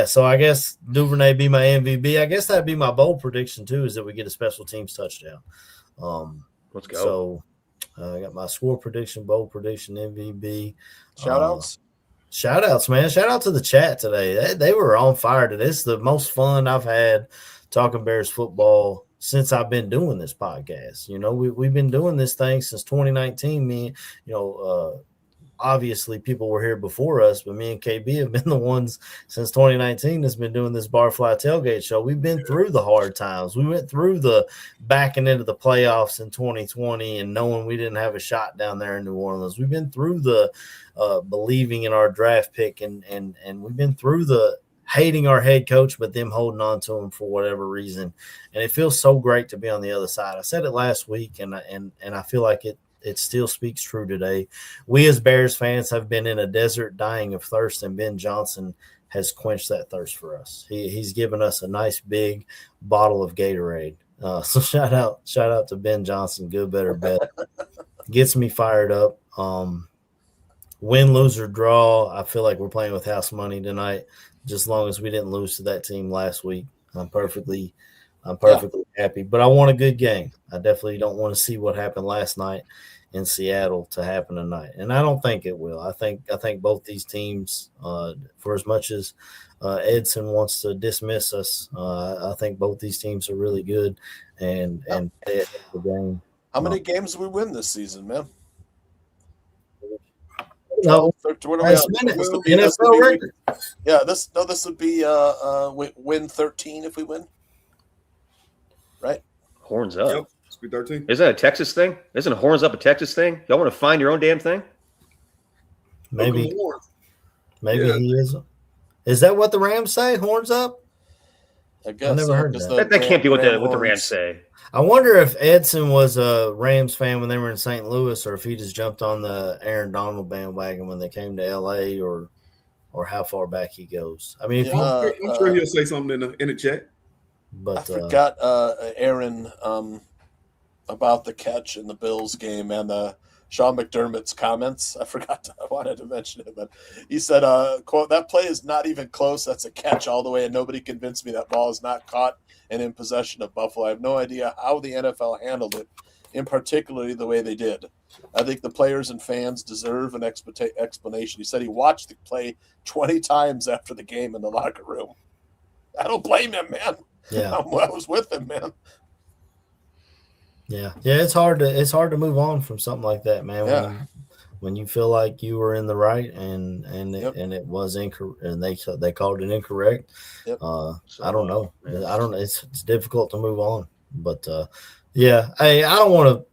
So I guess Duvernay be my MVP. I guess that'd be my bold prediction, too, is that we get a special teams touchdown. Let's go. So I got my score prediction, bold prediction, MVP. Shout-outs? Shout outs, man. Shout out to the chat today. They were on fire today. This is the most fun I've had talking Bears football since I've been doing this podcast. You know, we've been doing this thing since 2019. Obviously people were here before us, but me and KB have been the ones since 2019 that's been doing this Barfly Tailgate show. We've been through the hard times. We went through the backing into the playoffs in 2020 and knowing we didn't have a shot down there in New Orleans. We've been through the believing in our draft pick and we've been through the hating our head coach, but them holding on to him for whatever reason. And it feels so great to be on the other side. I said it last week, and I feel like it still speaks true today. We as Bears fans have been in a desert dying of thirst, and Ben Johnson has quenched that thirst for us. He's given us a nice big bottle of Gatorade. So shout out to Ben Johnson. Good, better, bet. Gets me fired up. Win, lose, or draw, I feel like we're playing with house money tonight. Just as long as we didn't lose to that team last week, I'm perfectly happy. But I want a good game. I definitely don't want to see what happened last night in Seattle to happen tonight, and I don't think it will. I think both these teams, for as much as Edson wants to dismiss us, I think both these teams are really good and play the game. How many games do we win this season, man? No, 12, what are we on? This would be record. Yeah, this would be win 13 if we win. Right? Horns up. Yep. It's be 13. Isn't that a Texas thing? Isn't horns up a Texas thing? Y'all want to find your own damn thing? Maybe Yeah. he is. Is that what the Rams say? Horns up? I guess. I never heard that. That can't be what the Rams say. I wonder if Edson was a Rams fan when they were in St. Louis, or if he just jumped on the Aaron Donald bandwagon when they came to LA, or how far back he goes. I mean, I'm sure he'll say something in the chat. but I forgot Aaron about the catch in the Bills game and Sean McDermott's comments. I wanted to mention it, but he said, quote, "That play is not even close. That's a catch all the way, and nobody convinced me that ball is not caught and in possession of Buffalo. I have no idea how the NFL handled it, in particularly the way they did. I think the players and fans deserve an explanation." He said he watched the play 20 times after the game in the locker room. I don't blame him, man. yeah, I was with him, man. yeah. It's hard to move on from something like that, man. Yeah. When you feel like you were in the right and Yep. it was incorrect, and they called it incorrect. Yep. I don't know. It's difficult to move on, but yeah. Hey, I don't want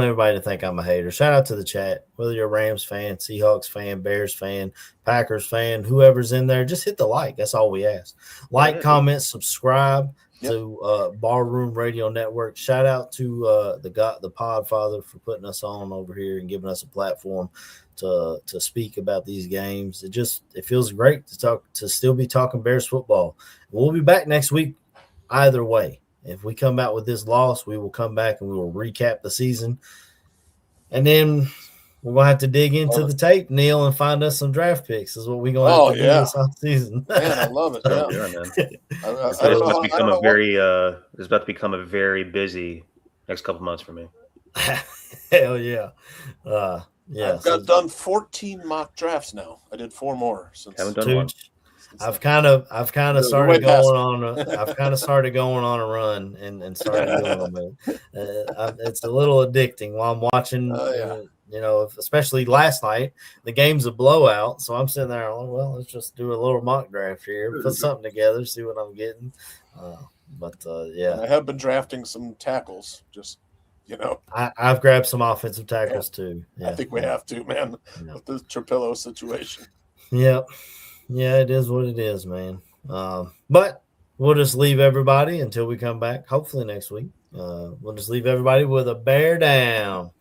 everybody to think I'm a hater. Shout out to the chat. Whether you're a Rams fan, Seahawks fan, Bears fan, Packers fan, whoever's in there, just hit the like. That's all we ask. Like, comment, subscribe to Barroom Radio Network. Shout out to the Podfather for putting us on over here and giving us a platform to speak about these games. It feels great to still be talking Bears football. We'll be back next week either way. If we come out with this loss, we will come back and we will recap the season. And then we're going to have to dig into the tape, Neil, and find us some draft picks is what we're going to have to do this offseason. Man, I love it. Yeah. Yeah, man. It's It's about to become a very busy next couple months for me. Hell yeah. Yeah. I've done 14 mock drafts now. I did 4 more since. Haven't done one. I've kind of started going on. I've kind of started going on a run and started doing them. It's a little addicting while I'm watching. Especially last night, the game's a blowout. So I'm sitting there. Well, let's just do a little mock draft here, put something together, see what I'm getting. Yeah, I have been drafting some tackles. Just I've grabbed some offensive tackles too. Yeah, I think we have to, man, with the Trapillo situation. Yep. Yeah, it is what it is, man. But we'll just leave everybody until we come back, hopefully next week. We'll just leave everybody with a bear down.